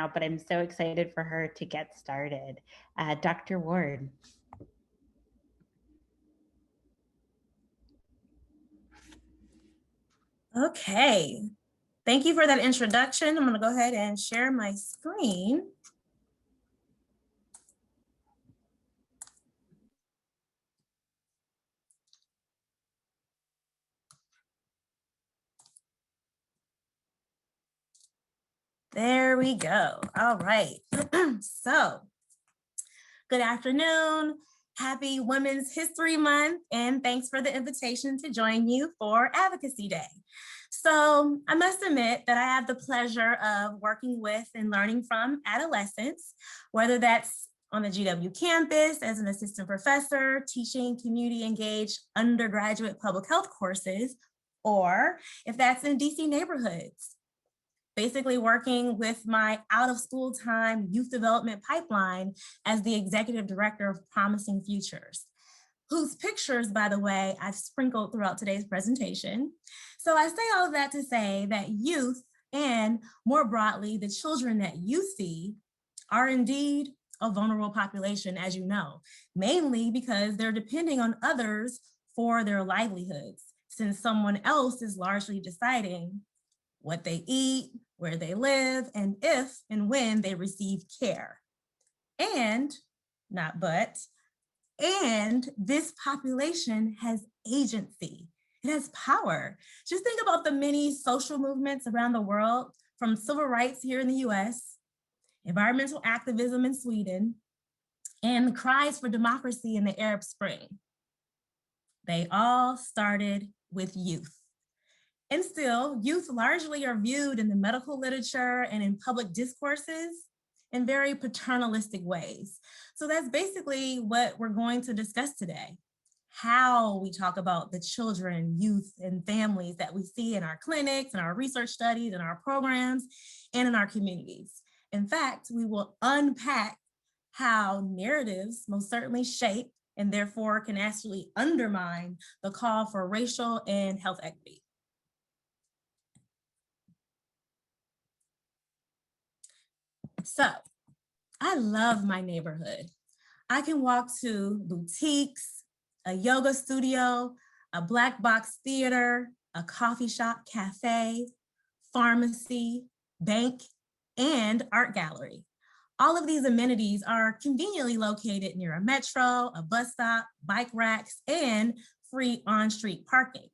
now, but I'm so excited for her to get started. Dr. Ward. Okay, thank you for that introduction. I'm going to go ahead and share my screen. There we go. All right. So, good afternoon. Happy Women's History Month, and thanks for the invitation to join you for Advocacy Day. So I must admit that I have the pleasure of working with and learning from adolescents, whether that's on the GW campus as an assistant professor, teaching community engaged undergraduate public health courses, or if that's in DC neighborhoods, basically working with my out of school time youth development pipeline as the executive director of Promising Futures, whose pictures, by the way, I've sprinkled throughout today's presentation. So I say all of that to say that youth, and more broadly, the children that you see, are indeed a vulnerable population, as you know, mainly because they're depending on others for their livelihoods, since someone else is largely deciding what they eat, where they live, and if and when they receive care. And, not but, and this population has agency. It has power. Just think about the many social movements around the world, from civil rights here in the US, environmental activism in Sweden, and the cries for democracy in the Arab Spring. They all started with youth. And still, youth largely are viewed in the medical literature and in public discourses in very paternalistic ways. So that's basically what we're going to discuss today: how we talk about the children, youth, and families that we see in our clinics, and our research studies, and our programs, and in our communities. In fact, we will unpack how narratives most certainly shape and therefore can actually undermine the call for racial and health equity. So, I love my neighborhood. I can walk to boutiques, a yoga studio, a black box theater, a coffee shop, cafe, pharmacy, bank, and art gallery. All of these amenities are conveniently located near a metro, a bus stop, bike racks, and free on-street parking.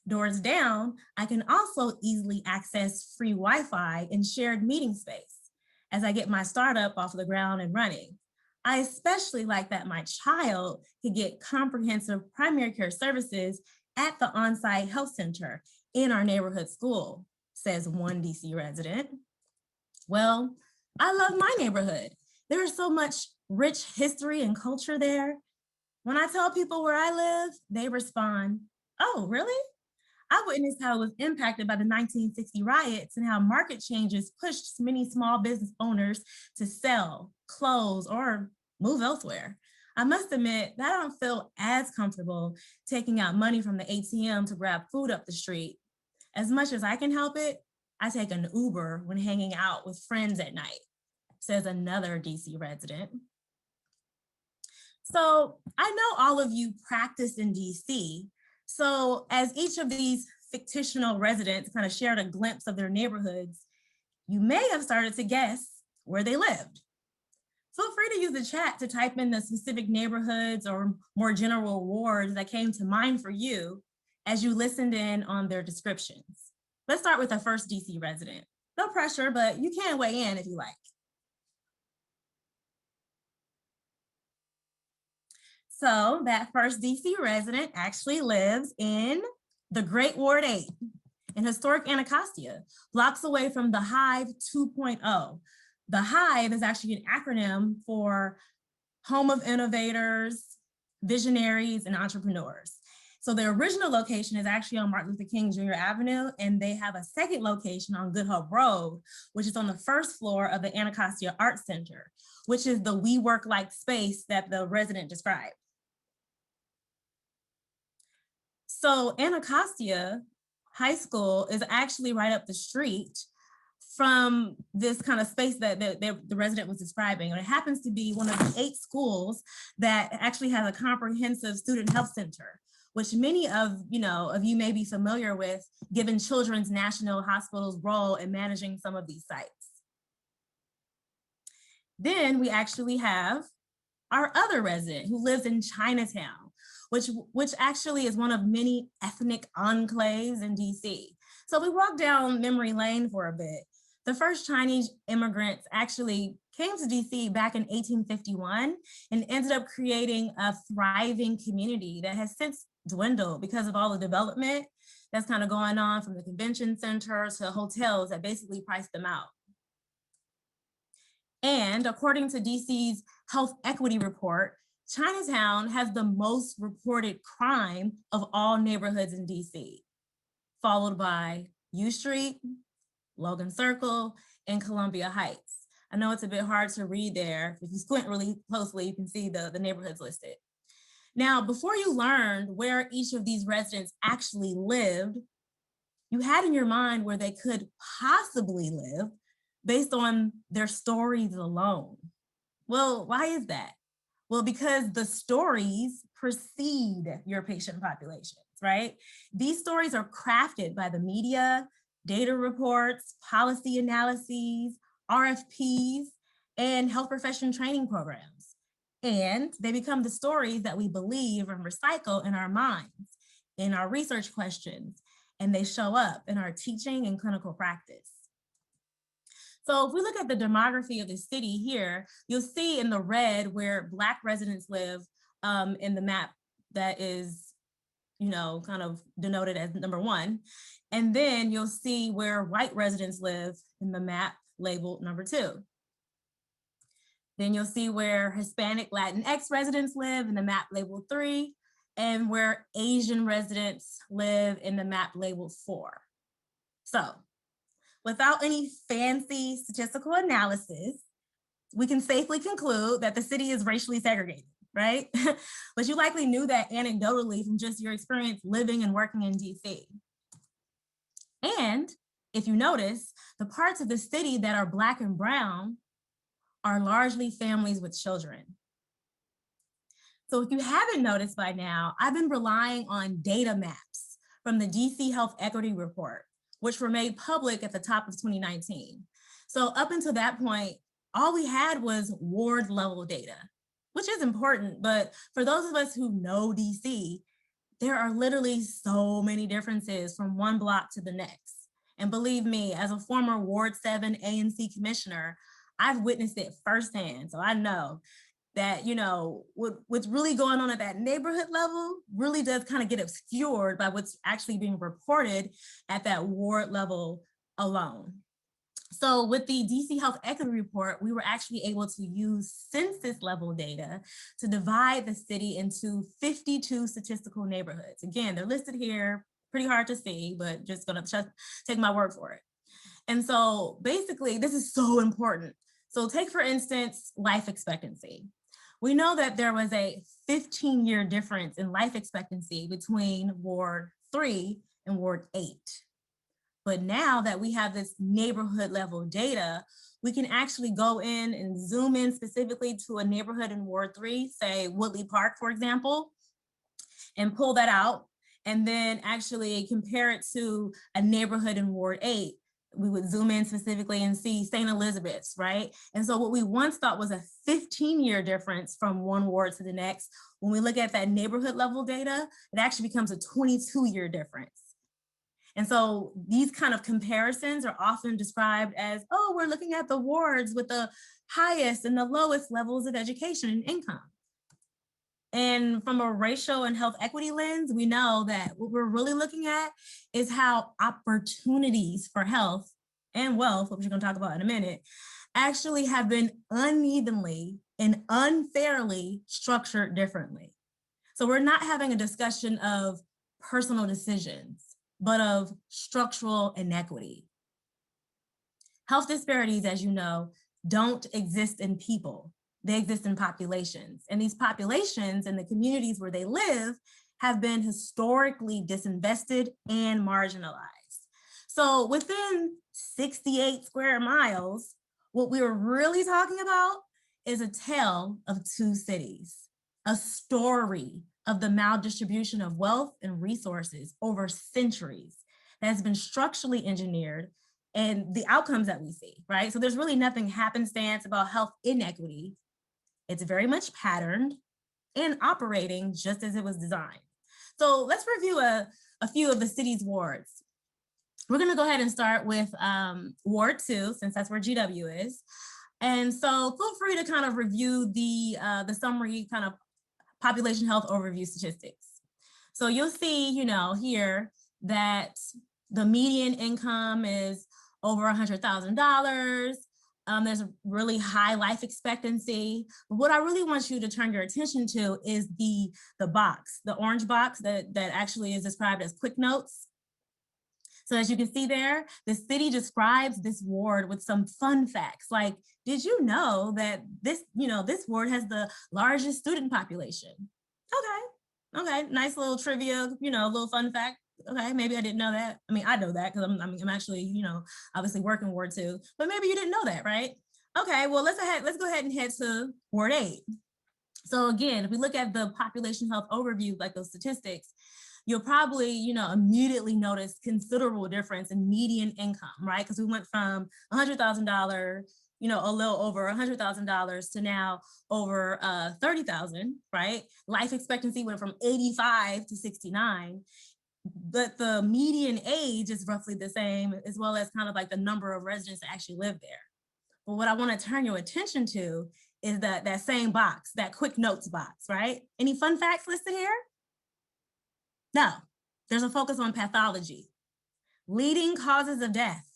Doors down, I can also easily access free Wi-Fi and shared meeting space as I get my startup off the ground and running. I especially like that my child could get comprehensive primary care services at the on-site health center in our neighborhood school, says one DC resident. Well, I love my neighborhood. There is so much rich history and culture there. When I tell people where I live, they respond, "Oh, really?" I witnessed how it was impacted by the 1960 riots and how market changes pushed many small business owners to sell, close, or move elsewhere. I must admit that I don't feel as comfortable taking out money from the ATM to grab food up the street. As much as I can help it, I take an Uber when hanging out with friends at night, says another DC resident. So I know all of you practice in DC. So as each of these fictional residents kind of shared a glimpse of their neighborhoods, you may have started to guess where they lived. Feel free to use the chat to type in the specific neighborhoods or more general wards that came to mind for you as you listened in on their descriptions. Let's start with the first DC resident. No pressure, but you can weigh in if you like. So that first DC resident actually lives in the Great Ward 8 in historic Anacostia, blocks away from the Hive 2.0. The Hive is actually an acronym for Home of Innovators, Visionaries, and Entrepreneurs. So the original location is actually on Martin Luther King Jr. Avenue, and they have a second location on Good Hope Road, which is on the first floor of the Anacostia Art Center, which is the WeWork-like space that the resident described. So Anacostia High School is actually right up the street from this kind of space that the resident was describing. And it happens to be one of the 8 schools that actually has a comprehensive student health center, which many of you may be familiar with, given Children's National Hospital's role in managing some of these sites. Then we actually have our other resident who lives in Chinatown, which actually is one of many ethnic enclaves in DC. So we walked down memory lane for a bit. The first Chinese immigrants actually came to DC back in 1851 and ended up creating a thriving community that has since dwindled because of all the development that's kind of going on, from the convention center to hotels that basically priced them out. And according to DC's Health Equity Report, Chinatown has the most reported crime of all neighborhoods in DC, followed by U Street, Logan Circle, and Columbia Heights. I know it's a bit hard to read there. If you squint really closely, you can see the neighborhoods listed. Now, before you learned where each of these residents actually lived, you had in your mind where they could possibly live based on their stories alone. Well, why is that? Well, because the stories precede your patient populations, right? These stories are crafted by the media, data reports, policy analyses, RFPs, and health profession training programs. And they become the stories that we believe and recycle in our minds, in our research questions, and they show up in our teaching and clinical practice. So if we look at the demography of the city here, you'll see in the red where Black residents live in the map that is, kind of denoted as number 1. And then you'll see where white residents live in the map labeled number 2. Then you'll see where Hispanic Latinx residents live in the map labeled 3, and where Asian residents live in the map labeled 4. So without any fancy statistical analysis, we can safely conclude that the city is racially segregated, right? But you likely knew that anecdotally from just your experience living and working in DC. And if you notice, the parts of the city that are Black and brown are largely families with children. So if you haven't noticed by now, I've been relying on data maps from the DC Health Equity Report, which were made public at the top of 2019. So up until that point, all we had was ward level data, which is important, but for those of us who know DC, there are literally so many differences from one block to the next. And believe me, as a former Ward 7 ANC commissioner, I've witnessed it firsthand. So I know that, what's really going on at that neighborhood level really does kind of get obscured by what's actually being reported at that ward level alone. So with the DC Health Equity Report, we were actually able to use census level data to divide the city into 52 statistical neighborhoods. Again, they're listed here, pretty hard to see, but just gonna take my word for it. And so basically, this is so important. So take, for instance, life expectancy. We know that there was a 15-year difference in life expectancy between Ward 3 and Ward 8. But now that we have this neighborhood level data, we can actually go in and zoom in specifically to a neighborhood in Ward 3, say Woodley Park, for example, and pull that out, and then actually compare it to a neighborhood in Ward 8. We would zoom in specifically and see St. Elizabeth's, right? And so what we once thought was a 15-year difference from one ward to the next, when we look at that neighborhood level data, it actually becomes a 22-year difference. And so these kind of comparisons are often described as, oh, we're looking at the wards with the highest and the lowest levels of education and income. And from a racial and health equity lens, we know that what we're really looking at is how opportunities for health and wealth, which we're going to talk about in a minute, actually have been unevenly and unfairly structured differently. So we're not having a discussion of personal decisions, but of structural inequity. Health disparities, as you know, don't exist in people. They exist in populations. And these populations and the communities where they live have been historically disinvested and marginalized. So within 68 square miles, what we were really talking about is a tale of two cities, a story of the maldistribution of wealth and resources over centuries that has been structurally engineered and the outcomes that we see, right? So there's really nothing happenstance about health inequity. It's very much patterned and operating just as it was designed. So let's review a few of the city's wards. We're going to go ahead and start with Ward 2, since that's where GW is. And so feel free to kind of review the summary kind of population health overview statistics. So you'll see, here that the median income is over $100,000. There's a really high life expectancy. But what I really want you to turn your attention to is the box, the orange box that actually is described as quick notes. So as you can see there, the city describes this ward with some fun facts. Like, did you know that this ward has the largest student population? Okay, nice little trivia, little fun fact. Okay, maybe I didn't know that. I mean, I know that because I'm actually, obviously working Ward 2, but maybe you didn't know that, right? Okay, well, let's go ahead and head to Ward 8. So again, if we look at the population health overview, like those statistics, you'll probably, immediately notice considerable difference in median income, right? Because we went from $100,000, a little over $100,000 to now over 30,000, right? Life expectancy went from 85 to 69, but the median age is roughly the same, as well as kind of like the number of residents that actually live there. But what I want to turn your attention to is that same box, that quick notes box, right? Any fun facts listed here? No, there's a focus on pathology, leading causes of death.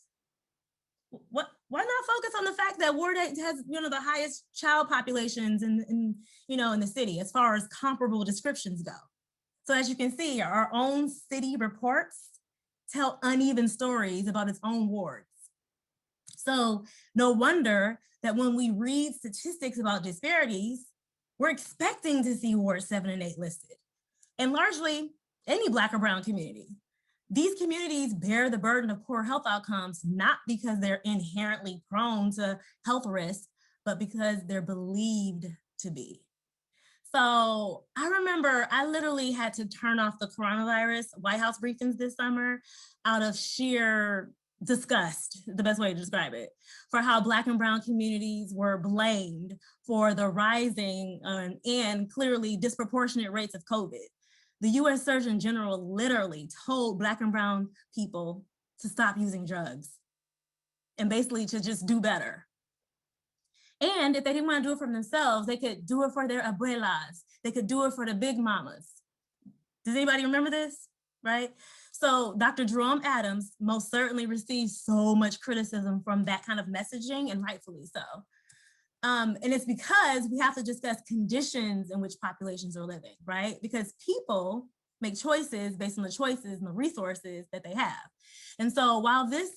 Why not focus on the fact that Ward 8 has, the highest child populations in the city as far as comparable descriptions go? So as you can see, our own city reports tell uneven stories about its own wards. So no wonder that when we read statistics about disparities, we're expecting to see Ward 7 and 8 listed. And largely, any Black or Brown community. These communities bear the burden of poor health outcomes, not because they're inherently prone to health risks, but because they're believed to be. So I remember I literally had to turn off the coronavirus White House briefings this summer out of sheer disgust, the best way to describe it, for how Black and Brown communities were blamed for the rising and clearly disproportionate rates of COVID. The US Surgeon General literally told Black and Brown people to stop using drugs and basically to just do better. And if they didn't want to do it for themselves, they could do it for their abuelas. They could do it for the big mamas. Does anybody remember this? Right? So Dr. Jerome Adams most certainly received so much criticism from that kind of messaging, and rightfully so. And it's because we have to discuss conditions in which populations are living, right? Because people make choices based on the choices and the resources that they have. And so while this,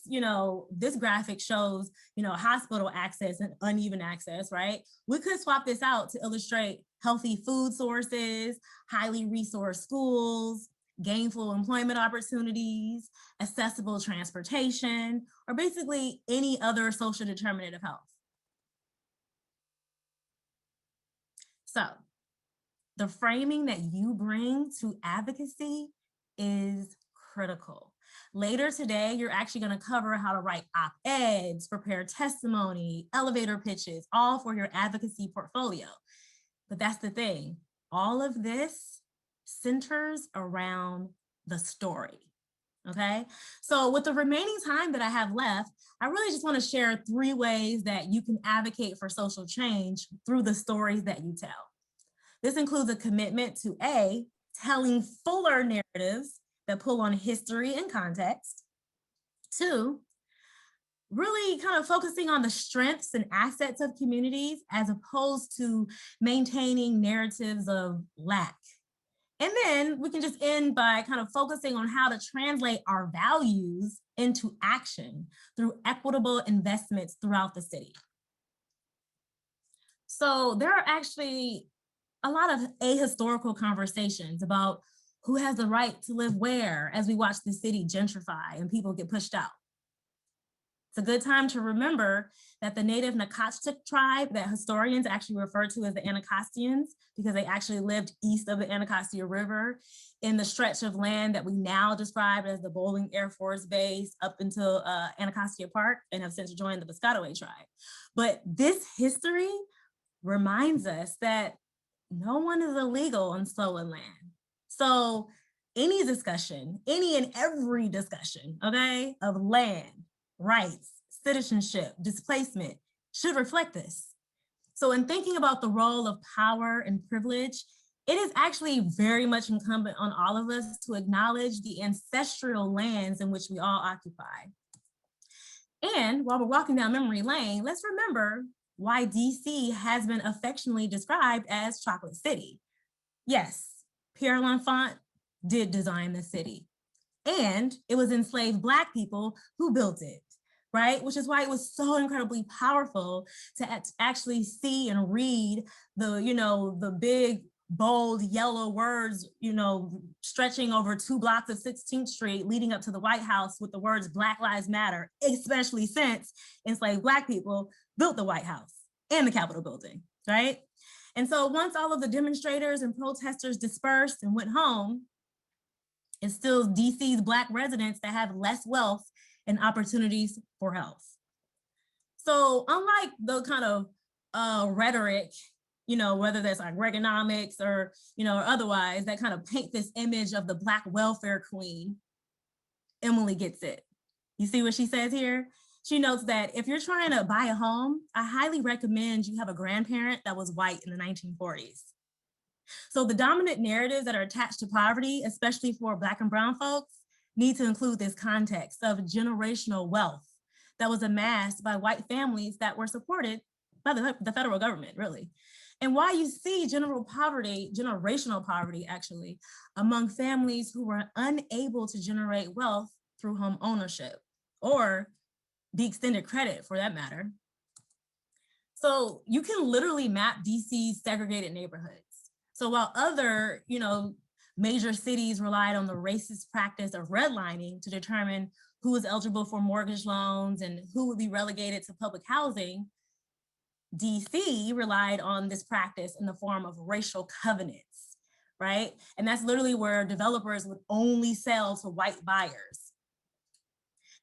this graphic shows, hospital access and uneven access, right? We could swap this out to illustrate healthy food sources, highly resourced schools, gainful employment opportunities, accessible transportation, or basically any other social determinant of health. So the framing that you bring to advocacy is critical. Later today, you're actually going to cover how to write op-eds, prepare testimony, elevator pitches, all for your advocacy portfolio. But that's the thing. All of this centers around the story. Okay, so with the remaining time that I have left, I really just want to share 3 ways that you can advocate for social change through the stories that you tell. This includes a commitment to A, telling fuller narratives that pull on history and context. 2, really kind of focusing on the strengths and assets of communities as opposed to maintaining narratives of lack. And then we can just end by kind of focusing on how to translate our values into action through equitable investments throughout the city. So there are actually a lot of ahistorical conversations about Who has the right to live where as we watch the city gentrify and people get pushed out? It's a good time to remember that the native Nacotchtank tribe that historians actually refer to as the Anacostia because they actually lived east of the Anacostia River in the stretch of land that we now describe as the Bowling Air Force Base up until Anacostia Park and have since joined the Piscataway tribe. But this history reminds us that no one is illegal on stolen land. So any discussion, any and every discussion, okay, of land, rights, citizenship, displacement should reflect this. So in thinking about the role of power and privilege, it is actually very much incumbent on all of us to acknowledge the ancestral lands in which we all occupy. And while we're walking down memory lane, let's remember why DC has been affectionately described as Chocolate City. Yes, Pierre L'Enfant did design the city, and it was enslaved Black people who built it, right? Which is why it was so incredibly powerful to actually see and read the big, bold yellow words, stretching over 2 blocks of 16th Street leading up to the White House with the words Black Lives Matter, especially since enslaved Black people built the White House and the Capitol building, right? And so once all of the demonstrators and protesters dispersed and went home, it's still DC's Black residents that have less wealth and opportunities for health. So unlike the kind of rhetoric, whether that's like Reaganomics or, or otherwise, that kind of paint this image of the Black welfare queen, Emily gets it. You see what she says here? She notes that if you're trying to buy a home, I highly recommend you have a grandparent that was white in the 1940s. So the dominant narratives that are attached to poverty, especially for Black and brown folks, need to include this context of generational wealth that was amassed by white families that were supported by the federal government, really. And why you see generational poverty actually, among families who were unable to generate wealth through home ownership or the extended credit for that matter. So you can literally map DC's segregated neighborhoods. So while other, major cities relied on the racist practice of redlining to determine who was eligible for mortgage loans and who would be relegated to public housing, DC relied on this practice in the form of racial covenants, right? And that's literally where developers would only sell to white buyers.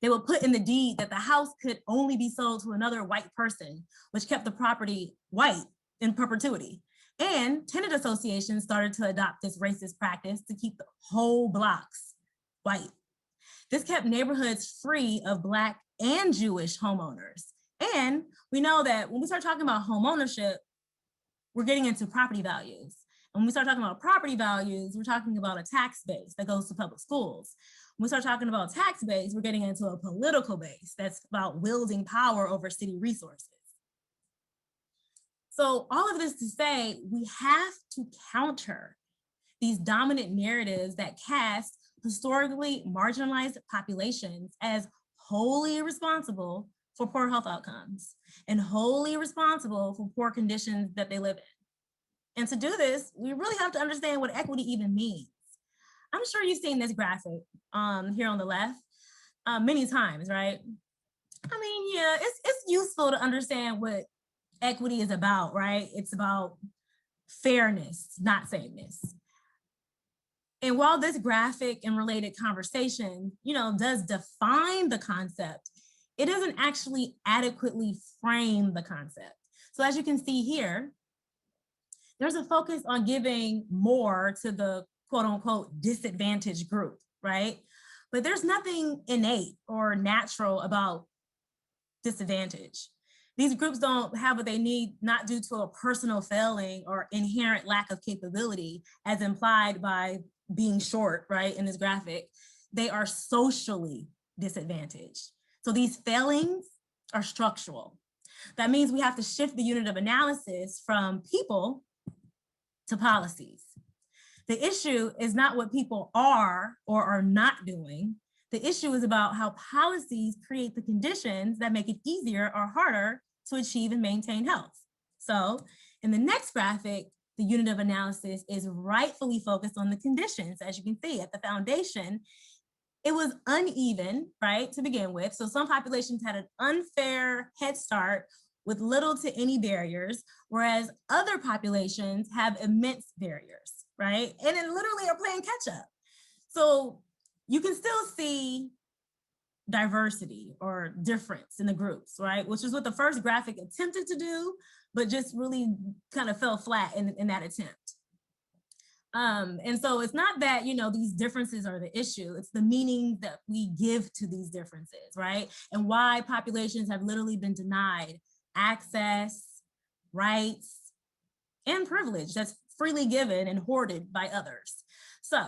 They would put in the deed that the house could only be sold to another white person, which kept the property white in perpetuity. And tenant associations started to adopt this racist practice to keep the whole blocks white. This kept neighborhoods free of Black and Jewish homeowners. And we know that when we start talking about home ownership, we're getting into property values. And when we start talking about property values, we're talking about a tax base that goes to public schools. When we start talking about tax base, we're getting into a political base that's about wielding power over city resources. So all of this to say, we have to counter these dominant narratives that cast historically marginalized populations as wholly responsible for poor health outcomes and wholly responsible for poor conditions that they live in. And to do this, we really have to understand what equity even means. I'm sure you've seen this graphic here on the left many times, right? I mean, yeah, it's useful to understand what equity is about, right? It's about fairness, not sameness. And while this graphic and related conversation, does define the concept, it doesn't actually adequately frame the concept. So as you can see here, there's a focus on giving more to the quote unquote disadvantaged group, right? But there's nothing innate or natural about disadvantage. These groups don't have what they need, not due to a personal failing or inherent lack of capability, as implied by being short, right, in this graphic. They are socially disadvantaged. So these failings are structural. That means we have to shift the unit of analysis from people to policies. The issue is not what people are or are not doing. The issue is about how policies create the conditions that make it easier or harder to achieve and maintain health. So in the next graphic, the unit of analysis is rightfully focused on the conditions. As you can see at the foundation, it was uneven, right, to begin with. So some populations had an unfair head start with little to any barriers, whereas other populations have immense barriers, right? And then literally are playing catch up. So you can still see diversity or difference in the groups, right? Which is what the first graphic attempted to do, but just really kind of fell flat in that attempt. And so it's not that, these differences are the issue, it's the meaning that we give to these differences, right? And why populations have literally been denied access, rights, and privilege that's freely given and hoarded by others. So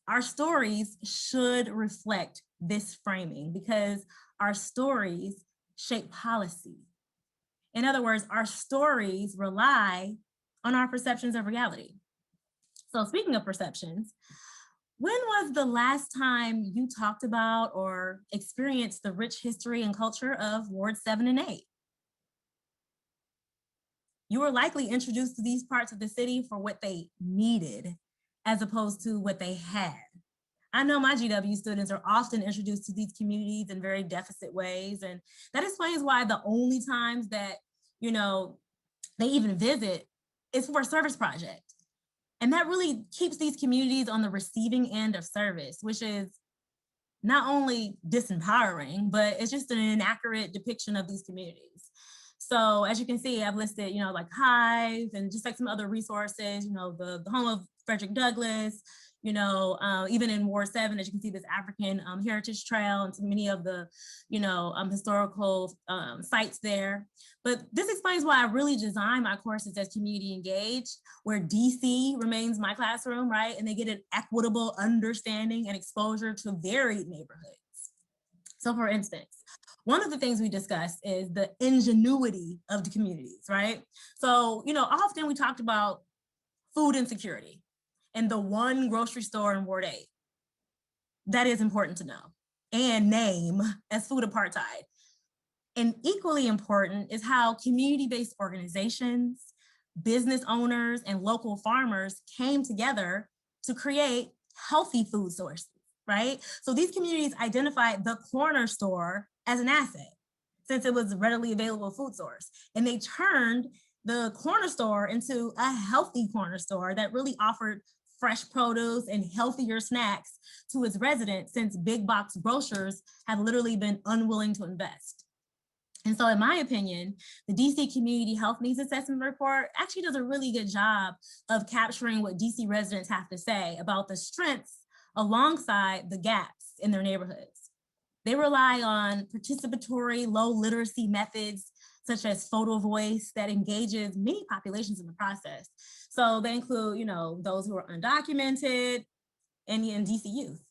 our stories should reflect this framing because our stories shape policy. In other words, our stories rely on our perceptions of reality. So speaking of perceptions, when was the last time you talked about or experienced the rich history and culture of Ward 7 and 8? You were likely introduced to these parts of the city for what they needed as opposed to what they had. I know my GW students are often introduced to these communities in very deficit ways, and that explains why the only times that, they even visit is for a service project. And that really keeps these communities on the receiving end of service, which is not only disempowering, but it's just an inaccurate depiction of these communities. So as you can see, I've listed, like Hive and just like some other resources, the home of Frederick Douglass, even in Ward 7, as you can see, this African Heritage Trail and so many of the, historical sites there. But this explains why I really design my courses as community engaged, where DC remains my classroom, right? And they get an equitable understanding and exposure to varied neighborhoods. So for instance, one of the things we discuss is the ingenuity of the communities, right? So, often we talked about food insecurity and the one grocery store in Ward 8. That is important to know and name as food apartheid. And equally important is how community-based organizations, business owners, and local farmers came together to create healthy food sources, right? So these communities identified the corner store as an asset since it was a readily available food source. And they turned the corner store into a healthy corner store that really offered fresh produce and healthier snacks to its residents since big box grocers have literally been unwilling to invest. And so in my opinion, the DC Community Health Needs Assessment Report actually does a really good job of capturing what DC residents have to say about the strengths alongside the gaps in their neighborhoods. They rely on participatory low literacy methods such as photo voice that engages many populations in the process. So they include, those who are undocumented and DC youth.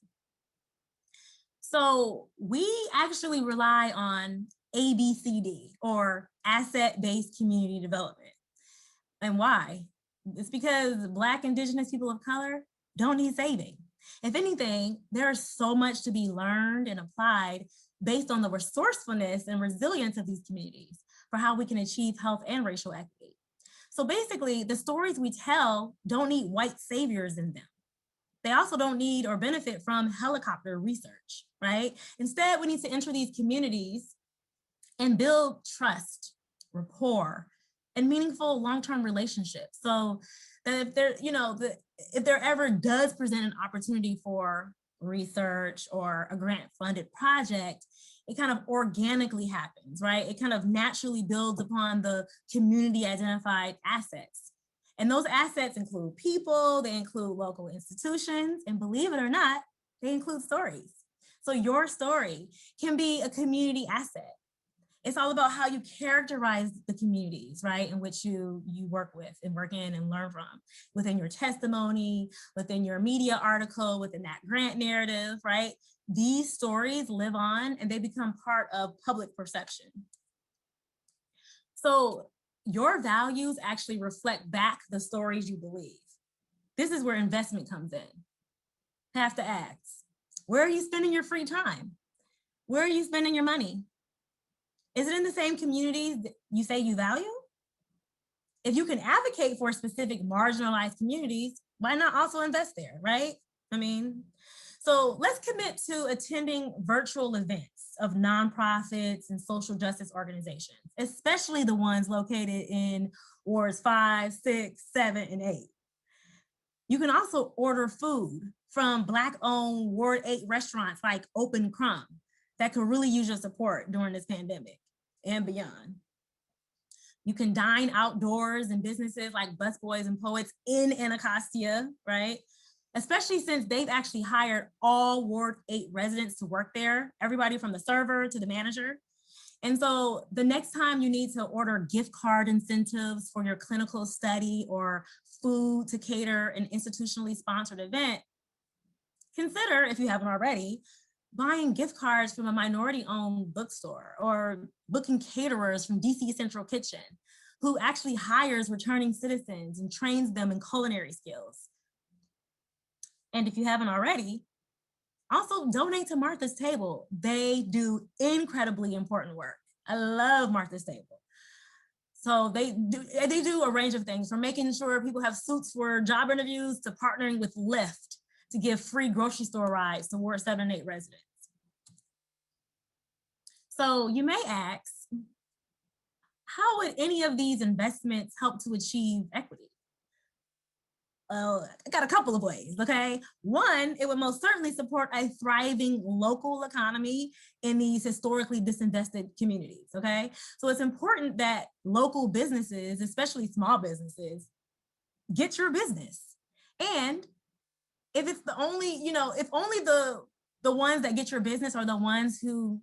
So we actually rely on ABCD, or asset-based community development. And why? It's because Black, Indigenous people of color don't need saving. If anything, there's so much to be learned and applied based on the resourcefulness and resilience of these communities for how we can achieve health and racial equity. So basically, the stories we tell don't need white saviors in them. They also don't need or benefit from helicopter research, right? Instead, we need to enter these communities and build trust, rapport, and meaningful long-term relationships. So that if there ever does present an opportunity for research or a grant-funded project, it kind of organically happens, right? It kind of naturally builds upon the community-identified assets. And those assets include people, they include local institutions, and believe it or not, they include stories. So your story can be a community asset. It's all about how you characterize the communities, right, in which you work with and work in and learn from, within your testimony, within your media article, within that grant narrative, right? These stories live on and they become part of public perception. So your values actually reflect back the stories you believe. This is where investment comes in. Have to ask, where are you spending your free time? Where are you spending your money? Is it in the same communities that you say you value? if you can advocate for specific marginalized communities, why not also invest there, right? I mean, so let's commit to attending virtual events of nonprofits and social justice organizations, especially the ones located in wards 5, 6, 7, and 8. You can also order food from Black-owned Ward 8 restaurants like Open Crumb that could really use your support during this pandemic and beyond. You can dine outdoors in businesses like Busboys and Poets in Anacostia, right? Especially since they've actually hired all Ward 8 residents to work there, everybody from the server to the manager. And so the next time you need to order gift card incentives for your clinical study or food to cater an institutionally sponsored event, consider, if you haven't already, buying gift cards from a minority-owned bookstore or booking caterers from DC Central Kitchen, who actually hires returning citizens and trains them in culinary skills. And if you haven't already, also donate to Martha's Table. They do incredibly important work. I love Martha's Table. So they do a range of things, from making sure people have suits for job interviews to partnering with Lyft to give free grocery store rides to Ward 7 and 8 residents. So you may ask, how would any of these investments help to achieve equity? Well, I got a couple of ways, okay? One, it would most certainly support a thriving local economy in these historically disinvested communities, okay? So it's important that local businesses, especially small businesses, get your business. And if it's the only, if only the ones that get your business are the ones who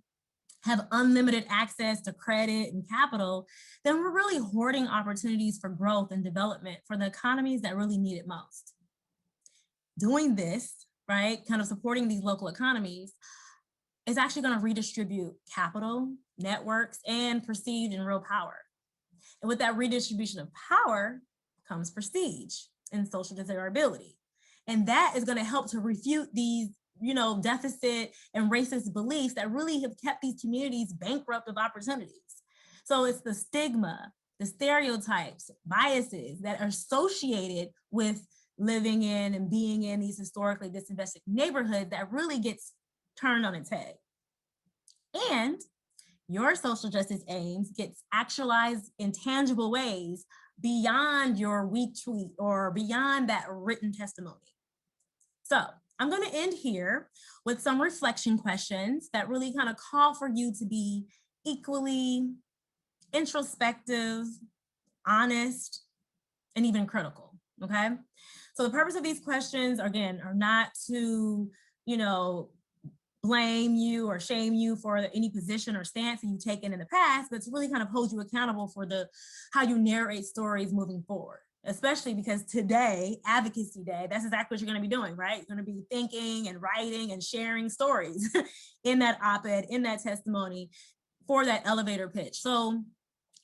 have unlimited access to credit and capital, then we're really hoarding opportunities for growth and development for the economies that really need it most. Doing this, right, kind of supporting these local economies, is actually going to redistribute capital, networks, and perceived and real power. And with that redistribution of power comes prestige and social desirability. And that is going to help to refute these deficit and racist beliefs that really have kept these communities bankrupt of opportunities. So it's the stigma, the stereotypes, biases that are associated with living in and being in these historically disinvested neighborhoods that really gets turned on its head. And your social justice aims gets actualized in tangible ways beyond your weak tweet or beyond that written testimony. So I'm going to end here with some reflection questions that really kind of call for you to be equally introspective, honest, and even critical, okay? So the purpose of these questions, again, are not to, blame you or shame you for any position or stance that you've taken in the past, but to really kind of hold you accountable for how you narrate stories moving forward. Especially because today, Advocacy Day, that's exactly what you're going to be doing, right? You're going to be thinking and writing and sharing stories in that op-ed, in that testimony for that elevator pitch. So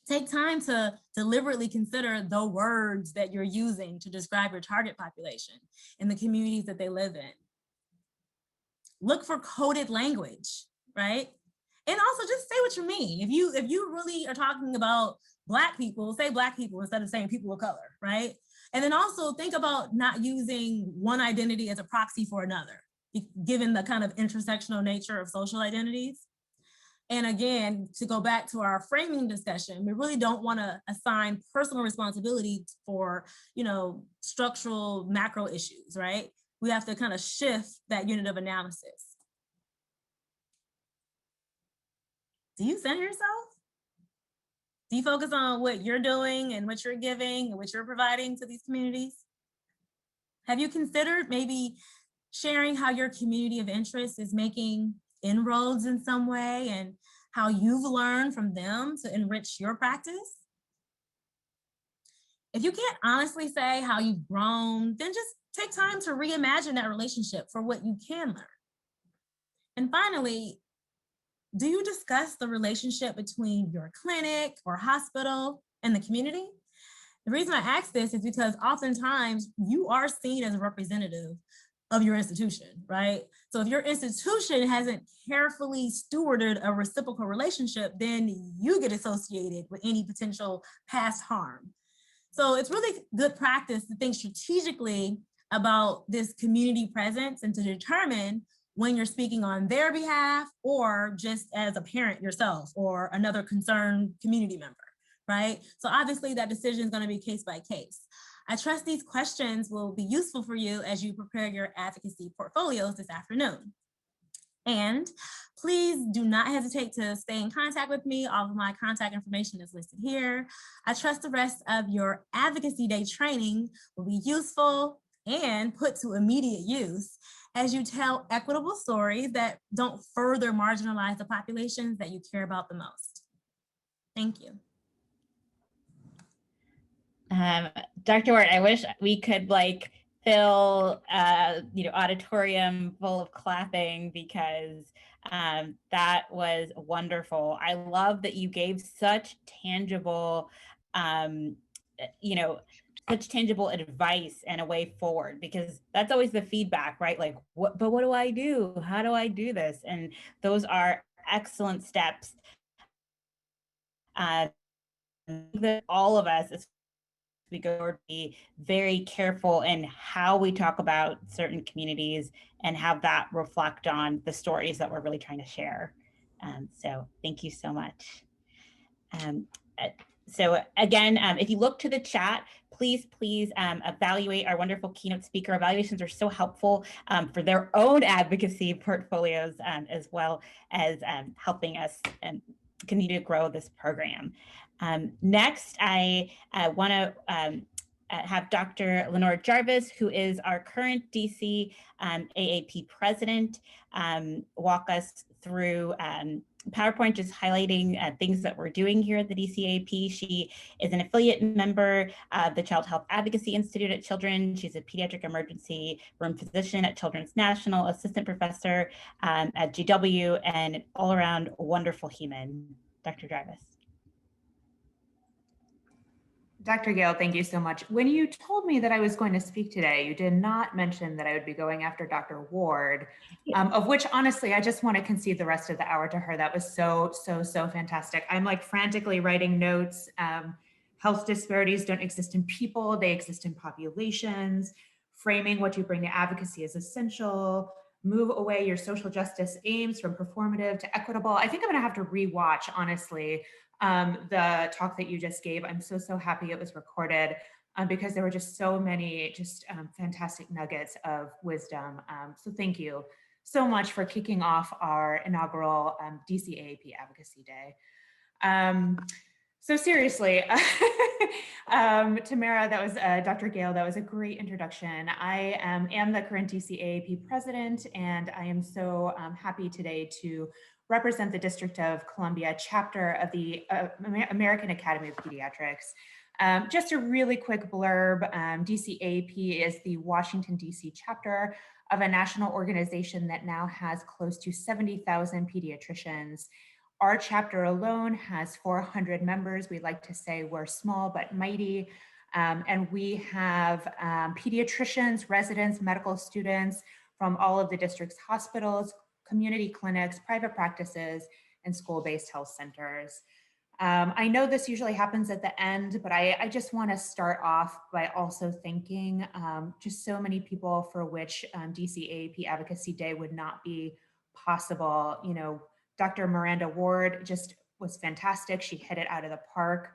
take time to deliberately consider the words that you're using to describe your target population and the communities that they live in. Look for coded language, right? And also just say what you mean. If you really are talking about Black people, say Black people instead of saying people of color, right? And then also think about not using one identity as a proxy for another, given the kind of intersectional nature of social identities. And again, to go back to our framing discussion, we really don't want to assign personal responsibility for, structural macro issues, right? We have to kind of shift that unit of analysis. Do you center yourself? Do you focus on what you're doing and what you're giving and what you're providing to these communities? Have you considered maybe sharing how your community of interest is making inroads in some way and how you've learned from them to enrich your practice? If you can't honestly say how you've grown, then just take time to reimagine that relationship for what you can learn. And finally, do you discuss the relationship between your clinic or hospital and the community? The reason I ask this is because oftentimes you are seen as a representative of your institution, right? So if your institution hasn't carefully stewarded a reciprocal relationship, then you get associated with any potential past harm. So it's really good practice to think strategically about this community presence and to determine when you're speaking on their behalf or just as a parent yourself or another concerned community member, right? So obviously that decision is going to be case by case. I trust these questions will be useful for you as you prepare your advocacy portfolios this afternoon. And please do not hesitate to stay in contact with me. All of my contact information is listed here. I trust the rest of your Advocacy Day training will be useful and put to immediate use as you tell equitable stories that don't further marginalize the populations that you care about the most. Thank you. Dr. Ward, I wish we could like fill auditorium full of clapping because that was wonderful. I love that you gave such tangible such tangible advice and a way forward, because that's always the feedback, right? Like, what do I do? How do I do this? And those are excellent steps that all of us, as we go to be very careful in how we talk about certain communities and have that reflect on the stories that we're really trying to share. So thank you so much. So again, if you look to the chat, please evaluate our wonderful keynote speaker. Evaluations are so helpful for their own advocacy portfolios, as well as helping us continue to grow this program. Next, I want to have Dr. Lenore Jarvis, who is our current DC AAP president, walk us through PowerPoint, just highlighting things that we're doing here at the DCAP. She is an affiliate member of the Child Health Advocacy Institute at Children. She's a pediatric emergency room physician at Children's National, assistant professor at GW, and an all-around wonderful human. Dr. Jarvis. Dr. Gale, thank you so much. When you told me that I was going to speak today, you did not mention that I would be going after Dr. Ward, of which honestly, I just want to concede the rest of the hour to her. That was so fantastic. I'm like frantically writing notes. Health disparities don't exist in people, they exist in populations. Framing what you bring to advocacy is essential. Move away your social justice aims from performative to equitable. I think I'm gonna have to rewatch, honestly, the talk that you just gave. I'm so happy it was recorded because there were just so many fantastic nuggets of wisdom. So thank you so much for kicking off our inaugural DC AAP Advocacy Day. So seriously, Tamara, that was Dr. Gale, that was a great introduction. I am the current DC AAP president, and I am so happy today to represent the District of Columbia chapter of the American Academy of Pediatrics. Just a really quick blurb, DCAP is the Washington, D.C. chapter of a national organization that now has close to 70,000 pediatricians. Our chapter alone has 400 members. We like to say we're small but mighty. And we have pediatricians, residents, medical students from all of the district's hospitals, community clinics, private practices, and school-based health centers. I know this usually happens at the end, but I just want to start off by also thanking just so many people for which DCAAP Advocacy Day would not be possible. You know, Dr. Miranda Ward just was fantastic. She hit it out of the park.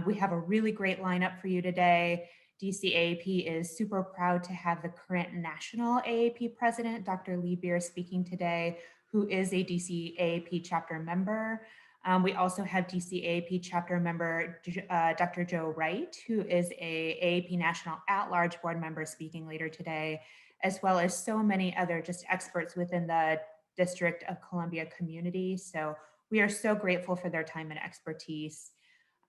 We have a really great lineup for you today. DCAAP is super proud to have the current national AAP president, Dr. Lee Beer, speaking today, who is a DCAAP chapter member. We also have DCAAP chapter member, Dr. Joe Wright, who is a AAP National at-large board member, speaking later today, as well as so many other just experts within the District of Columbia community. So we are so grateful for their time and expertise.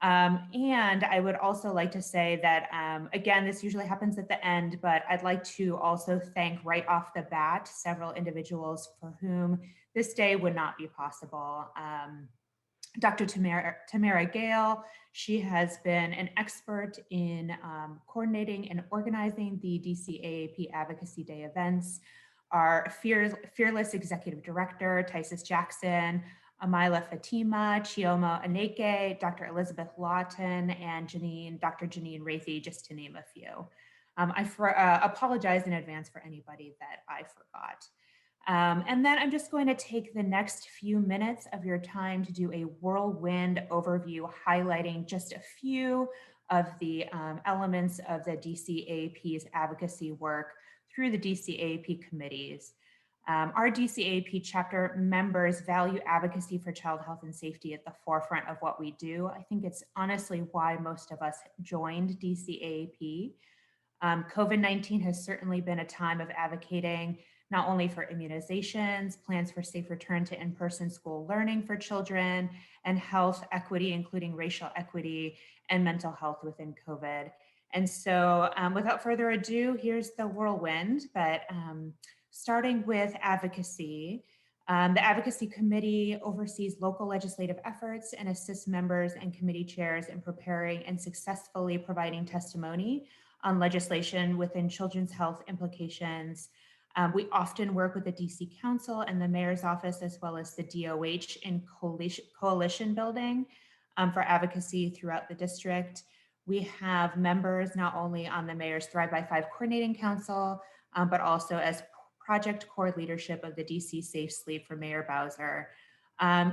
And I would also like to say that, again, this usually happens at the end, but I'd like to also thank right off the bat several individuals for whom this day would not be possible. Dr. Tamara Gale, she has been an expert in coordinating and organizing the DCAAP Advocacy Day events. Our fearless executive director, Tysus Jackson, Amila Fatima, Chioma Aneke, Dr. Elizabeth Lawton, and Dr. Janine Rathi, just to name a few. I apologize in advance for anybody that I forgot. And then I'm just going to take the next few minutes of your time to do a whirlwind overview, highlighting just a few of the elements of the DCAAP's advocacy work through the DCAAP committees. Our DCAAP chapter members value advocacy for child health and safety at the forefront of what we do. I think it's honestly why most of us joined DCAAP. COVID-19 has certainly been a time of advocating not only for immunizations, plans for safe return to in-person school learning for children, and health equity, including racial equity and mental health within COVID. And so without further ado, here's the whirlwind, but starting with advocacy. The Advocacy Committee oversees local legislative efforts and assists members and committee chairs in preparing and successfully providing testimony on legislation within children's health implications. We often work with the DC Council and the Mayor's Office, as well as the DOH in coalition building for advocacy throughout the district. We have members not only on the Mayor's Thrive by 5 Coordinating Council, but also as project core leadership of the DC Safe Sleep for Mayor Bowser.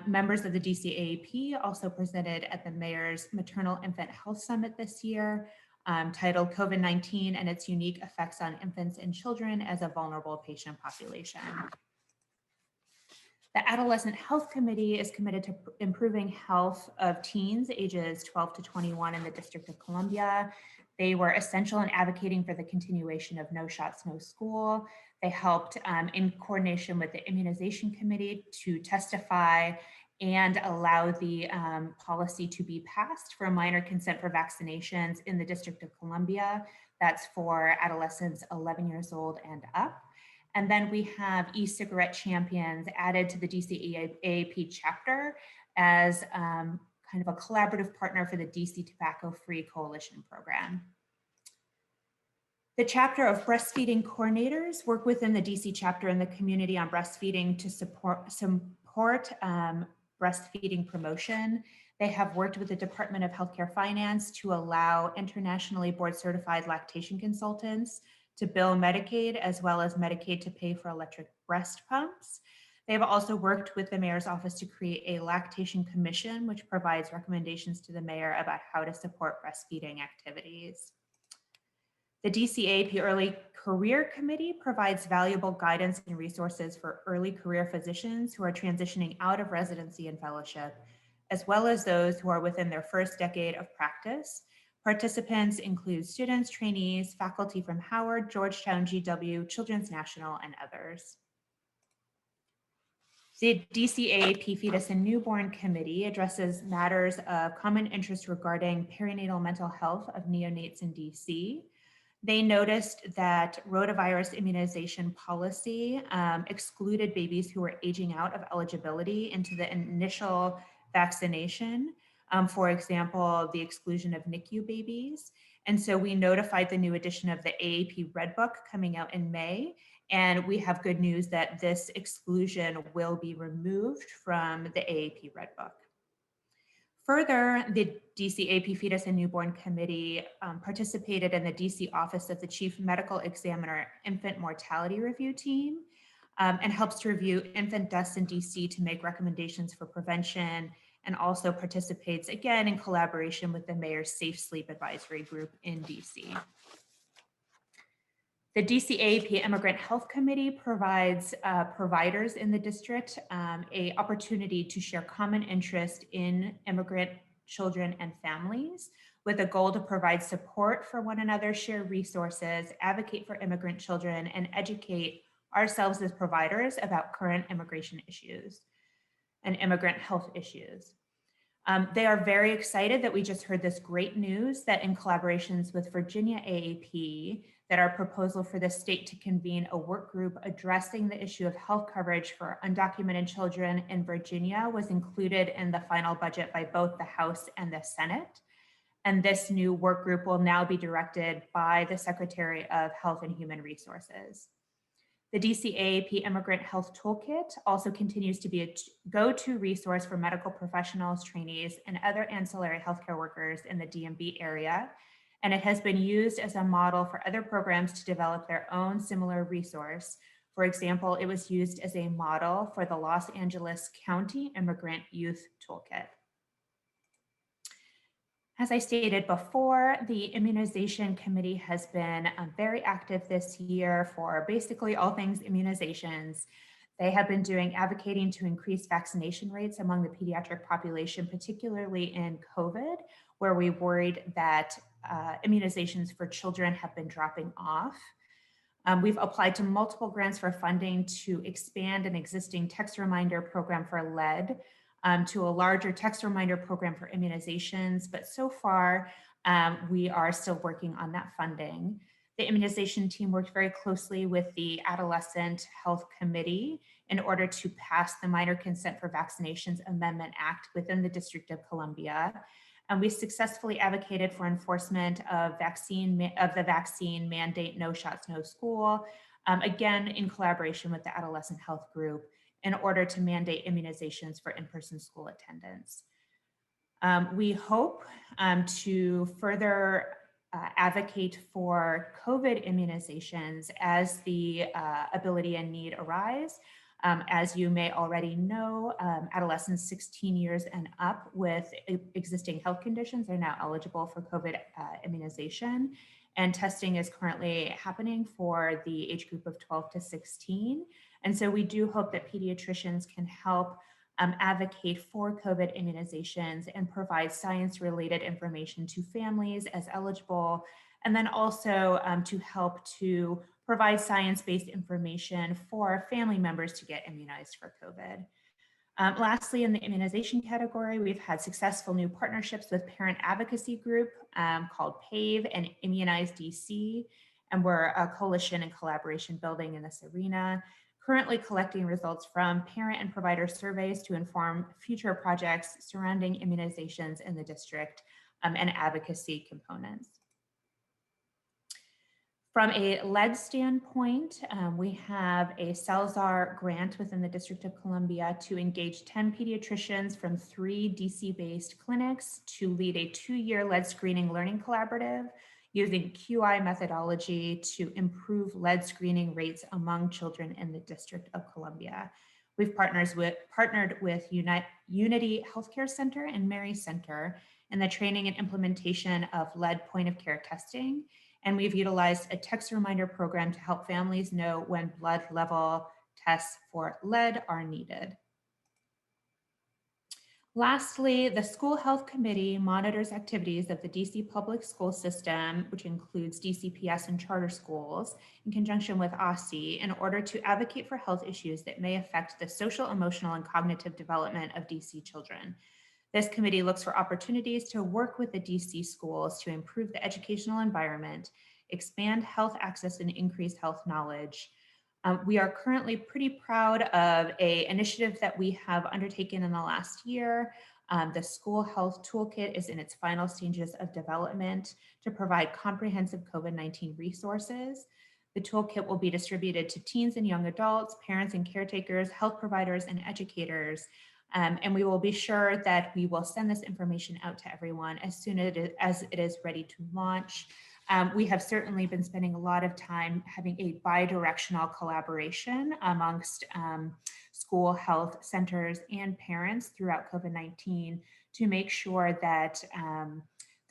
Members of the DCAAP also presented at the Mayor's Maternal Infant Health Summit this year, titled COVID-19 and its unique effects on infants and children as a vulnerable patient population. The Adolescent Health Committee is committed to improving health of teens ages 12 to 21 in the District of Columbia. They were essential in advocating for the continuation of No Shots, No School. They helped in coordination with the Immunization Committee to testify and allow the policy to be passed for minor consent for vaccinations in the District of Columbia. That's for adolescents 11 years old and up. And then we have e-cigarette champions added to the DCAAP chapter as kind of a collaborative partner for the DC Tobacco Free Coalition program. The chapter of breastfeeding coordinators work within the DC chapter in the community on breastfeeding to support breastfeeding promotion. They have worked with the Department of Healthcare Finance to allow internationally board certified lactation consultants to bill Medicaid as well as Medicaid to pay for electric breast pumps. They have also worked with the Mayor's Office to create a lactation commission, which provides recommendations to the mayor about how to support breastfeeding activities. The DCAAP Early Career Committee provides valuable guidance and resources for early career physicians who are transitioning out of residency and fellowship, as well as those who are within their first decade of practice. Participants include students, trainees, faculty from Howard, Georgetown, GW, Children's National, and others. The DCAAP Fetus and Newborn Committee addresses matters of common interest regarding perinatal mental health of neonates in DC. They noticed that rotavirus immunization policy excluded babies who were aging out of eligibility into the initial vaccination. For example, the exclusion of NICU babies. And so we notified the new edition of the AAP Red Book coming out in May. And we have good news that this exclusion will be removed from the AAP Red Book. Further, the DCAAP Fetus and Newborn Committee participated in the DC Office of the Chief Medical Examiner Infant Mortality Review Team and helps to review infant deaths in DC to make recommendations for prevention, and also participates again in collaboration with the Mayor's Safe Sleep Advisory Group in DC. The DCAAP Immigrant Health Committee provides providers in the district an opportunity to share common interest in immigrant children and families with a goal to provide support for one another, share resources, advocate for immigrant children, and educate ourselves as providers about current immigration issues and immigrant health issues. They are very excited that we just heard this great news that in collaborations with Virginia AAP, that our proposal for the state to convene a work group addressing the issue of health coverage for undocumented children in Virginia was included in the final budget by both the House and the Senate. And this new work group will now be directed by the Secretary of Health and Human Resources. The DC AAP Immigrant Health Toolkit also continues to be a go-to resource for medical professionals, trainees, and other ancillary healthcare workers in the DMV area. And it has been used as a model for other programs to develop their own similar resource. For example, it was used as a model for the Los Angeles County Immigrant Youth Toolkit. As I stated before, the immunization committee has been very active this year for basically all things immunizations. They have been advocating to increase vaccination rates among the pediatric population, particularly in COVID, where we worried that immunizations for children have been dropping off. We've applied to multiple grants for funding to expand an existing text reminder program for lead to a larger text reminder program for immunizations, but so far we are still working on that funding. The immunization team worked very closely with the Adolescent Health Committee in order to pass the Minor Consent for Vaccinations Amendment Act within the District of Columbia. And we successfully advocated for enforcement of the vaccine mandate, no shots, no school, again, in collaboration with the Adolescent Health Group in order to mandate immunizations for in-person school attendance. We hope to further advocate for COVID immunizations as the ability and need arise. As you may already know, adolescents 16 years and up with existing health conditions are now eligible for COVID immunization, and testing is currently happening for the age group of 12 to 16. And so we do hope that pediatricians can help advocate for COVID immunizations and provide science-related information to families as eligible, and then also to help to provide science-based information for family members to get immunized for COVID. Lastly, in the immunization category, we've had successful new partnerships with parent advocacy group called PAVE and Immunize DC, and we're a coalition and collaboration building in this arena, currently collecting results from parent and provider surveys to inform future projects surrounding immunizations in the district and advocacy components. From a lead standpoint, we have a CELSAR grant within the District of Columbia to engage 10 pediatricians from 3 DC-based clinics to lead a 2-year lead screening learning collaborative using QI methodology to improve lead screening rates among children in the District of Columbia. We've partnered with Unity Healthcare Center and Mary Center in the training and implementation of lead point of care testing. And we've utilized a text reminder program to help families know when blood level tests for lead are needed. Lastly, the School Health Committee monitors activities of the DC public school system, which includes DCPS and charter schools, in conjunction with OSCE, in order to advocate for health issues that may affect the social, emotional, and cognitive development of DC children. This committee looks for opportunities to work with the DC schools to improve the educational environment, expand health access, and increase health knowledge. We are currently pretty proud of an initiative that we have undertaken in the last year. The School Health Toolkit is in its final stages of development to provide comprehensive COVID-19 resources. The toolkit will be distributed to teens and young adults, parents and caretakers, health providers, and educators. And we will be sure that we will send this information out to everyone as soon as it is ready to launch. We have certainly been spending a lot of time having a bi-directional collaboration amongst school health centers and parents throughout COVID-19 to make sure that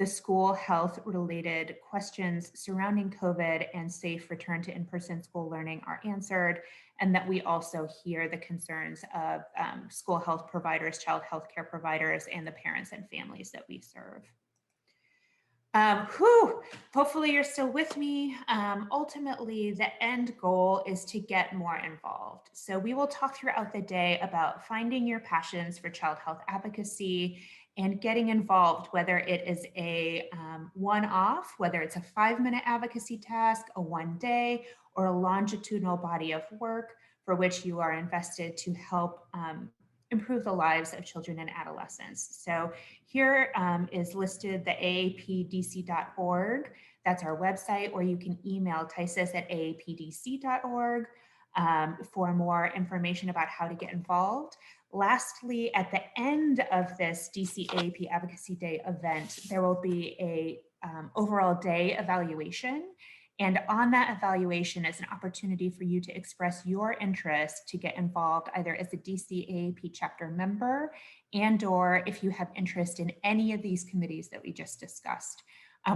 the school health related questions surrounding COVID and safe return to in-person school learning are answered, and that we also hear the concerns of school health providers, child health care providers, and the parents and families that we serve. Hopefully you're still with me. Ultimately, the end goal is to get more involved. So we will talk throughout the day about finding your passions for child health advocacy and getting involved, whether it is a one-off, whether it's a 5-minute advocacy task, a 1-day, or a longitudinal body of work for which you are invested to help improve the lives of children and adolescents. So here is listed the aapdc.org. That's our website, or you can email Tysis at aapdc.org. for more information about how to get involved. Lastly, at the end of this DC AAP Advocacy Day event, there will be a overall day evaluation. And on that evaluation is an opportunity for you to express your interest to get involved either as a DC AAP chapter member and/or if you have interest in any of these committees that we just discussed.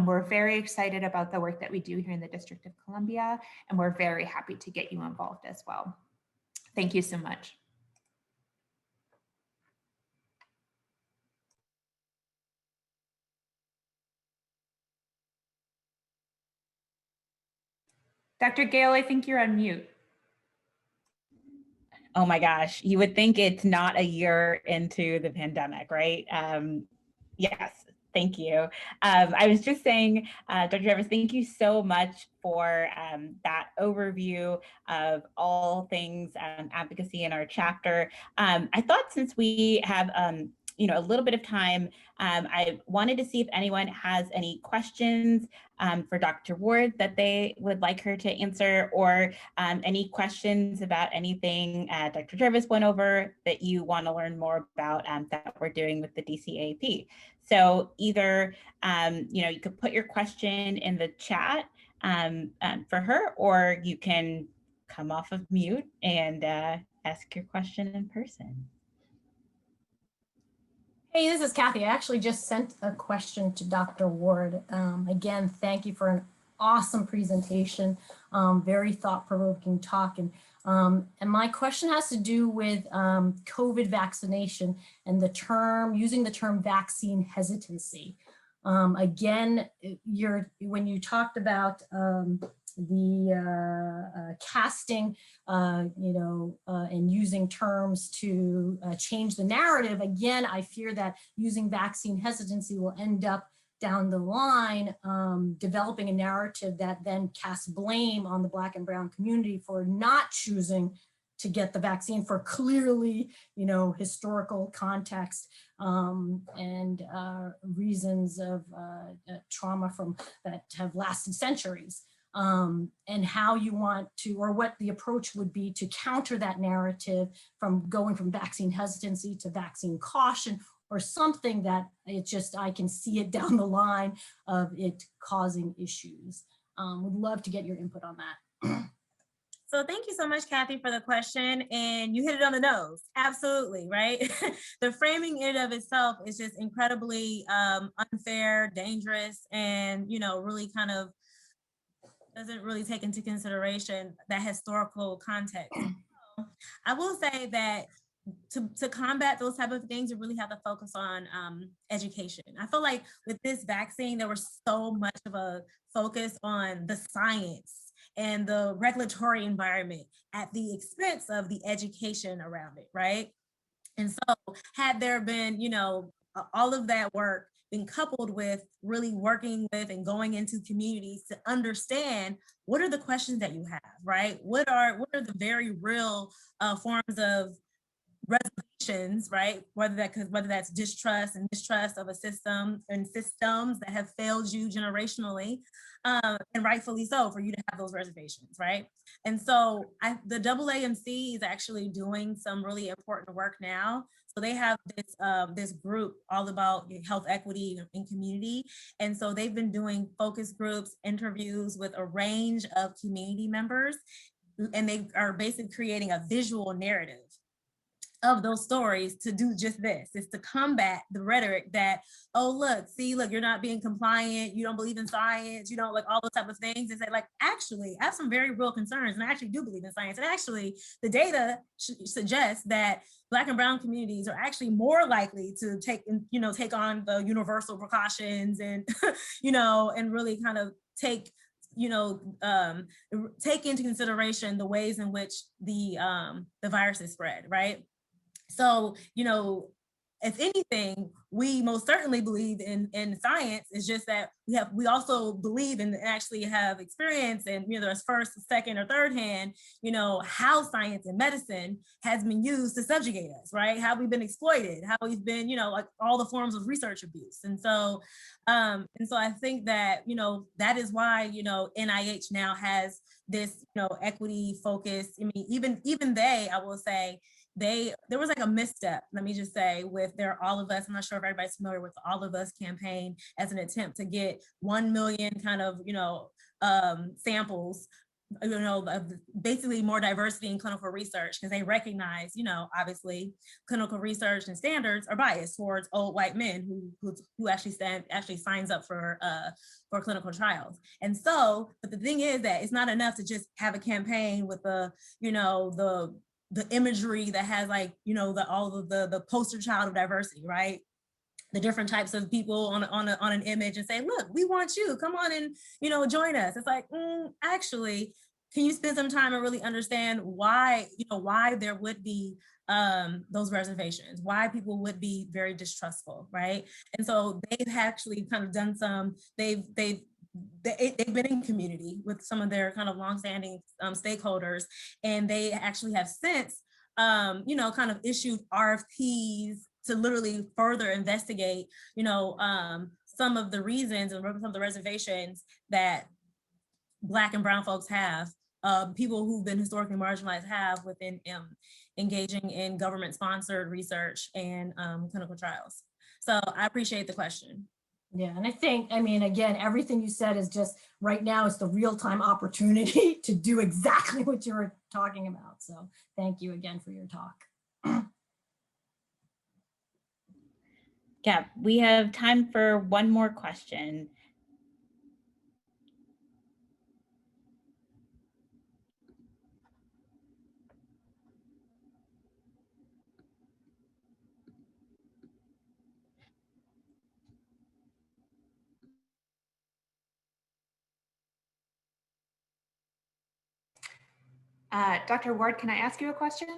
We're very excited about the work that we do here in the District of Columbia, and we're very happy to get you involved as well. Thank you so much. Dr. Gale, I think you're on mute. Oh my gosh, you would think it's not a year into the pandemic, right? Yes, thank you. I was just saying, Dr. Travis, thank you so much for that overview of all things advocacy in our chapter. I thought since we have a little bit of time, I wanted to see if anyone has any questions for Dr. Ward that they would like her to answer, or any questions about anything Dr. Jervis went over that you want to learn more about that we're doing with the DCAP. So either, you could put your question in the chat for her, or you can come off of mute and ask your question in person. Hey, this is Kathy. I actually just sent a question to Dr. Ward. Again, thank you for an awesome presentation, very thought-provoking talk. And my question has to do with COVID vaccination and using the term vaccine hesitancy. Again, when you talked about the casting, and using terms to change the narrative. Again, I fear that using vaccine hesitancy will end up down the line developing a narrative that then casts blame on the Black and Brown community for not choosing to get the vaccine for clearly, historical context and reasons of trauma that have lasted centuries. And how you want to, or what the approach would be to counter that narrative from going from vaccine hesitancy to vaccine caution, or something that I can see it down the line of it causing issues. Would love to get your input on that. So thank you so much, Kathy, for the question. And you hit it on the nose. Absolutely, right? The framing in and of itself is just incredibly unfair, dangerous, and, really kind of doesn't really take into consideration that historical context. I will say that to combat those type of things, you really have to focus on education. I feel like with this vaccine, there was so much of a focus on the science and the regulatory environment at the expense of the education around it, right? And so had there been, all of that work been coupled with really working with and going into communities to understand what are the questions that you have, right? What are the very real forms of reservations, right? Whether that's distrust and mistrust of a system and systems that have failed you generationally, and rightfully so for you to have those reservations, right? And so the AAMC is actually doing some really important work now. So they have this group all about health equity in community. And so they've been doing focus groups, interviews with a range of community members, and they are basically creating a visual narrative of those stories to do just this. Is to combat the rhetoric that, oh, look, you're not being compliant, you don't believe in science, like all those type of things, and say, like, actually, I have some very real concerns, and I actually do believe in science. And actually, the data suggests that Black and Brown communities are actually more likely to take on the universal precautions and, and really kind of take into consideration the ways in which the virus is spread, right? So, if anything, we most certainly believe in science. It's just that we also believe and actually have experience and, there's first, second, or third hand, how science and medicine has been used to subjugate us, right? How we've been exploited, how we've been, like all the forms of research abuse. And so I think that, that is why, NIH now has, this, equity focus. I mean, even they, I will say, there was like a misstep, let me just say, with their All of Us. I'm not sure if everybody's familiar with the All of Us campaign as an attempt to get 1 million kind of, samples, basically more diversity in clinical research, because they recognize, obviously clinical research and standards are biased towards old white men who actually signs up for clinical trials. And so, but the thing is that it's not enough to just have a campaign with the imagery that has like, all of the poster child of diversity, right? The different types of people on an image, and say, look, we want you, come on and, join us. It's like, actually, can you spend some time and really understand why there would be those reservations, why people would be very distrustful, right? And so they've actually kind of done they've been in community with some of their kind of longstanding stakeholders, and they actually have since, kind of issued RFPs to literally further investigate, some of the reasons and some of the reservations that Black and Brown folks have, people who've been historically marginalized have within engaging in government-sponsored research and clinical trials. So I appreciate the question. Yeah, and I think, again, everything you said is just right now, it's the real-time opportunity to do exactly what you were talking about. So thank you again for your talk. Yeah, we have time for one more question. Dr. Ward, can I ask you a question?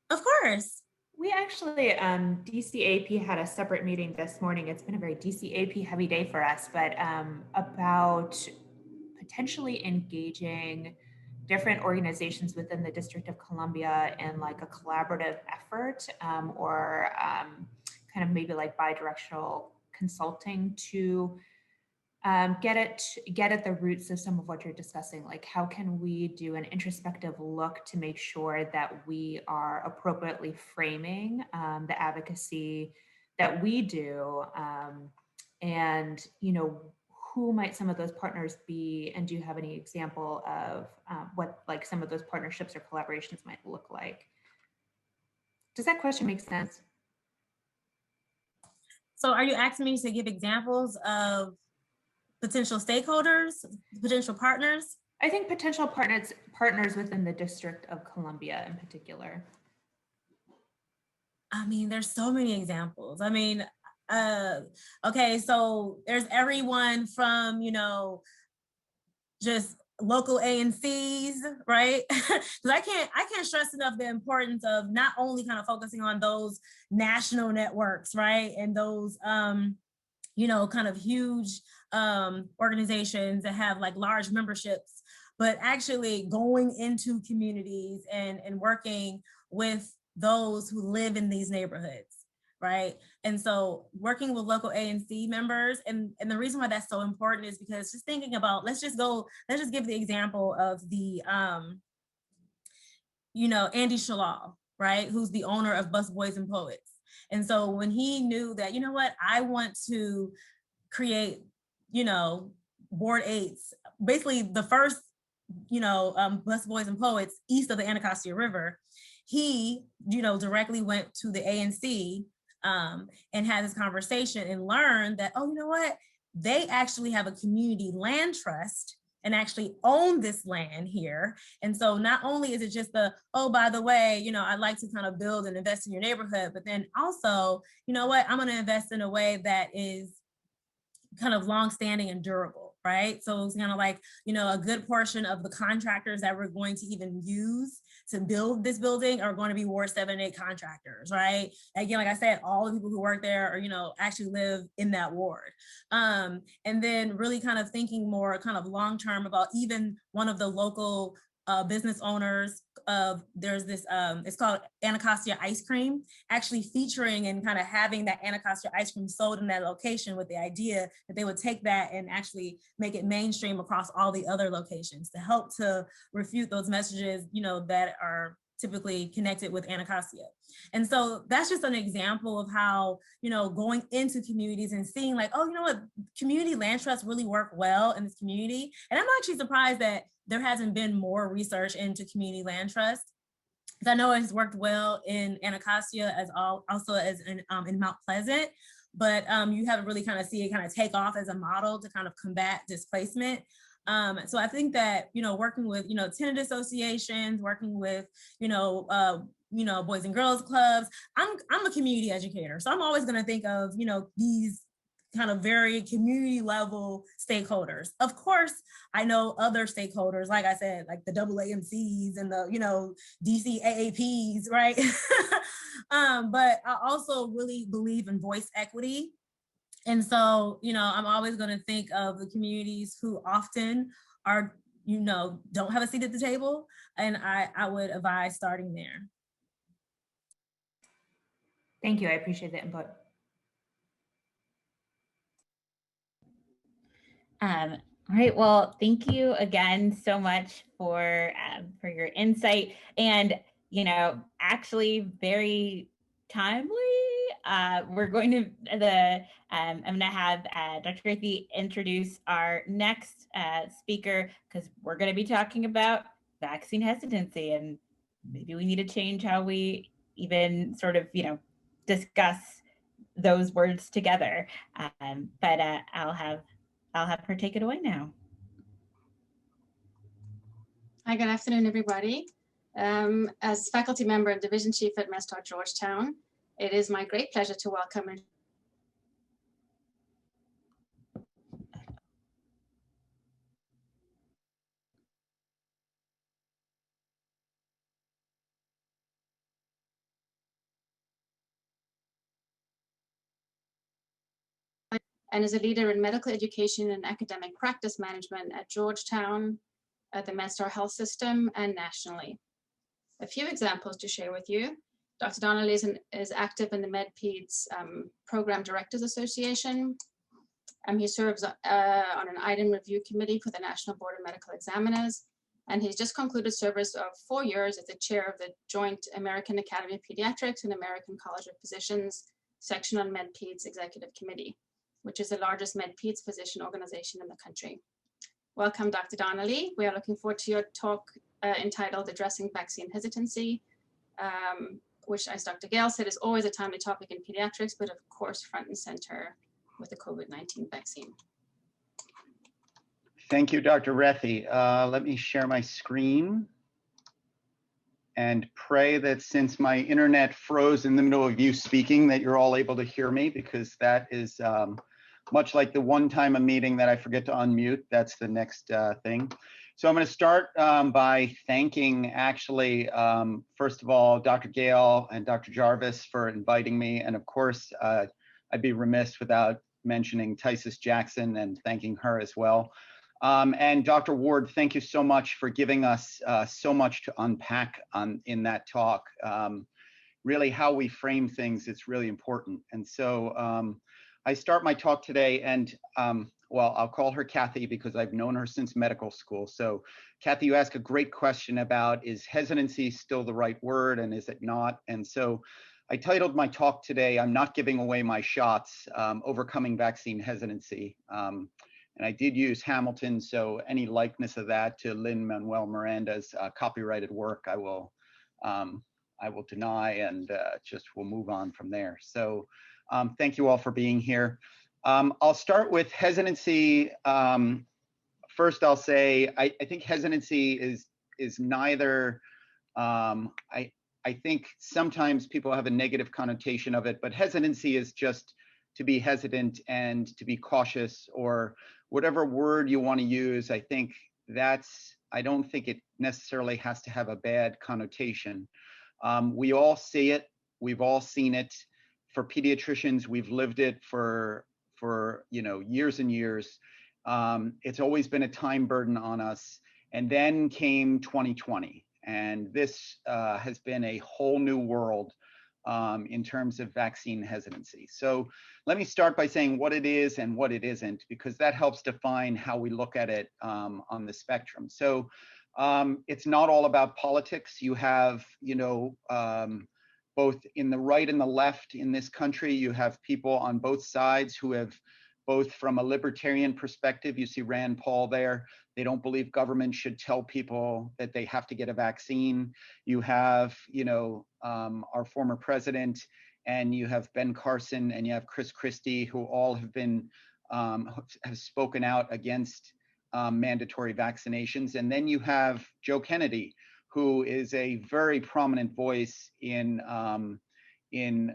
Of course. We actually, DCAP had a separate meeting this morning. It's been a very DCAP heavy day for us, but about potentially engaging different organizations within the District of Columbia in like a collaborative effort, or kind of maybe like bi-directional consulting to get at the roots of some of what you're discussing. Like, how can we do an introspective look to make sure that we are appropriately framing the advocacy that we do, and who might some of those partners be, and do you have any example of what like some of those partnerships or collaborations might look like? Does that question make sense? So are you asking me to give examples of potential stakeholders, potential partners? I think potential partners within the District of Columbia in particular. I mean, there's so many examples. I mean, okay, so there's everyone from, just local ANCs, right? Because I can't stress enough the importance of not only kind of focusing on those national networks, right? And those, kind of huge organizations that have like large memberships, but actually going into communities and working with those who live in these neighborhoods, right? And so working with local ANC members, and the reason why that's so important is because just thinking about, let's just give the example of the, Andy Shalal, right? Who's the owner of Bus Boys and Poets. And so when he knew that, I want to create, Board 8s, basically the first, Bus Boys and Poets east of the Anacostia River, he, directly went to the ANC and had this conversation and learned that, oh, you know what? They actually have a community land trust and actually own this land here. And so not only is it just oh, by the way, I'd like to kind of build and invest in your neighborhood, but then also, I'm going to invest in a way that is kind of longstanding and durable, right? So it's kind of like, a good portion of the contractors that we're going to even use to build this building are going to be Ward 7 and 8 contractors, right? Again, like I said, all the people who work there are, actually live in that ward. And then really kind of thinking more kind of long-term about even one of the local business owners of there's this, it's called Anacostia ice cream, actually featuring and kind of having that Anacostia ice cream sold in that location with the idea that they would take that and actually make it mainstream across all the other locations to help to refute those messages, you know, that are typically connected with Anacostia. And so that's just an example of how, you know, going into communities and seeing like, oh, you know what, community land trusts really work well in this community. And I'm actually surprised that there hasn't been more research into community land trusts. Because I know it has worked well in Anacostia as also as in Mount Pleasant, but you haven't really kind of see it kind of take off as a model to kind of combat displacement. So I think that, you know, working with, you know, tenant associations, working with, you know, Boys and Girls Clubs, I'm a community educator. So I'm always going to think of, you know, these kind of very community level stakeholders. Of course, I know other stakeholders, like I said, like the AAMCs and the, you know, DC AAPs, right? But I also really believe in voice equity. And so, you know, I'm always going to think of the communities who often are, you know, don't have a seat at the table. And I would advise starting there. Thank you. I appreciate the input. All right. Well, thank you again so much for your insight, and actually very timely. We're going to I'm going to have Dr. Gracie introduce our next speaker, because we're going to be talking about vaccine hesitancy, and maybe we need to change how we even sort of discuss those words together. But I'll have her take it away now. Hi, good afternoon, everybody. As faculty member and division chief at MedStar Georgetown, it is my great pleasure to welcome and is a leader in medical education and academic practice management at Georgetown, at the MedStar Health System, and nationally. A few examples to share with you. Dr. Donnelly is active in the MedPeds Program Directors Association. He serves on an item review committee for the National Board of Medical Examiners, and he's just concluded service of 4 years as the chair of the Joint American Academy of Pediatrics and American College of Physicians section on MedPeds Executive Committee, which is the largest MedPeds physician organization in the country. Welcome, Dr. Donnelly. We are looking forward to your talk entitled Addressing Vaccine Hesitancy, which, as Dr. Gale said, is always a timely topic in pediatrics, but of course, front and center with the COVID-19 vaccine. Thank you, Dr. Rethi. Let me share my screen and pray that since my internet froze in the middle of you speaking, that you're all able to hear me, because that is much like the one time a meeting that I forget to unmute. That's the next thing. So I'm going to start by thanking, actually, first of all, Dr. Gale and Dr. Jarvis for inviting me. And of course, I'd be remiss without mentioning Tysus Jackson and thanking her as well. And Dr. Ward, thank you so much for giving us so much to unpack in that talk. Really how we frame things, it's really important. And so I start my talk today, and well, I'll call her Kathy because I've known her since medical school. So Kathy, you ask a great question about, is hesitancy still the right word and is it not? And so I titled my talk today, I'm Not Giving Away My Shots, Overcoming Vaccine Hesitancy. And I did use Hamilton, so any likeness of that to Lin-Manuel Miranda's copyrighted work, I will deny, and just we'll move on from there. So thank you all for being here. I'll start with hesitancy. First, I'll say I think hesitancy is neither. I think sometimes people have a negative connotation of it, but hesitancy is just to be hesitant and to be cautious, or whatever word you want to use. I think I don't think it necessarily has to have a bad connotation. We all see it. We've all seen it. For pediatricians, we've lived it for years and years. It's always been a time burden on us. And then came 2020. And this has been a whole new world in terms of vaccine hesitancy. So let me start by saying what it is and what it isn't, because that helps define how we look at it on the spectrum. So it's not all about politics. You have, both in the right and the left in this country, you have people on both sides who have, both from a libertarian perspective, you see Rand Paul there. They don't believe government should tell people that they have to get a vaccine. You have, our former president, and you have Ben Carson, and you have Chris Christie, who all have been have spoken out against mandatory vaccinations. And then you have Joe Kennedy, who is a very prominent voice in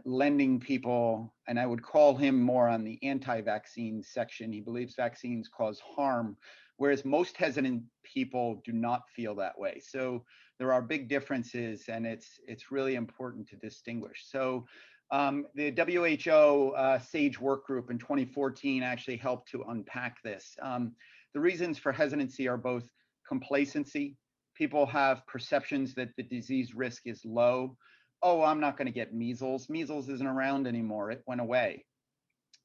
lending people, and I would call him more on the anti-vaccine section. He believes vaccines cause harm, whereas most hesitant people do not feel that way. So there are big differences, and it's really important to distinguish. So the WHO SAGE work group in 2014 actually helped to unpack this. The reasons for hesitancy are both complacency. People have perceptions that the disease risk is low. Oh, I'm not going to get measles. Measles isn't around anymore. It went away.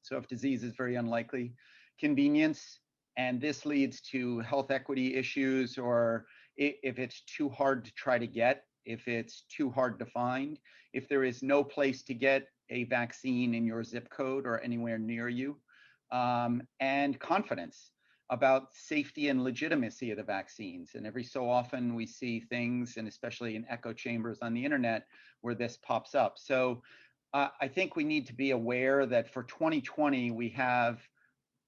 So if disease is very unlikely. Convenience, and this leads to health equity issues, or if it's too hard to try to get, if it's too hard to find, if there is no place to get a vaccine in your zip code or anywhere near you, and confidence about safety and legitimacy of the vaccines. And every so often we see things, and especially in echo chambers on the internet, where this pops up. So I think we need to be aware that for 2020, we have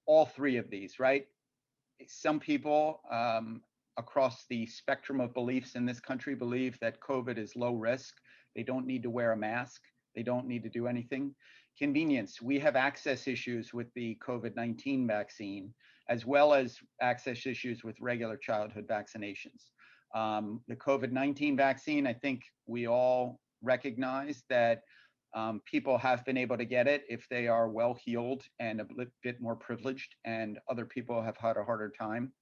all three of these, right? Some people across the spectrum of beliefs in this country believe that COVID is low risk. They don't need to wear a mask. They don't need to do anything. Convenience, we have access issues with the COVID-19 vaccine, as well as access issues with regular childhood vaccinations. The COVID-19 vaccine, I think we all recognize that people have been able to get it if they are well-heeled and a bit more privileged, and other people have had a harder time.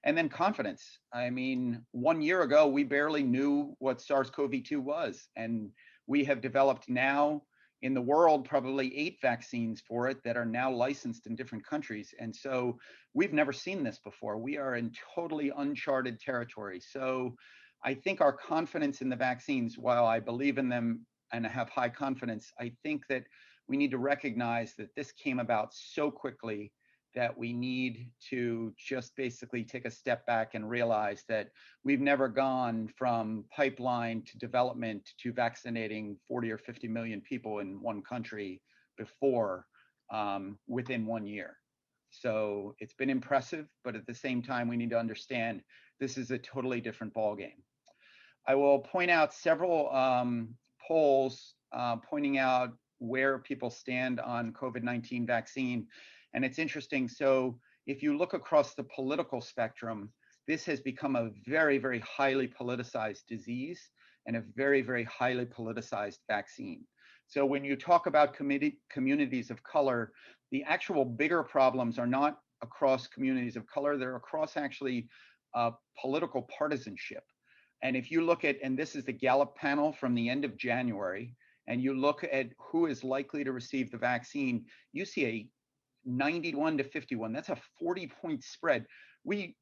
And then confidence. I mean, 1 year ago, we barely knew what SARS-CoV-2 was, and we have developed now in the world probably 8 vaccines for it that are now licensed in different countries. And so we've never seen this before. We are in totally uncharted territory. So I think our confidence in the vaccines, while I believe in them and I have high confidence, I think that we need to recognize that this came about so quickly that we need to just basically take a step back and realize that we've never gone from pipeline to development to vaccinating 40 or 50 million people in one country before within 1 year. So it's been impressive, but at the same time, we need to understand this is a totally different ballgame. I will point out several polls pointing out where people stand on COVID-19 vaccine. And it's interesting. So if you look across the political spectrum, this has become a very, very highly politicized disease and a very, very highly politicized vaccine. So when you talk about communities of color, the actual bigger problems are not across communities of color, they're across actually political partisanship. And if you look at, and this is the Gallup panel from the end of January, and you look at who is likely to receive the vaccine, you see a 91 to 51. That's a 40-point spread. We,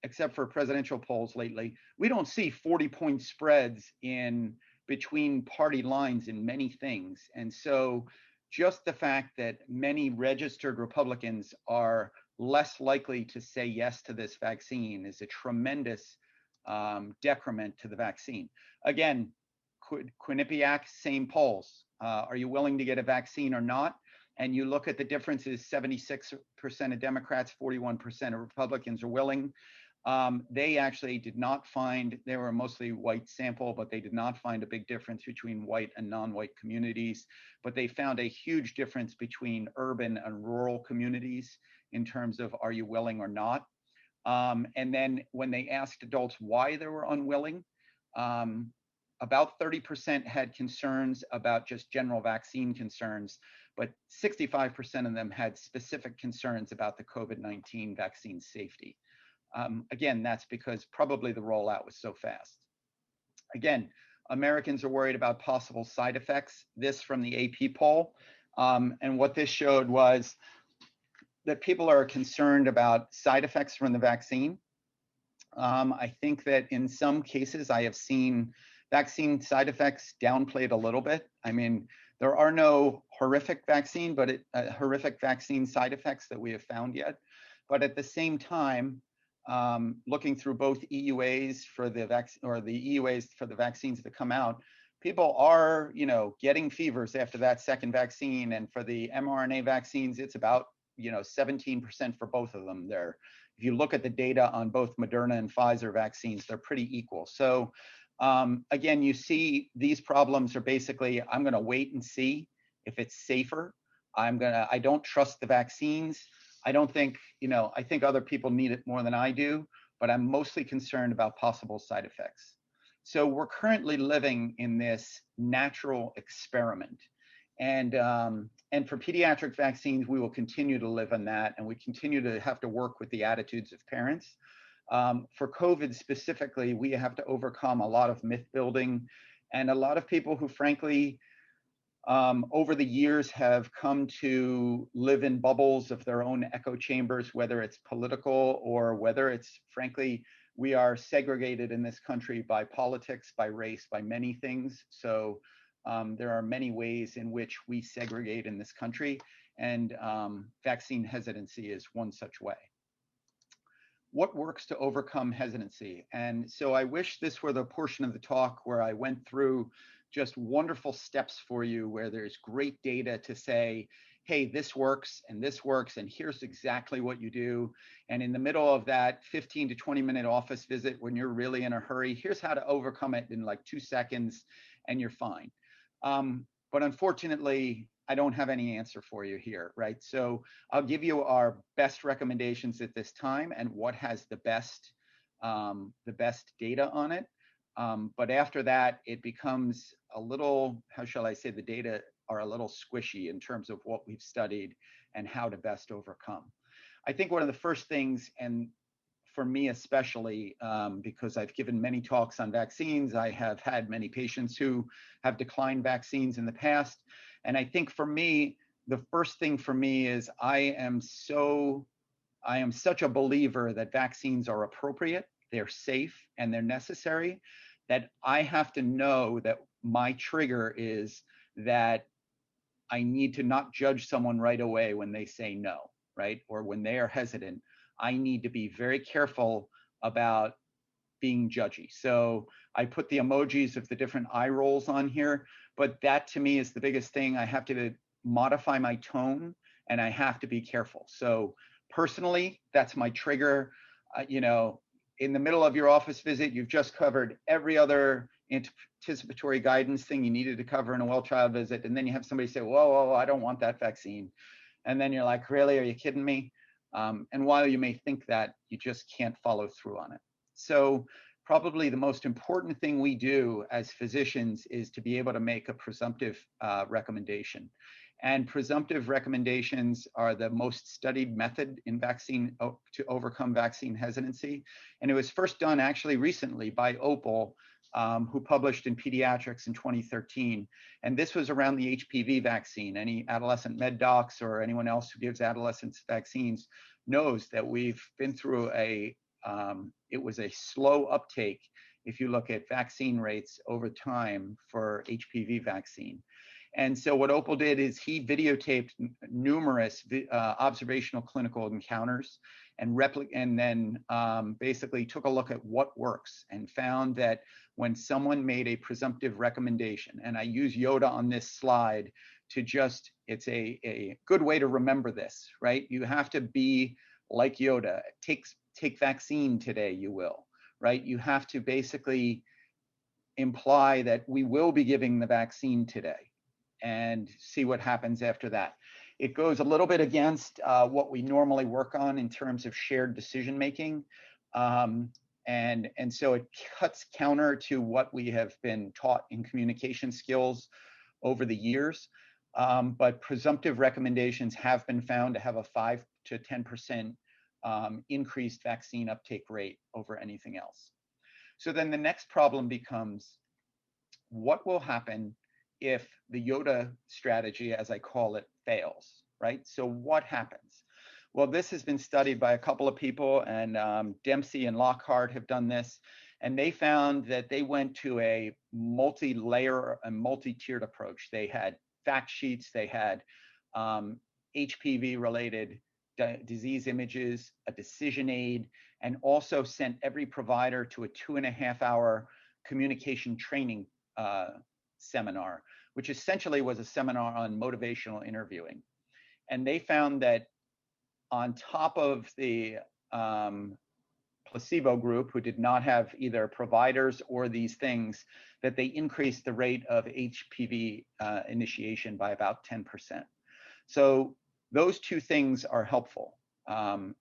except for presidential polls lately, we don't see 40-point spreads in between party lines in many things. And so just the fact that many registered Republicans are less likely to say yes to this vaccine is a tremendous decrement to the vaccine. Again, Quinnipiac, same polls. Are you willing to get a vaccine or not? And you look at the differences, 76% of Democrats, 41% of Republicans are willing. They actually did not find, they were mostly white sample, but they did not find a big difference between white and non-white communities. But they found a huge difference between urban and rural communities in terms of are you willing or not. And then when they asked adults why they were unwilling, about 30% had concerns about just general vaccine concerns, but 65% of them had specific concerns about the COVID-19 vaccine safety. Again, that's because probably the rollout was so fast. Again, Americans are worried about possible side effects. This from the AP poll. And what this showed was that people are concerned about side effects from the vaccine. I think that in some cases I have seen vaccine side effects downplayed a little bit. I mean, there are no horrific vaccine, but horrific vaccine side effects that we have found yet. But at the same time, looking through both EUAs for the vaccine or the EUAs for the vaccines that come out, people are, getting fevers after that second vaccine. And for the mRNA vaccines, it's about, 17% for both of them there. If you look at the data on both Moderna and Pfizer vaccines, they're pretty equal. So again, you see these problems are basically, I'm going to wait and see if it's safer. I don't trust the vaccines. I don't think, I think other people need it more than I do, but I'm mostly concerned about possible side effects. So we're currently living in this natural experiment. And for pediatric vaccines, we will continue to live on that, and we continue to have to work with the attitudes of parents. For COVID specifically, we have to overcome a lot of myth building, and a lot of people who frankly, over the years have come to live in bubbles of their own echo chambers, whether it's political or whether it's frankly, we are segregated in this country by politics, by race, by many things. So there are many ways in which we segregate in this country, and vaccine hesitancy is one such way. What works to overcome hesitancy? And so I wish this were the portion of the talk where I went through just wonderful steps for you, where there's great data to say, hey, this works, and here's exactly what you do. And in the middle of that 15 to 20-minute office visit, when you're really in a hurry, here's how to overcome it in like 2 seconds, and you're fine. But unfortunately, I don't have any answer for you here, right? So I'll give you our best recommendations at this time and what has the best data on it. But after that, it becomes a little, how shall I say, the data are a little squishy in terms of what we've studied and how to best overcome. I think one of the first things, and for me especially, because I've given many talks on vaccines, I have had many patients who have declined vaccines in the past. And I think for me, the first thing for me is I am such a believer that vaccines are appropriate, they're safe, and they're necessary, that I have to know that my trigger is that I need to not judge someone right away when they say no, right? Or when they are hesitant. I need to be very careful about being judgy. So I put the emojis of the different eye rolls on here, but that to me is the biggest thing. I have to modify my tone, and I have to be careful. So personally, that's my trigger. In the middle of your office visit, you've just covered every other anticipatory guidance thing you needed to cover in a well child visit. And then you have somebody say, whoa, I don't want that vaccine. And then you're like, really, are you kidding me? And while you may think that, you just can't follow through on it. So probably the most important thing we do as physicians is to be able to make a presumptive recommendation. And presumptive recommendations are the most studied method in vaccine to overcome vaccine hesitancy. And it was first done actually recently by Opal, who published in Pediatrics in 2013. And this was around the HPV vaccine. Any adolescent med docs or anyone else who gives adolescents vaccines knows that we've been through it was a slow uptake if you look at vaccine rates over time for HPV vaccine. And so what Opal did is he videotaped numerous observational clinical encounters and then basically took a look at what works and found that when someone made a presumptive recommendation, and I use Yoda on this slide to just, it's a good way to remember this, right? You have to be like Yoda. Take vaccine today, you will, right? You have to basically imply that we will be giving the vaccine today and see what happens after that. It goes a little bit against what we normally work on in terms of shared decision making. And so it cuts counter to what we have been taught in communication skills over the years. But presumptive recommendations have been found to have a 5 to 10% increased vaccine uptake rate over anything else. So then the next problem becomes, what will happen if the Yoda strategy, as I call it, fails, right? So what happens? Well, this has been studied by a couple of people, and Dempsey and Lockhart have done this, and they found that they went to a multi-layer and multi-tiered approach. They had fact sheets, they had HPV-related disease images, a decision aid, and also sent every provider to a 2.5-hour communication training seminar, which essentially was a seminar on motivational interviewing. And they found that on top of the placebo group, who did not have either providers or these things, that they increased the rate of HPV initiation by about 10%. So those two things are helpful.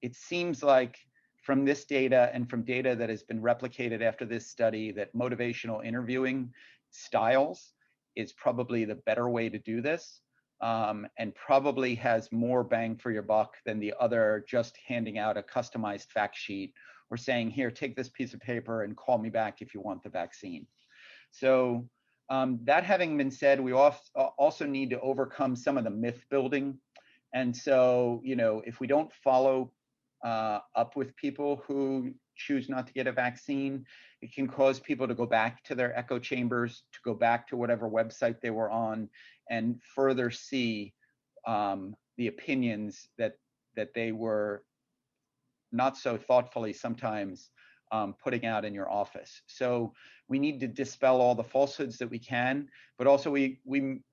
It seems like from this data and from data that has been replicated after this study that motivational interviewing styles is probably the better way to do this, and probably has more bang for your buck than the other just handing out a customized fact sheet or saying, here, take this piece of paper and call me back if you want the vaccine. So that having been said, we also need to overcome some of the myth building. And so, you know, if we don't follow up with people who choose not to get a vaccine, it can cause people to go back to their echo chambers, to go back to whatever website they were on, and further see the opinions that they were not so thoughtfully sometimes putting out in your office. So we need to dispel all the falsehoods that we can, but also we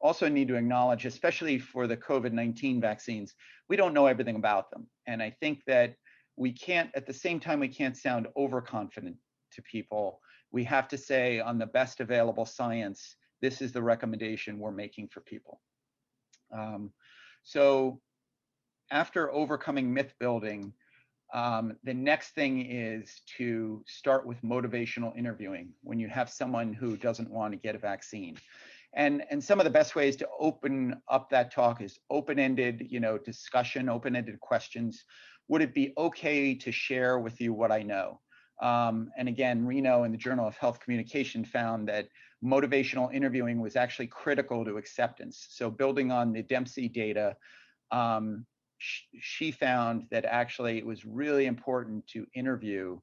also need to acknowledge, especially for the COVID-19 vaccines, we don't know everything about them. And I think that we can't, at the same time, we can't sound overconfident to people. We have to say, on the best available science, this is the recommendation we're making for people. So after overcoming myth building, the next thing is to start with motivational interviewing when you have someone who doesn't want to get a vaccine. And some of the best ways to open up that talk is open-ended, you know, discussion, open-ended questions. Would it be okay to share with you what I know? And again, Reno in the Journal of Health Communication found that motivational interviewing was actually critical to acceptance. So building on the Dempsey data, she found that actually it was really important to interview.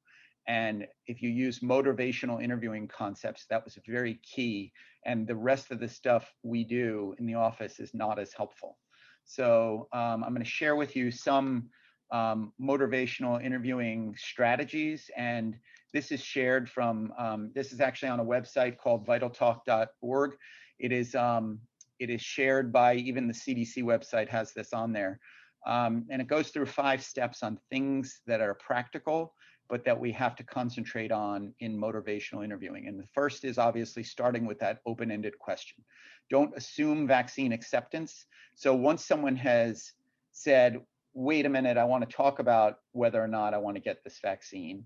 And if you use motivational interviewing concepts, that was very key. And the rest of the stuff we do in the office is not as helpful. So I'm going to share with you some motivational interviewing strategies. And this is shared from, this is actually on a website called vitaltalk.org. It is shared by, even the CDC website has this on there. And it goes through 5 steps on things that are practical, but that we have to concentrate on in motivational interviewing. And the first is obviously starting with that open-ended question. Don't assume vaccine acceptance. So once someone has said, wait a minute, I want to talk about whether or not I want to get this vaccine.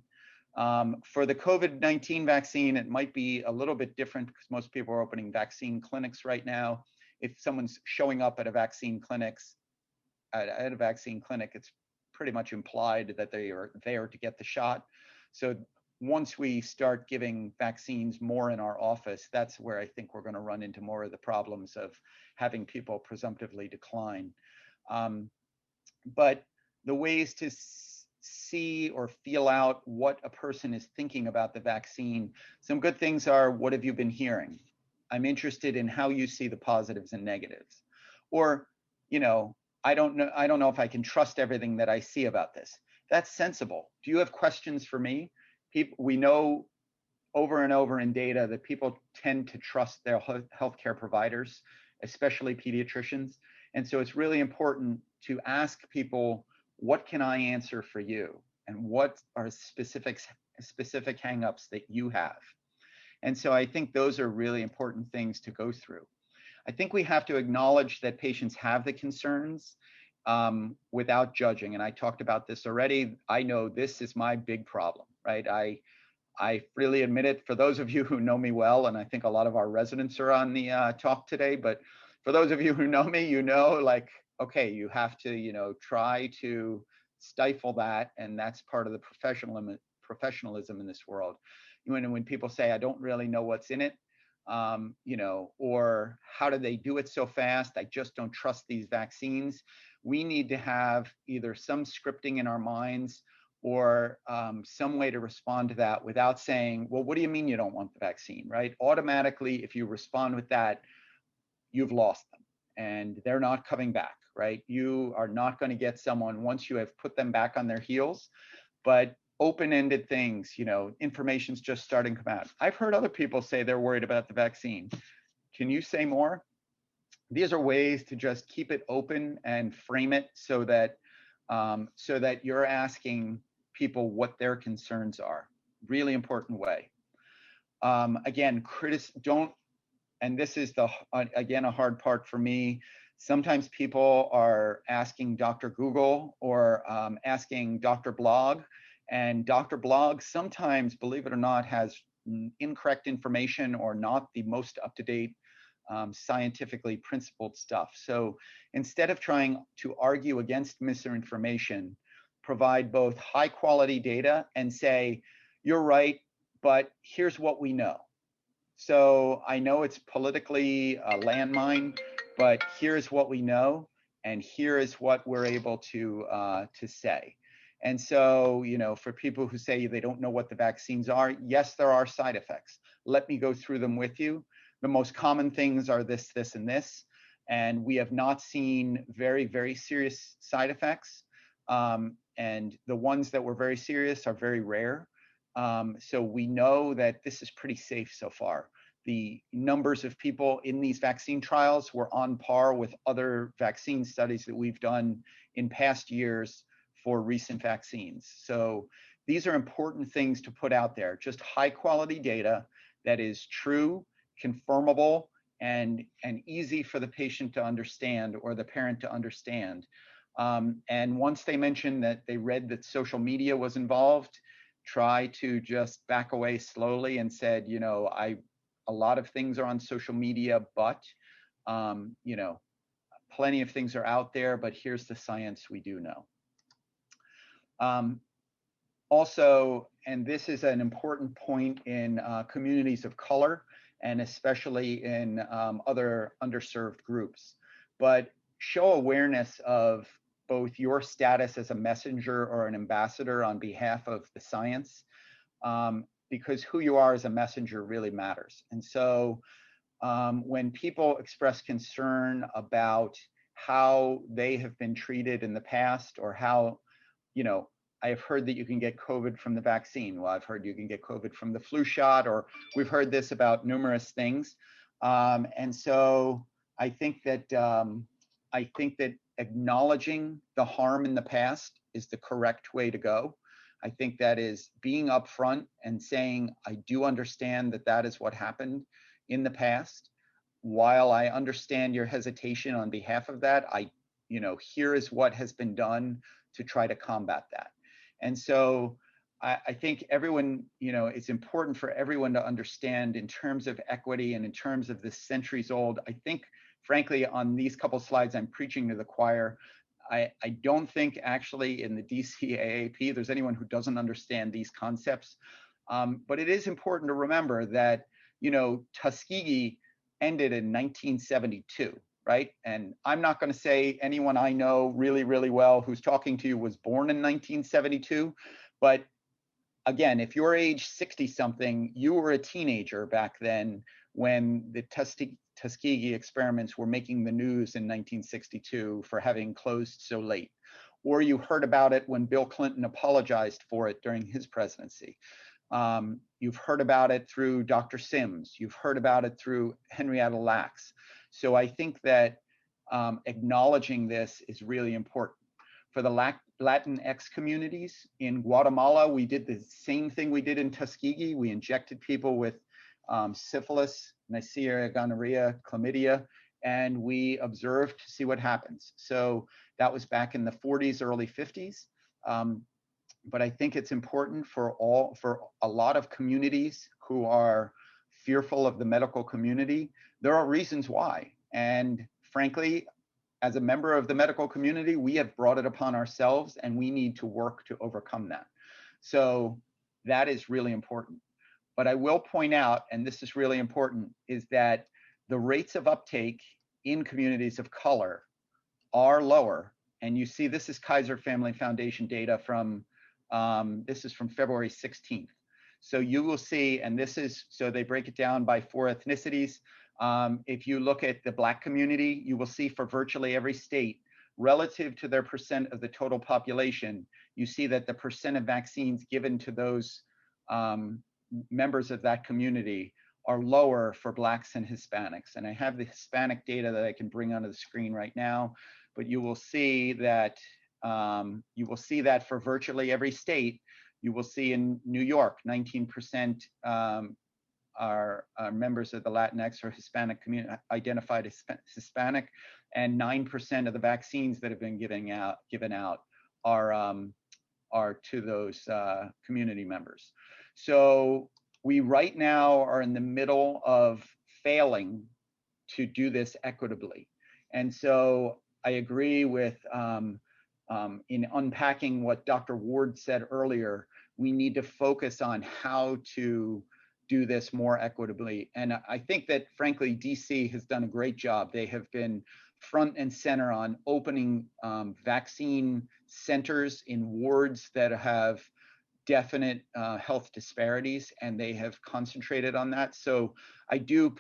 For the COVID-19 vaccine, it might be a little bit different because most people are opening vaccine clinics right now. If someone's showing up at a vaccine clinic, it's pretty much implied that they are there to get the shot. So once we start giving vaccines more in our office, that's where I think we're going to run into more of the problems of having people presumptively decline. But the ways to see or feel out what a person is thinking about the vaccine, some good things are, what have you been hearing? I'm interested in how you see the positives and negatives. Or, you know, I don't know if I can trust everything that I see about this. That's sensible. Do you have questions for me? We know over and over in data that people tend to trust their healthcare providers, especially pediatricians. And so it's really important to ask people, what can I answer for you? And what are specific hangups that you have? And so I think those are really important things to go through. I think we have to acknowledge that patients have the concerns without judging. And I talked about this already. I know this is my big problem, right? I freely admit it. For those of you who know me well, and I think a lot of our residents are on the talk today, but for those of you who know me, you know, like, okay, you have to, you know, try to stifle that. And that's part of the professionalism in this world. When people say, I don't really know what's in it, or how do they do it so fast? I just don't trust these vaccines. We need to have either some scripting in our minds or some way to respond to that without saying, well, what do you mean you don't want the vaccine, right? Automatically, if you respond with that, you've lost them and they're not coming back, right? You are not going to get someone once you have put them back on their heels. But open-ended things, information's just starting to come out. I've heard other people say they're worried about the vaccine. Can you say more? These are ways to just keep it open and frame it so that you're asking people what their concerns are. Really important way. Again, don't, and this is again a hard part for me. Sometimes people are asking Dr. Google or asking Dr. Blog, and Dr. Blog sometimes, believe it or not, has incorrect information or not the most up-to-date scientifically principled stuff. So instead of trying to argue against misinformation, provide both high quality data and say, you're right, but here's what we know. So I know it's politically a landmine, but here's what we know, and here is what we're able to say. And so, for people who say they don't know what the vaccines are, yes, there are side effects. Let me go through them with you. The most common things are this, this, and this. And we have not seen very, very serious side effects. And the ones that were very serious are very rare. So we know that this is pretty safe so far. The numbers of people in these vaccine trials were on par with other vaccine studies that we've done in past years for recent vaccines. So these are important things to put out there, just high quality data that is true, confirmable, and easy for the patient to understand or the parent to understand. And once they mention that they read that social media was involved, try to just back away slowly and said, a lot of things are on social media, but, plenty of things are out there, but here's the science we do know. Also, and this is an important point in communities of color, and especially in other underserved groups, but show awareness of both your status as a messenger or an ambassador on behalf of the science, because who you are as a messenger really matters. And so when people express concern about how they have been treated in the past, or how, I have heard that you can get COVID from the vaccine. Well, I've heard you can get COVID from the flu shot, or we've heard this about numerous things. And so I think that acknowledging the harm in the past is the correct way to go. I think that is being upfront and saying, I do understand that that is what happened in the past. While I understand your hesitation on behalf of that, here is what has been done to try to combat that. And so I think everyone, it's important for everyone to understand in terms of equity and in terms of this centuries old. I think, frankly, on these couple slides, I'm preaching to the choir. I don't think actually in the DC AAP, there's anyone who doesn't understand these concepts. But it is important to remember that, Tuskegee ended in 1972. Right? And I'm not going to say anyone I know really, really well who's talking to you was born in 1972. But again, if you're age 60 something, you were a teenager back then when the Tuskegee experiments were making the news in 1962 for having closed so late. Or you heard about it when Bill Clinton apologized for it during his presidency. You've heard about it through Dr. Sims. You've heard about it through Henrietta Lacks. So I think that acknowledging this is really important. For the Latinx communities in Guatemala, we did the same thing we did in Tuskegee. We injected people with syphilis, Neisseria gonorrhea, chlamydia, and we observed to see what happens. So that was back in the 40s, early 50s. But I think it's important for a lot of communities who are fearful of the medical community. There are reasons why. And frankly, as a member of the medical community, we have brought it upon ourselves and we need to work to overcome that. So, That is really important. But I will point out, and this is really important, is that the rates of uptake in communities of color are lower. And you see, this is Kaiser Family Foundation data from, this is from February 16th. So you will see, and this is, so they break it down by 4 ethnicities. If you look at the Black community, you will see for virtually every state, relative to their percent of the total population, you see that the percent of vaccines given to those members of that community are lower for Blacks and Hispanics. And I have the Hispanic data that I can bring onto the screen right now, but you will see that for virtually every state. You will see in New York, 19% are members of the Latinx or Hispanic community, identified as Hispanic, and 9% of the vaccines that have been given out are to those community members. So we right now are in the middle of failing to do this equitably. And so I agree with, in unpacking what Dr. Ward said earlier, we need to focus on how to do this more equitably. And I think that, frankly, DC has done a great job. They have been front and center on opening vaccine centers in wards that have definite health disparities, and they have concentrated on that. So I do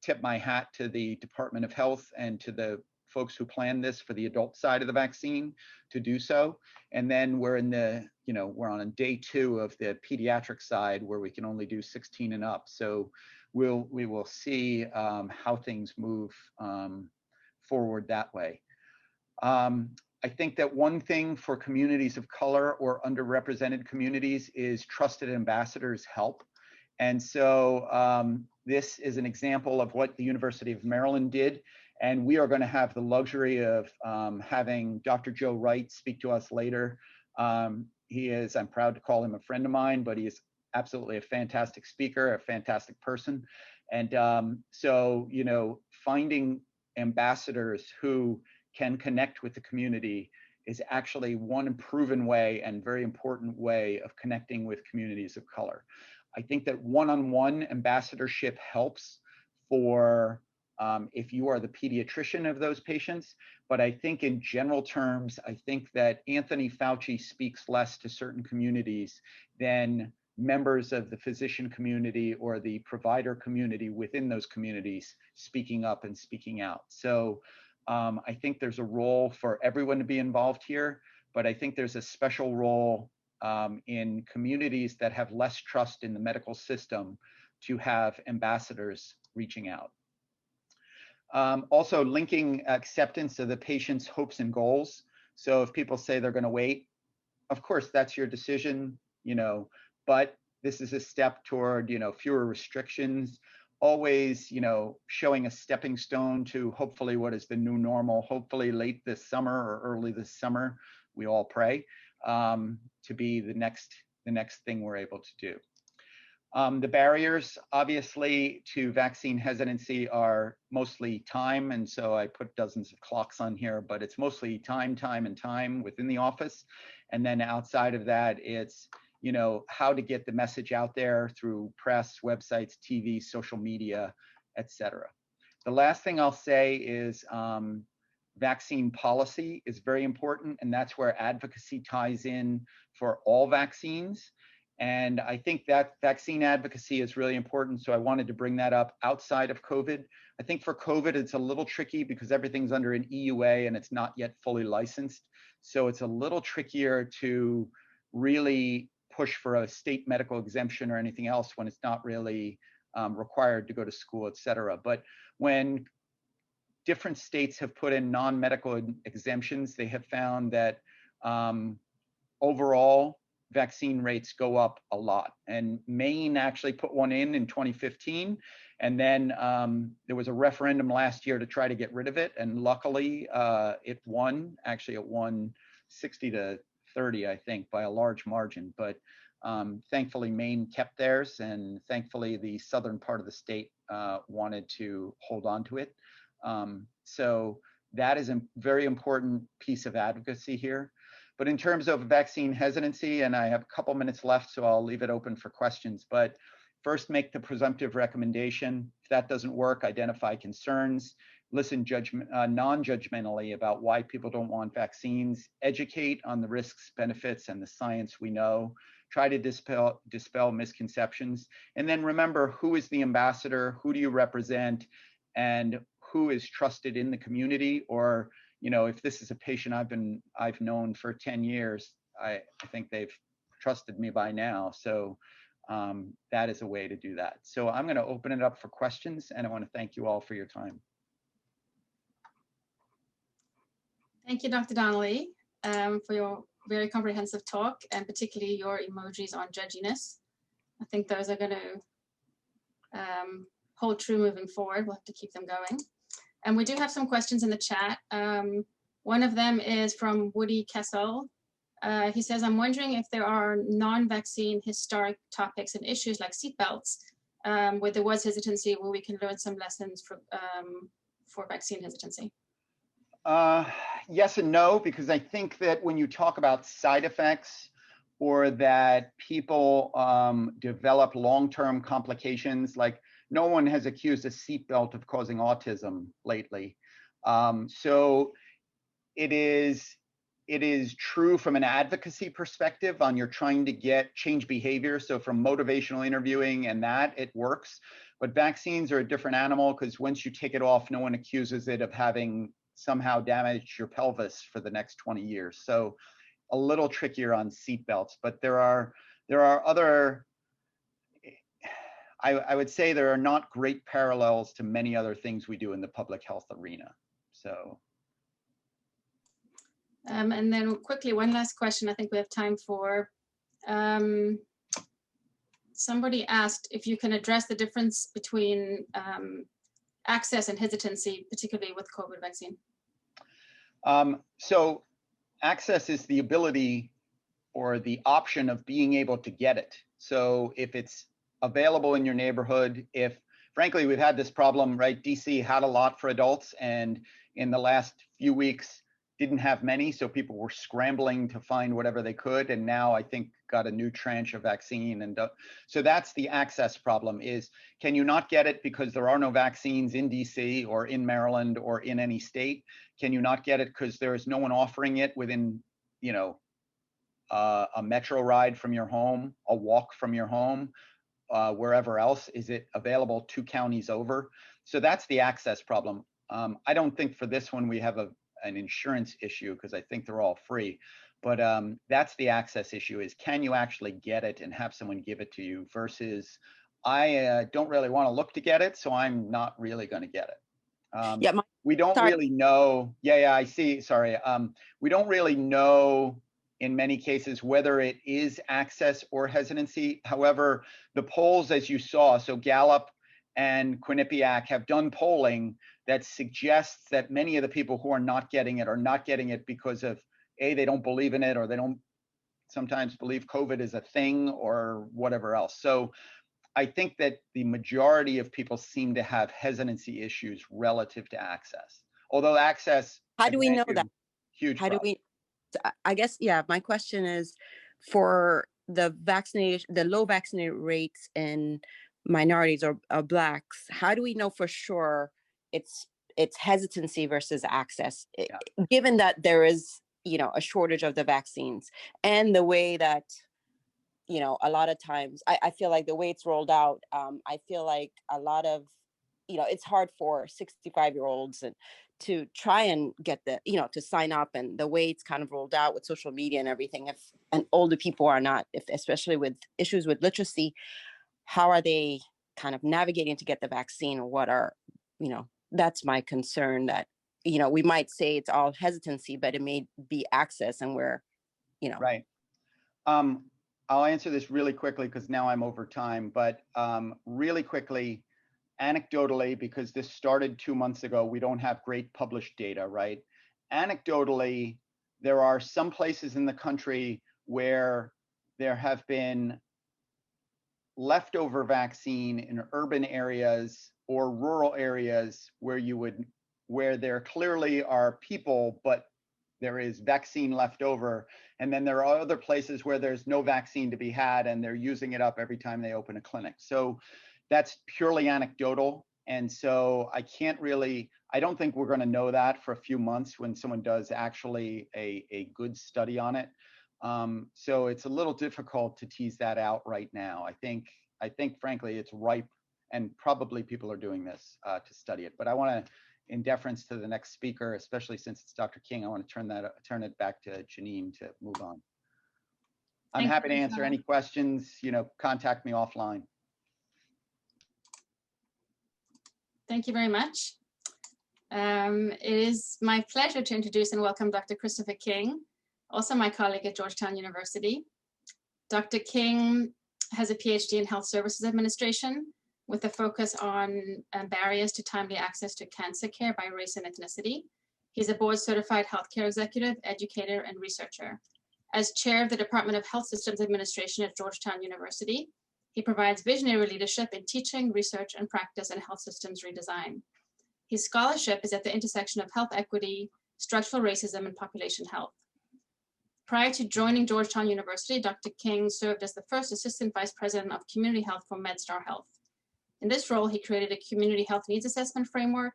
tip my hat to the Department of Health and to the folks who planned this for the adult side of the vaccine to do so. And then we're in the, we're on day 2 of the pediatric side where we can only do 16 and up. So we will see how things move forward that way. I think that one thing for communities of color or underrepresented communities is trusted ambassadors help. And so this is an example of what the University of Maryland did. And we are going to have the luxury of having Dr. Joe Wright speak to us later. He is, I'm proud to call him a friend of mine, but he is absolutely a fantastic speaker, a fantastic person. And so, finding ambassadors who can connect with the community is actually one proven way and very important way of connecting with communities of color. I think that one-on-one ambassadorship helps for if you are the pediatrician of those patients, but I think in general terms, I think that Anthony Fauci speaks less to certain communities than members of the physician community or the provider community within those communities speaking up and speaking out. So I think there's a role for everyone to be involved here, but I think there's a special role in communities that have less trust in the medical system to have ambassadors reaching out. Also linking acceptance of the patient's hopes and goals. So if people say they're going to wait, of course, that's your decision, but this is a step toward, fewer restrictions, always, showing a stepping stone to hopefully what is the new normal, hopefully late this summer or early this summer, we all pray, to be the next thing we're able to do. The barriers, obviously, to vaccine hesitancy are mostly time. And so I put dozens of clocks on here, but it's mostly time within the office. And then outside of that, it's, how to get the message out there through press, websites, TV, social media, etc. The last thing I'll say is vaccine policy is very important, and that's where advocacy ties in for all vaccines. And I think that vaccine advocacy is really important. So I wanted to bring that up outside of COVID. I think for COVID, it's a little tricky because everything's under an EUA and it's not yet fully licensed. So it's a little trickier to really push for a state medical exemption or anything else when it's not really required to go to school, et cetera. But when different states have put in non-medical exemptions, they have found that overall, vaccine rates go up a lot. And Maine actually put one in 2015. And then there was a referendum last year to try to get rid of it. And luckily it won. Actually, it won 60 to 30, I think, by a large margin. But thankfully, Maine kept theirs. And thankfully, the southern part of the state wanted to hold on to it. So that is a very important piece of advocacy here. But in terms of vaccine hesitancy, and I have a couple minutes left, so I'll leave it open for questions, but first make the presumptive recommendation. If that doesn't work, identify concerns, listen non-judgmentally about why people don't want vaccines, educate on the risks, benefits, and the science we know, try to dispel misconceptions, and then remember who is the ambassador, who do you represent, and who is trusted in the community. Or, you know, if this is a patient I've known for 10 years, I think they've trusted me by now. So that is a way to do that. So I'm going to open it up for questions, and I want to thank you all for your time. Thank you, Dr. Donnelly, for your very comprehensive talk, and particularly your emojis on judginess. I think those are going to hold true moving forward. We'll have to keep them going. And we do have some questions in the chat. One of them is from Woody Kessel. He says, I'm wondering if there are non-vaccine historic topics and issues like seatbelts where there was hesitancy, where we can learn some lessons for vaccine hesitancy. Yes and no, because I think that when you talk about side effects or that people develop long-term complications, like no one has accused a seatbelt of causing autism lately. So it is true from an advocacy perspective on you're trying to change behavior. So from motivational interviewing and that, it works. But vaccines are a different animal, because once you take it off, no one accuses it of having somehow damaged your pelvis for the next 20 years. So a little trickier on seatbelts, but there are other, I would say there are not great parallels to many other things we do in the public health arena. So. And then quickly, one last question I think we have time for. Somebody asked if you can address the difference between access and hesitancy, particularly with COVID vaccine. So access is the ability or the option of being able to get it. So if it's available in your neighborhood, frankly, we've had this problem, right? DC had a lot for adults, and in the last few weeks didn't have many. So people were scrambling to find whatever they could. And now I think got a new tranche of vaccine. And so that's the access problem, is can you not get it because there are no vaccines in DC or in Maryland or in any state? Can you not get it because there is no one offering it within, you know, a metro ride from your home, a walk from your home, wherever else? Is it available 2 counties over? So that's the access problem. I don't think for this one we have an insurance issue, because I think they're all free. But that's the access issue, is can you actually get it and have someone give it to you, versus I don't really want to look to get it, so I'm not really going to get it. Yeah, we don't really know. Yeah, I see. Sorry. We don't really know in many cases whether it is access or hesitancy. However, the polls, as you saw, so Gallup and Quinnipiac have done polling that suggests that many of the people who are not getting it because of they don't believe in it, or they don't sometimes believe COVID is a thing, or whatever else. So I think that the majority of people seem to have hesitancy issues relative to access. Although access, how do we know that? Huge. How do we? I guess, yeah. My question is, for the low vaccination rates in minorities or Blacks, how do we know for sure it's hesitancy versus access, given that there is, you know, a shortage of the vaccines, and the way that, you know, a lot of times I feel like the way it's rolled out, I feel like a lot of, you know, it's hard for 65-year-olds to try and get the, you know, to sign up, and the way it's kind of rolled out with social media and everything, and older people are not, especially with issues with literacy, how are they kind of navigating to get the vaccine, or what are, you know, that's my concern, that, you know, we might say it's all hesitancy, but it may be access, and we're, you know. Right. I'll answer this really quickly because now I'm over time, but really quickly, anecdotally, because this started 2 months ago, we don't have great published data, right? Anecdotally, there are some places in the country where there have been leftover vaccine in urban areas or rural areas where there clearly are people, but there is vaccine left over. And then there are other places where there's no vaccine to be had and they're using it up every time they open a clinic. So that's purely anecdotal. And so I don't think we're going to know that for a few months when someone does actually a good study on it. So it's a little difficult to tease that out right now. I think frankly, it's ripe, and probably people are doing this to study it. But I want to, in deference to the next speaker, especially since it's Dr. King, I want to turn it back to Janine to move on. I'm happy to answer any questions. Contact me offline. Thank you very much. It is my pleasure to introduce and welcome Dr. Christopher King, also my colleague at Georgetown University. Dr. King has a PhD in Health Services Administration with a focus on barriers to timely access to cancer care by race and ethnicity. He's a board-certified healthcare executive, educator, and researcher. As chair of the Department of Health Systems Administration at Georgetown University, he provides visionary leadership in teaching, research, and practice in health systems redesign. His scholarship is at the intersection of health equity, structural racism, and population health. Prior to joining Georgetown University, Dr. King served as the first Assistant Vice President of Community Health for MedStar Health. In this role, he created a community health needs assessment framework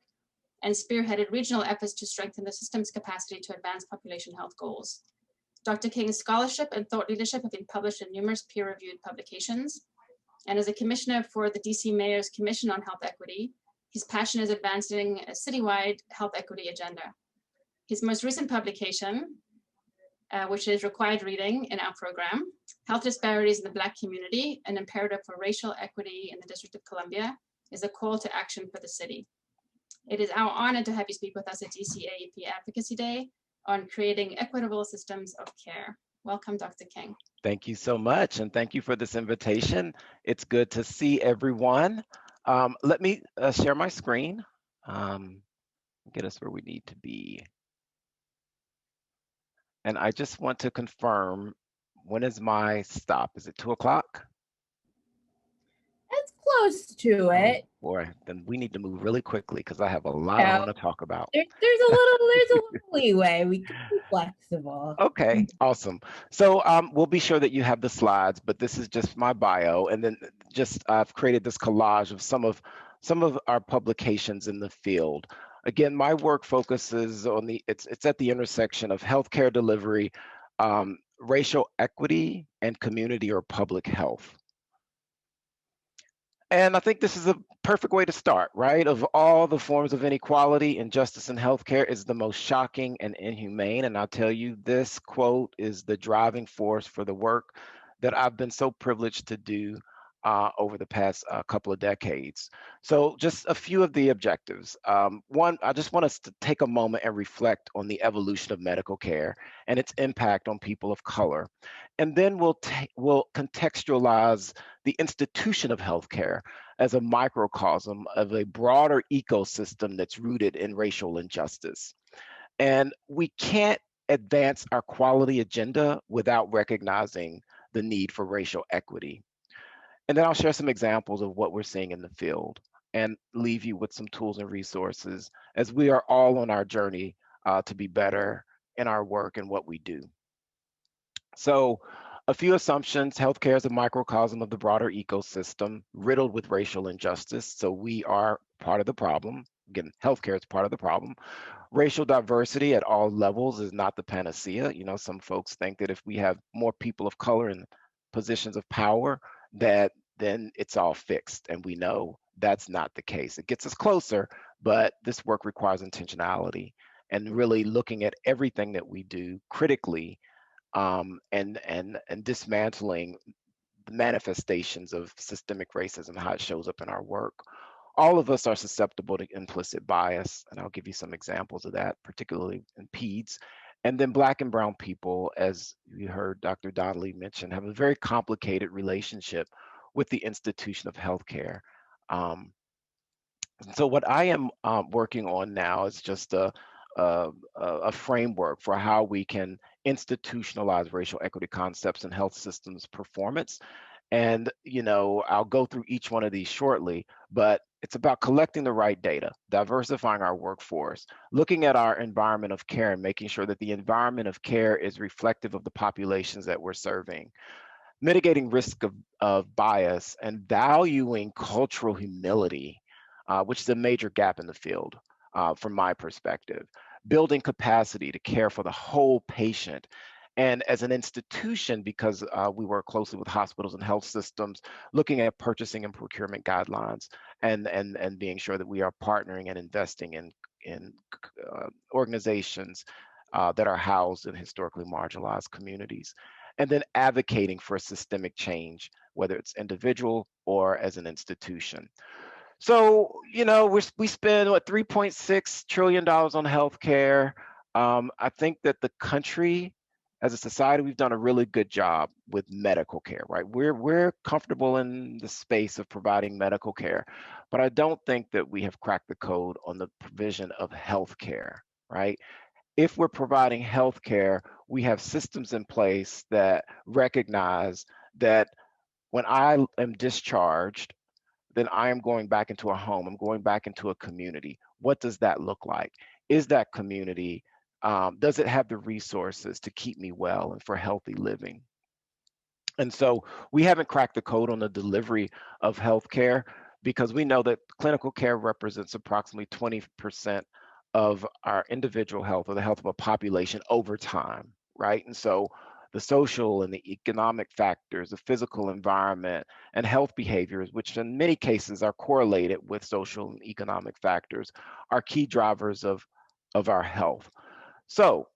and spearheaded regional efforts to strengthen the system's capacity to advance population health goals. Dr. King's scholarship and thought leadership have been published in numerous peer-reviewed publications. And as a commissioner for the DC Mayor's Commission on Health Equity, his passion is advancing a citywide health equity agenda. His most recent publication, which is required reading in our program, Health Disparities in the Black Community, an Imperative for Racial Equity in the District of Columbia, is a call to action for the city. It is our honor to have you speak with us at DC AAP Advocacy Day on creating equitable systems of care. Welcome, Dr. King. Thank you so much, and thank you for this invitation. It's good to see everyone. Let me share my screen, get us where we need to be. And I just want to confirm, when is my stop? Is it 2 o'clock? It's close to it. Oh, boy, then we need to move really quickly because I have a lot I want to talk about. There's a little leeway. We can be flexible. Okay, awesome. So we'll be sure that you have the slides, but this is just my bio, and then just I've created this collage of some of our publications in the field. Again, my work focuses on it's at the intersection of healthcare delivery, racial equity, and community or public health. And I think this is a perfect way to start, right? Of all the forms of inequality, injustice in healthcare is the most shocking and inhumane. And I'll tell you, this quote is the driving force for the work that I've been so privileged to do over the past couple of decades. So just a few of the objectives. One, I just want us to take a moment and reflect on the evolution of medical care and its impact on people of color. And then we'll contextualize the institution of healthcare as a microcosm of a broader ecosystem that's rooted in racial injustice. And we can't advance our quality agenda without recognizing the need for racial equity. And then I'll share some examples of what we're seeing in the field and leave you with some tools and resources as we are all on our journey to be better in our work and what we do. So a few assumptions: healthcare is a microcosm of the broader ecosystem riddled with racial injustice. So we are part of the problem. Again, healthcare is part of the problem. Racial diversity at all levels is not the panacea. Some folks think that if we have more people of color in positions of power, that then it's all fixed, and we know that's not the case. It gets us closer, but this work requires intentionality and really looking at everything that we do critically, and dismantling the manifestations of systemic racism, how it shows up in our work. All of us are susceptible to implicit bias, and I'll give you some examples of that, particularly in peds. And then Black and Brown people, as you heard Dr. Donnelly mention, have a very complicated relationship with the institution of healthcare. So what I am working on now is just a framework for how we can institutionalize racial equity concepts in health systems performance. And I'll go through each one of these shortly, but It's about collecting the right data, diversifying our workforce, looking at our environment of care and making sure that the environment of care is reflective of the populations that we're serving, mitigating risk of bias, and valuing cultural humility, which is a major gap in the field from my perspective, building capacity to care for the whole patient. And as an institution, because we work closely with hospitals and health systems, looking at purchasing and procurement guidelines and being sure that we are partnering and investing in organizations that are housed in historically marginalized communities, and then advocating for systemic change, whether it's individual or as an institution. So, we spend what, $3.6 trillion on healthcare. I think that the country, as a society, we've done a really good job with medical care, right? We're comfortable in the space of providing medical care, but I don't think that we have cracked the code on the provision of healthcare, right? If we're providing healthcare, we have systems in place that recognize that when I am discharged, then I am going back into a home. I'm going back into a community. What does that look like? Is that community, does it have the resources to keep me well and for healthy living? And so we haven't cracked the code on the delivery of healthcare because we know that clinical care represents approximately 20% of our individual health or the health of a population over time, right? And so the social and the economic factors, the physical environment, and health behaviors, which in many cases are correlated with social and economic factors, are key drivers of our health. So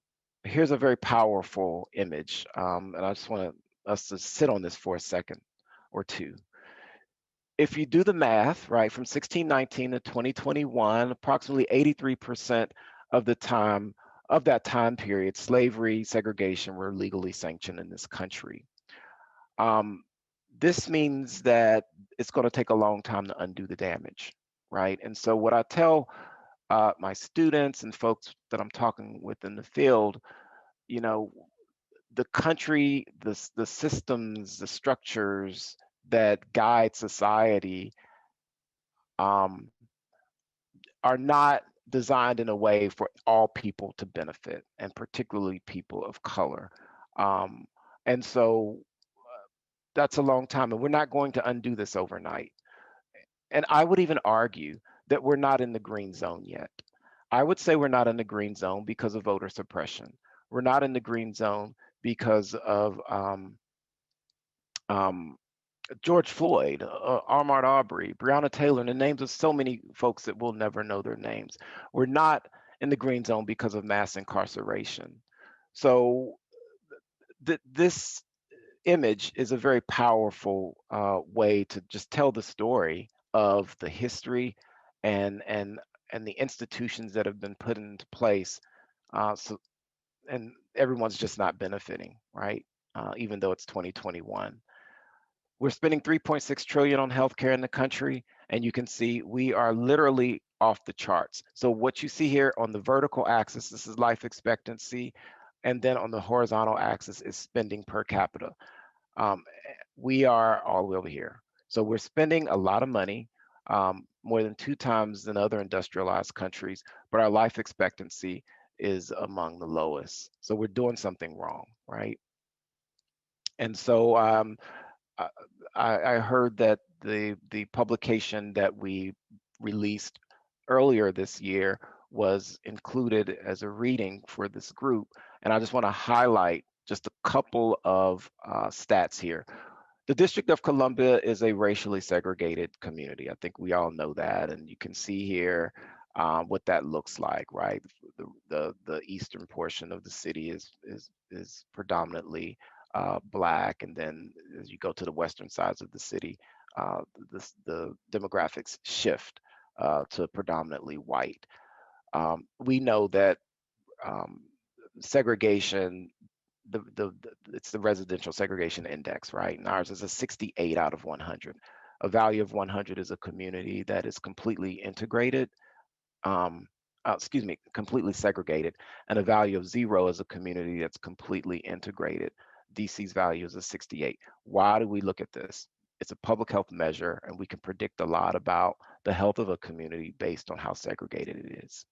here's a very powerful image, and I just want us to sit on this for a second or two. If you do the math, right, from 1619 to 2021, approximately 83% of the time of that time period, slavery, segregation were legally sanctioned in this country. This means that it's going to take a long time to undo the damage, right? And so what I tell my students and folks that I'm talking with in the field, the country, the systems, the structures that guide society are not designed in a way for all people to benefit, and particularly people of color. And so that's a long time, and we're not going to undo this overnight. And I would even argue that we're not in the green zone yet. I would say we're not in the green zone because of voter suppression. We're not in the green zone because of George Floyd, Ahmaud Arbery, Breonna Taylor, and the names of so many folks that we'll never know their names. We're not in the green zone because of mass incarceration. So this image is a very powerful way to just tell the story of the history and the institutions that have been put into place. And everyone's just not benefiting, right? Even though it's 2021. We're spending 3.6 trillion on healthcare in the country, and you can see we are literally off the charts. So what you see here on the vertical axis, this is life expectancy, and then on the horizontal axis is spending per capita. We are all the way over here. So we're spending a lot of money, more than 2 times than other industrialized countries, but our life expectancy is among the lowest. So we're doing something wrong, right? And so I heard that the publication that we released earlier this year was included as a reading for this group. And I just want to highlight just a couple of stats here. The District of Columbia is a racially segregated community. I think we all know that, and you can see here what that looks like, right? The eastern portion of the city is predominantly Black, and then as you go to the western sides of the city, the demographics shift to predominantly white. We know that segregation, it's the residential segregation index, right? And ours is a 68 out of 100. A value of 100 is a community that is completely integrated, completely segregated, and a value of 0 is a community that's completely integrated. DC's value is a 68. Why do we look at this? It's a public health measure, and we can predict a lot about the health of a community based on how segregated it is.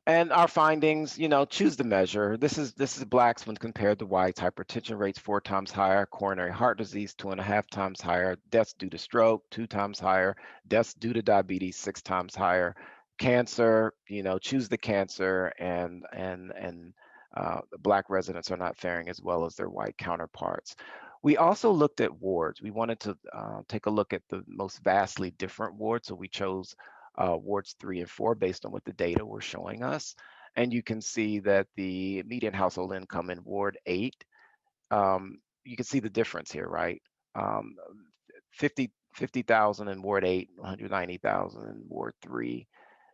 And our findings, choose the measure. This is Blacks when compared to whites. Hypertension rates 4 times higher, coronary heart disease 2.5 times higher, deaths due to stroke 2 times higher, deaths due to diabetes 6 times higher. Cancer, choose the cancer, and Black residents are not faring as well as their white counterparts. We also looked at wards. We wanted to take a look at the most vastly different wards, so we chose wards 3 and 4 based on what the data were showing us. And you can see that the median household income in Ward 8, you can see the difference here, right? 50,000 in Ward 8, 190,000 in Ward 3.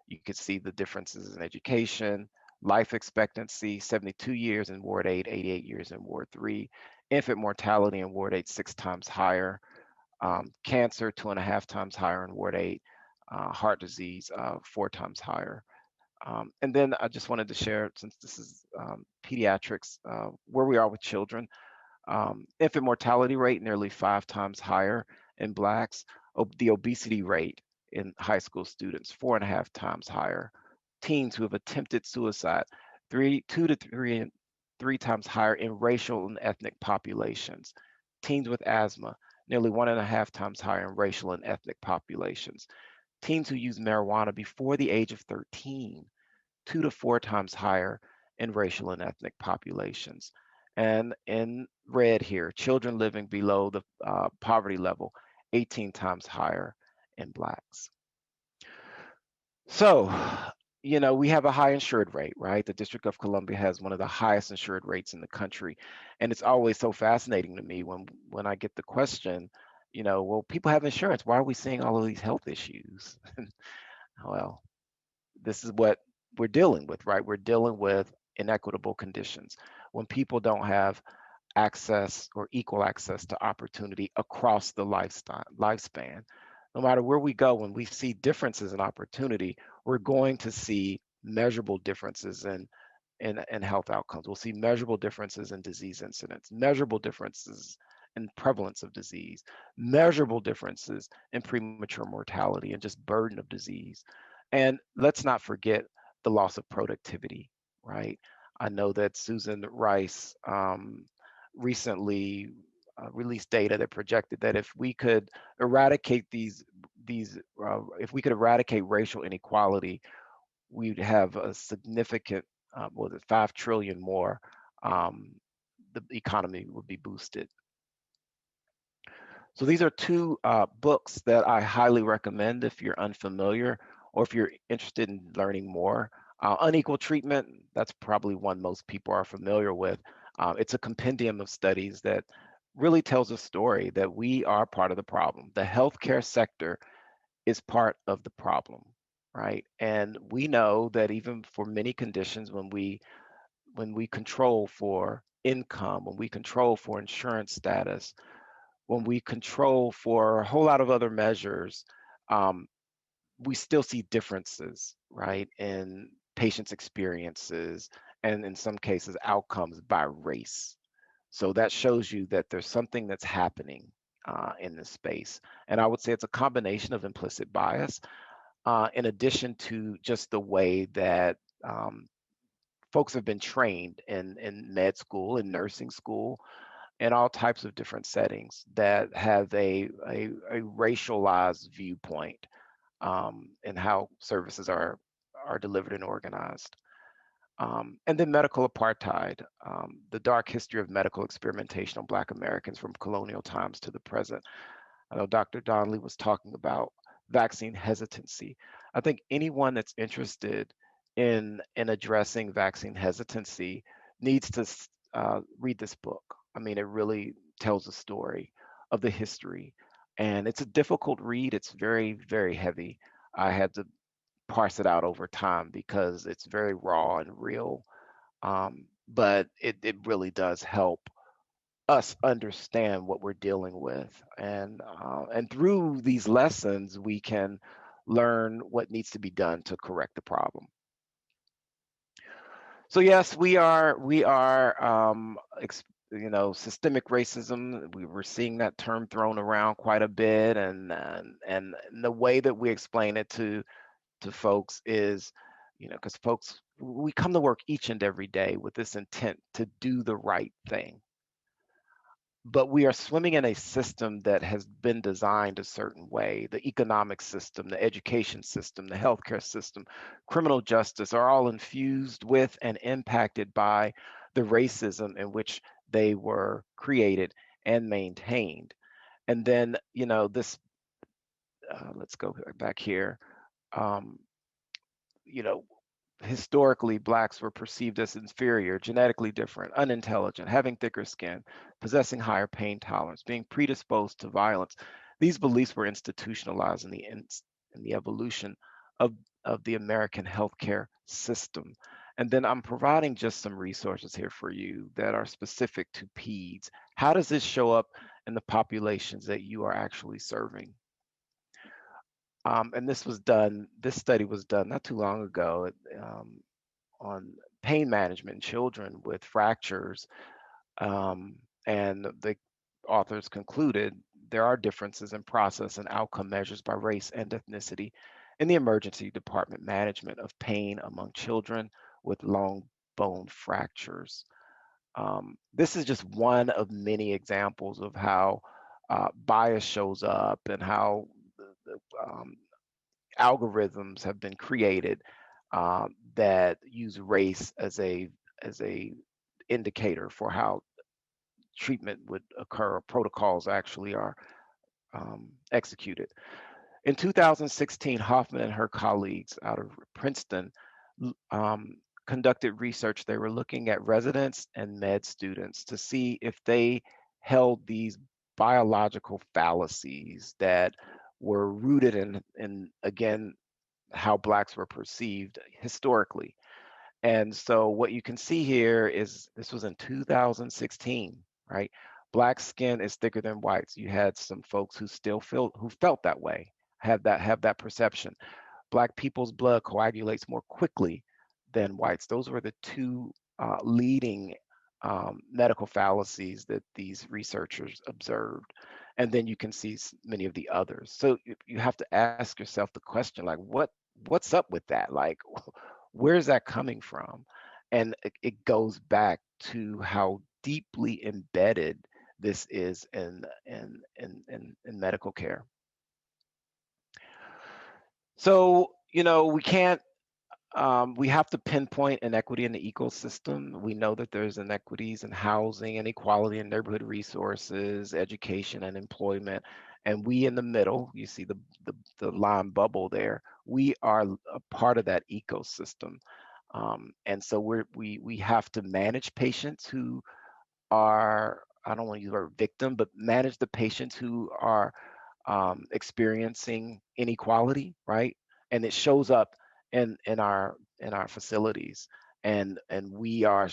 You can see the differences in education, life expectancy, 72 years in Ward 8, 88 years in Ward 3. Infant mortality in Ward 8, 6 times higher. Cancer, 2.5 times higher in Ward 8. Heart disease, 4 times higher. And then I just wanted to share, since this is pediatrics, where we are with children. Infant mortality rate nearly 5 times higher in Blacks. The obesity rate in high school students, 4.5 times higher. Teens who have attempted suicide, 2 to 3 times higher in racial and ethnic populations. Teens with asthma, nearly 1.5 times higher in racial and ethnic populations. Teens who use marijuana before the age of 13, 2 to 4 times higher in racial and ethnic populations. And in red here, children living below the poverty level, 18 times higher in Blacks. So, we have a high insured rate, right? The District of Columbia has one of the highest insured rates in the country. And it's always so fascinating to me when I get the question, well, people have insurance. Why are we seeing all of these health issues? Well, this is what we're dealing with, right? We're dealing with inequitable conditions. When people don't have access or equal access to opportunity across the lifespan, no matter where we go, when we see differences in opportunity, we're going to see measurable differences in health outcomes. We'll see measurable differences in disease incidence, measurable differences in prevalence of disease, measurable differences in premature mortality and just burden of disease. And let's not forget the loss of productivity, right? I know that Susan Rice recently released data that projected that if we could eradicate if we could eradicate racial inequality, we'd have a significant, 5 trillion more. The economy would be boosted. So these are 2 books that I highly recommend if you're unfamiliar or if you're interested in learning more. Unequal Treatment, that's probably one most people are familiar with. It's a compendium of studies that really tells a story that we are part of the problem. The healthcare sector is part of the problem, right? And we know that even for many conditions, when we control for income, when we control for insurance status, when we control for a whole lot of other measures, we still see differences, right, in patients' experiences and in some cases outcomes by race. So that shows you that there's something that's happening in this space. And I would say it's a combination of implicit bias in addition to just the way that folks have been trained in med school, in nursing school, in all types of different settings that have a racialized viewpoint in how services are delivered and organized. And then medical apartheid, the dark history of medical experimentation on Black Americans from colonial times to the present. I know Dr. Donnelly was talking about vaccine hesitancy. I think anyone that's interested in addressing vaccine hesitancy needs to read this book. I mean, it really tells a story of the history. And it's a difficult read. It's very, very heavy. I had to parse it out over time because it's very raw and real. But it really does help us understand what we're dealing with. And through these lessons, we can learn what needs to be done to correct the problem. So yes, we are systemic racism. We were seeing that term thrown around quite a bit, and the way that we explain it to folks is, because folks, we come to work each and every day with this intent to do the right thing, but we are swimming in a system that has been designed a certain way. The economic system, the education system, the healthcare system, criminal justice are all infused with and impacted by the racism in which they were created and maintained. And then, this, let's go back here. Um, you know, Historically, blacks were perceived as inferior, genetically different, unintelligent, having thicker skin, possessing higher pain tolerance, being predisposed to violence. These beliefs were institutionalized in the evolution of, the American healthcare system. And then I'm providing just some resources here for you that are specific to PEDS. How does this show up in the populations that you are actually serving? And this study was done not too long ago on pain management in children with fractures. And the authors concluded there are differences in process and outcome measures by race and ethnicity in the emergency department management of pain among children with long bone fractures. This is just one of many examples of how bias shows up and how algorithms have been created that use race as a indicator for how treatment would occur, or protocols actually are executed. In 2016, Hoffman and her colleagues out of Princeton conducted research. They were looking at residents and med students to see if they held these biological fallacies that were rooted in again, how blacks were perceived historically. And so what you can see here is this was in 2016, right? Black skin is thicker than whites. You had some folks who felt that way, have that perception. Black people's blood coagulates more quickly than whites. Those were the two leading medical fallacies that these researchers observed. And then you can see many of the others. So you have to ask yourself the question, like, what's up with that? Like, where's that coming from? And it goes back to how deeply embedded this is in medical care. So, we have to pinpoint inequity in the ecosystem. We know that there's inequities in housing, inequality in neighborhood resources, education, and employment. And we in the middle, you see the line bubble there, we are a part of that ecosystem. And so we have to manage patients who are, I don't want to use the word victim, but manage the patients who are experiencing inequality, right? And it shows up in our facilities, and we are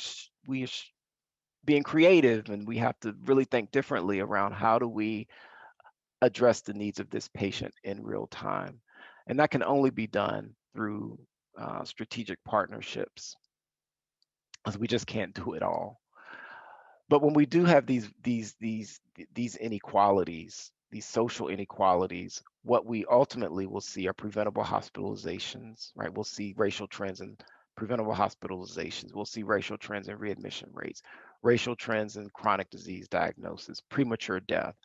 being creative, and we have to really think differently around how do we address the needs of this patient in real time, and that can only be done through strategic partnerships, as we just can't do it all. But when we do have these inequalities, these social inequalities, what we ultimately will see are preventable hospitalizations, right? We'll see racial trends in preventable hospitalizations. We'll see racial trends in readmission rates, racial trends in chronic disease diagnosis, premature death,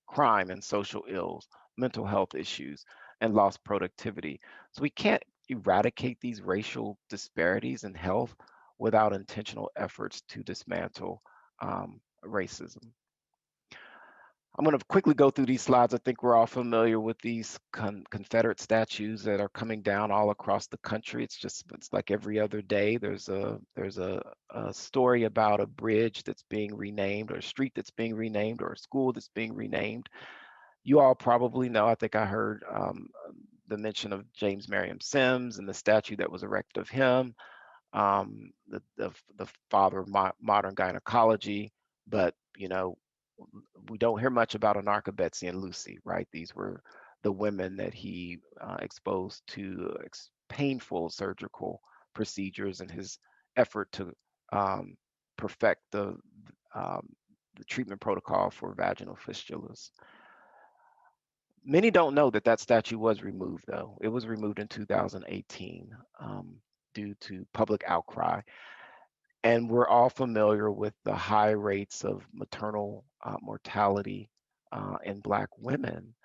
crime and social ills, mental health issues, and lost productivity. So we can't eradicate these racial disparities in health without intentional efforts to dismantle racism. I'm going to quickly go through these slides. I think we're all familiar with these Confederate statues that are coming down all across the country. It's like every other day. There's a story about a bridge that's being renamed, or a street that's being renamed, or a school that's being renamed. You all probably know, I think I heard the mention of James Merriam Sims and the statue that was erected of him, the father of modern gynecology. But we don't hear much about Anarcha, Betsy, and Lucy, right? These were the women that he exposed to painful surgical procedures in his effort to perfect the treatment protocol for vaginal fistulas. Many don't know that that statute was removed, though. It was removed in 2018 due to public outcry. And we're all familiar with the high rates of maternal mortality in Black women.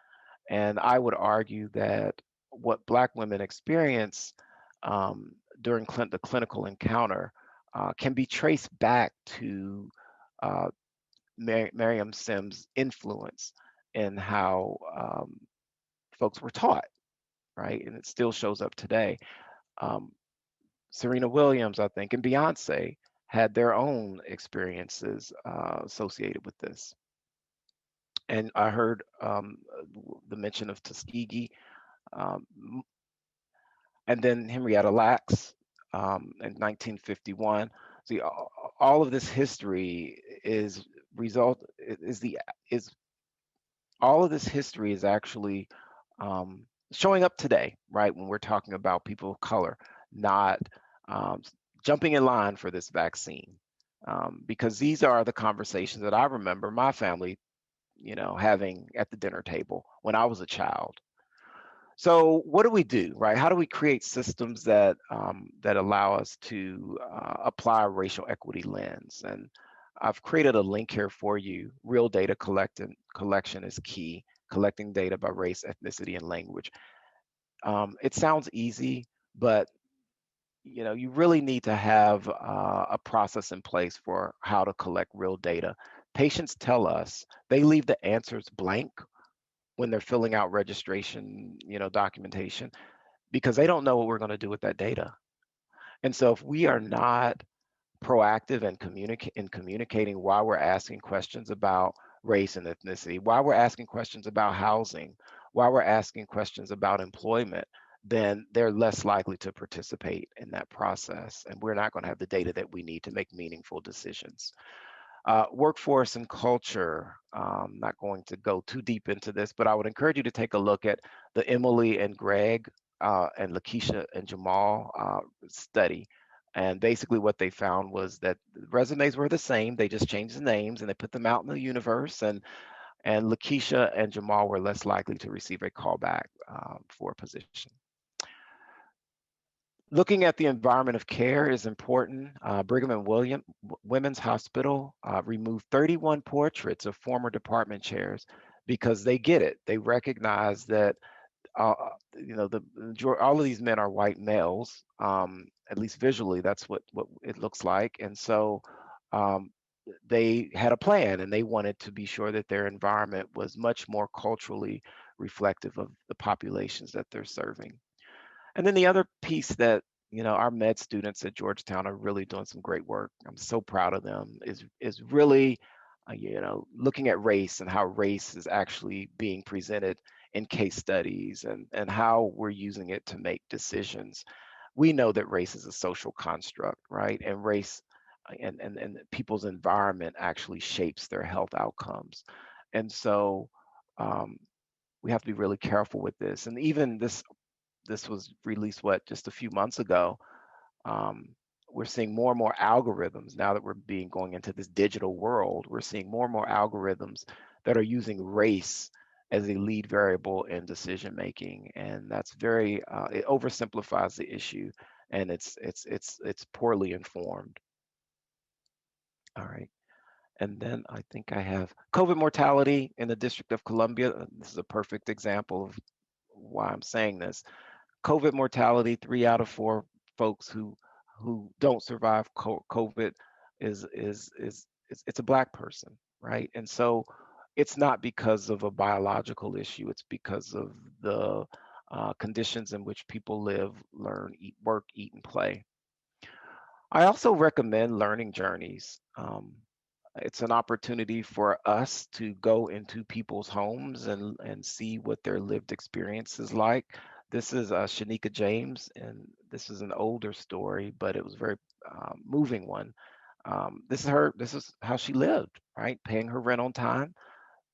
And I would argue that what Black women experience during the clinical encounter can be traced back to Miriam Sims' influence in how folks were taught, right? And it still shows up today. Um, Serena Williams, I think, and Beyonce had their own experiences associated with this. And I heard the mention of Tuskegee, um, and then Henrietta Lacks in 1951. See, all of this history is result is the is all of this history is actually showing up today, right? When we're talking about people of color not um, jumping in line for this vaccine, because these are the conversations that I remember my family, having at the dinner table when I was a child. So what do we do, right? How do we create systems that allow us to apply a racial equity lens? And I've created a link here for you. Real data collection is key. Collecting data by race, ethnicity, and language. It sounds easy, but you really need to have a process in place for how to collect real data. Patients tell us they leave the answers blank when they're filling out registration, documentation, because they don't know what we're going to do with that data. And so if we are not proactive and communicating why we're asking questions about race and ethnicity, why we're asking questions about housing, why we're asking questions about employment, then they're less likely to participate in that process. And we're not going to have the data that we need to make meaningful decisions. Workforce and culture, not going to go too deep into this, but I would encourage you to take a look at the Emily and Greg and Lakeisha and Jamal study. And basically what they found was that resumes were the same. They just changed the names and they put them out in the universe. And Lakeisha and Jamal were less likely to receive a callback for a position. Looking at the environment of care is important. Brigham and Women's Hospital removed 31 portraits of former department chairs because they get it. They recognize that all of these men are white males, at least visually, that's what it looks like. And so they had a plan and they wanted to be sure that their environment was much more culturally reflective of the populations that they're serving. And then the other piece that our med students at Georgetown are really doing some great work. I'm so proud of them. Is really, looking at race and how race is actually being presented in case studies and how we're using it to make decisions. We know that race is a social construct, right? And race and people's environment actually shapes their health outcomes. And so we have to be really careful with this. And even this was released just a few months ago. We're seeing more and more algorithms now that we're going into this digital world. We're seeing more and more algorithms that are using race as a lead variable in decision making, and that's it oversimplifies the issue, and it's poorly informed. All right. And then I think I have COVID mortality in the District of Columbia. This is a perfect example of why I'm saying this. COVID mortality, 3 out of 4 folks who don't survive COVID it's a Black person, right? And so it's not because of a biological issue, it's because of the conditions in which people live, learn, eat, work, eat, and play. I also recommend learning journeys. It's an opportunity for us to go into people's homes and see what their lived experience is like. This is Shanika James, and this is an older story, but it was a very moving one. This is how she lived, right? Paying her rent on time,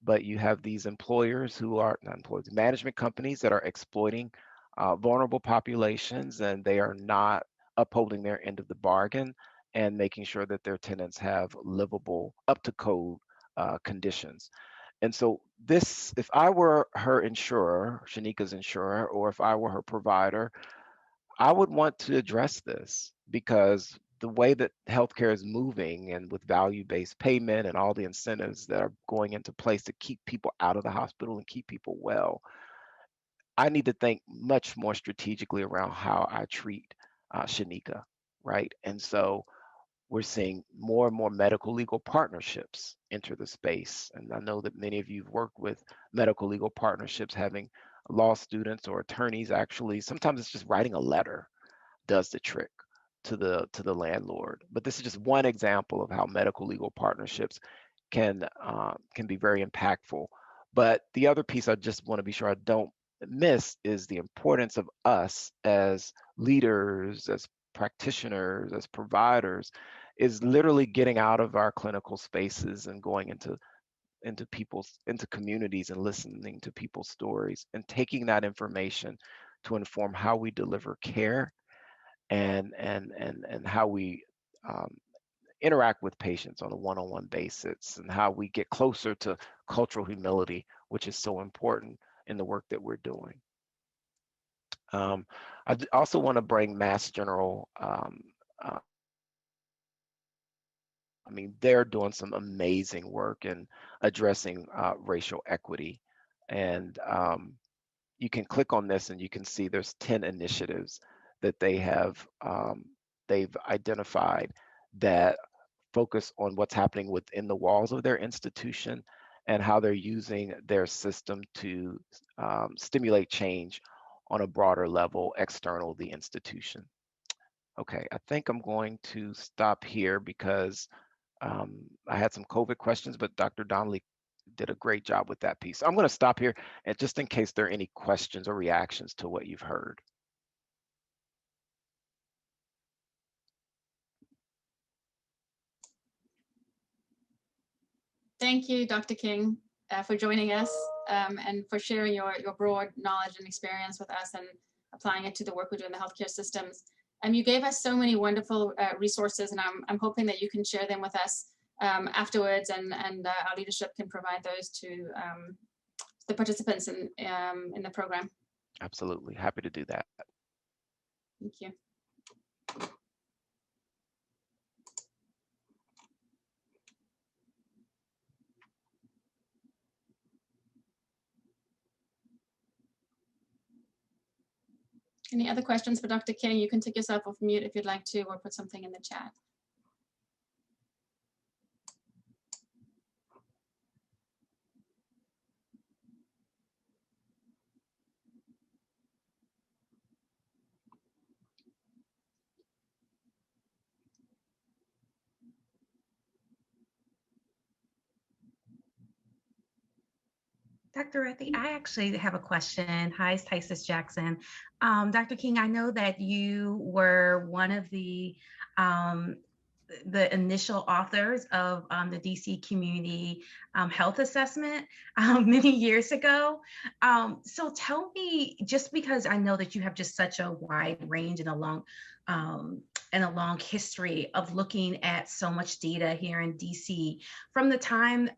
but you have these employers who are not employers, management companies that are exploiting vulnerable populations, and they are not upholding their end of the bargain and making sure that their tenants have livable, up to code conditions. And so this, if I were her insurer, Shanika's insurer, or if I were her provider, I would want to address this, because the way that healthcare is moving, and with value-based payment and all the incentives that are going into place to keep people out of the hospital and keep people well, I need to think much more strategically around how I treat Shanika, right? And so we're seeing more and more medical legal partnerships enter the space. And I know that many of you have worked with medical legal partnerships, having law students or attorneys actually, sometimes it's just writing a letter does the trick to the landlord. But this is just one example of how medical legal partnerships can be very impactful. But the other piece I just want to be sure I don't miss is the importance of us as leaders, as practitioners, as providers, is literally getting out of our clinical spaces and going into communities and listening to people's stories and taking that information to inform how we deliver care and how we um, interact with patients on a one-on-one basis, and how we get closer to cultural humility, which is so important in the work that we're doing. Also want to bring Mass General. Uh, I mean, they're doing some amazing work in addressing racial equity. And you can click on this and you can see there's 10 initiatives that they've identified that focus on what's happening within the walls of their institution and how they're using their system to stimulate change on a broader level external to the institution. Okay, I think I'm going to stop here because I had some COVID questions, but Dr. Donnelly did a great job with that piece. I'm going to stop here, and just in case there are any questions or reactions to what you've heard. Thank you, Dr. King, for joining us and for sharing your broad knowledge and experience with us and applying it to the work we do in the healthcare systems. You gave us so many wonderful resources, and I'm hoping that you can share them with us afterwards, and our leadership can provide those to the participants in the program. Absolutely, happy to do that. Thank you. Any other questions for Dr. King? You can take yourself off mute if you'd like to, or put something in the chat. Dr. Rethi, I actually have a question. Hi, it's Tysis Jackson. Dr. King, I know that you were one of the initial authors of the DC Community Health Assessment many years ago. So tell me, just because I know that you have just such a wide range and a long history of looking at so much data here in DC, from the time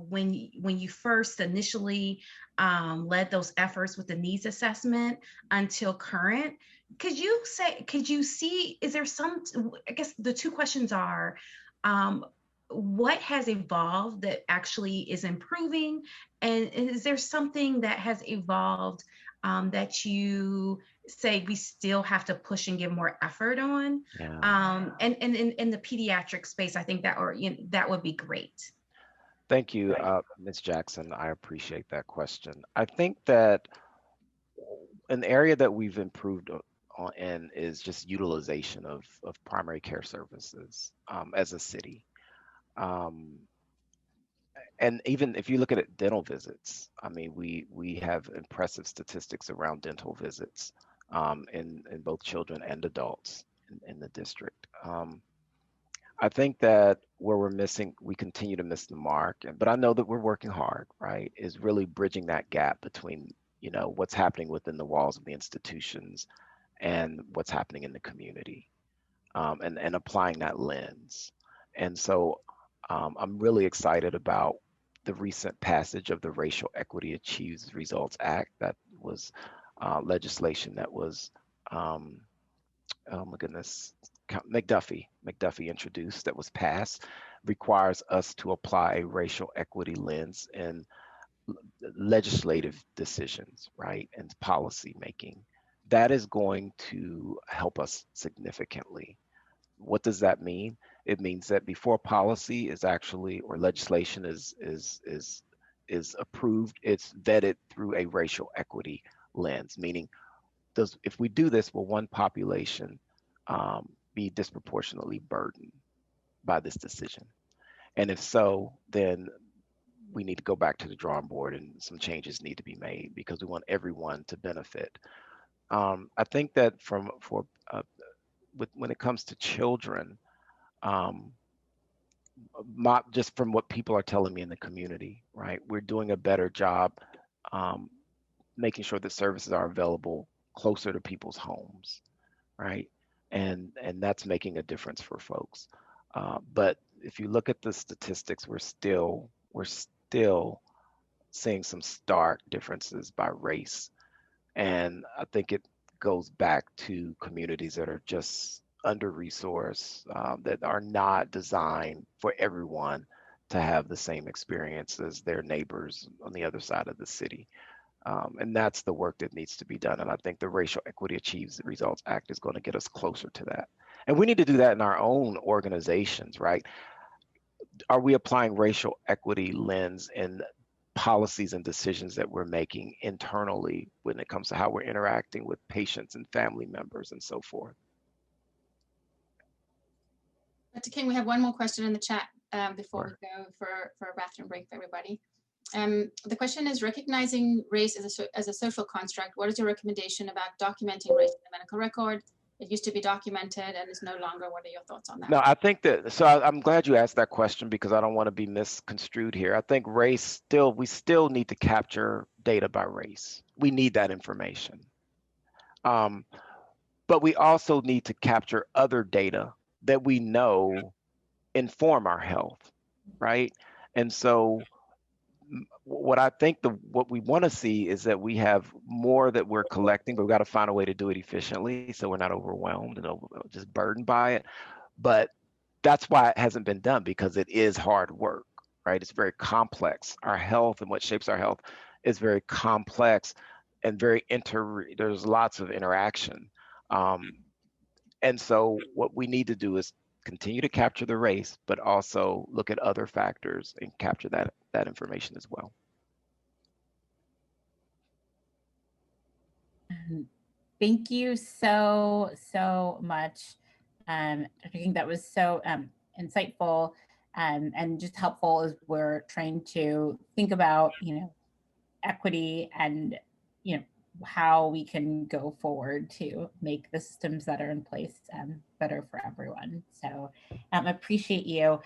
when you first initially led those efforts with the needs assessment until current, could you see, is there some, I guess the two questions are, what has evolved that actually is improving? And is there something that has evolved that you say we still have to push and give more effort on? Yeah. And in the pediatric space, I think that would be great. Thank you, Ms. Jackson. I appreciate that question. I think that an area that we've improved in is just utilization of primary care services as a city. And even if you look at it, dental visits, I mean, we have impressive statistics around dental visits in both children and adults in the district. I think that where we continue to miss the mark, but I know that we're working hard, right, is really bridging that gap between, what's happening within the walls of the institutions and what's happening in the community, and applying that lens. And so I'm really excited about the recent passage of the Racial Equity Achieves Results Act. That was legislation that was, oh my goodness, McDuffie introduced, that was passed, requires us to apply a racial equity lens in legislative decisions, right, and policy making. That is going to help us significantly. What does that mean? It means that before policy is actually, or legislation is approved, it's vetted through a racial equity lens. Meaning, if we do this, will one population be disproportionately burdened by this decision? And if so, then we need to go back to the drawing board and some changes need to be made because we want everyone to benefit. I think that when it comes to children, just from what people are telling me in the community, right, we're doing a better job making sure that services are available closer to people's homes, right, and that's making a difference for folks. But if you look at the statistics, we're still seeing some stark differences by race. And I think it goes back to communities that are just under-resourced, that are not designed for everyone to have the same experience as their neighbors on the other side of the city. And that's the work that needs to be done. And I think the Racial Equity Achieves Results Act is going to get us closer to that. And we need to do that in our own organizations, right? Are we applying racial equity lens in policies and decisions that we're making internally when it comes to how we're interacting with patients and family members and so forth? Dr. King, we have one more question in the chat before we go for a bathroom break for everybody. The question is, recognizing race as a social construct, what is your recommendation about documenting race in the medical record? It used to be documented and is no longer. What are your thoughts on that? No, I think that, so I'm glad you asked that question because I don't want to be misconstrued here. I think we still need to capture data by race. We need that information. But we also need to capture other data that we know inform our health, right? And so what I think what we want to see is that we have more that we're collecting, but we've got to find a way to do it efficiently so we're not overwhelmed and just burdened by it. But that's why it hasn't been done, because it is hard work, right? It's very complex. Our health and what shapes our health is very complex and there's lots of interaction. And so what we need to do is continue to capture the race, but also look at other factors and capture that information as well. Thank you so much. I think that was so insightful and just helpful as we're trying to think about, equity and, how we can go forward to make the systems that are in place better for everyone. So appreciate you.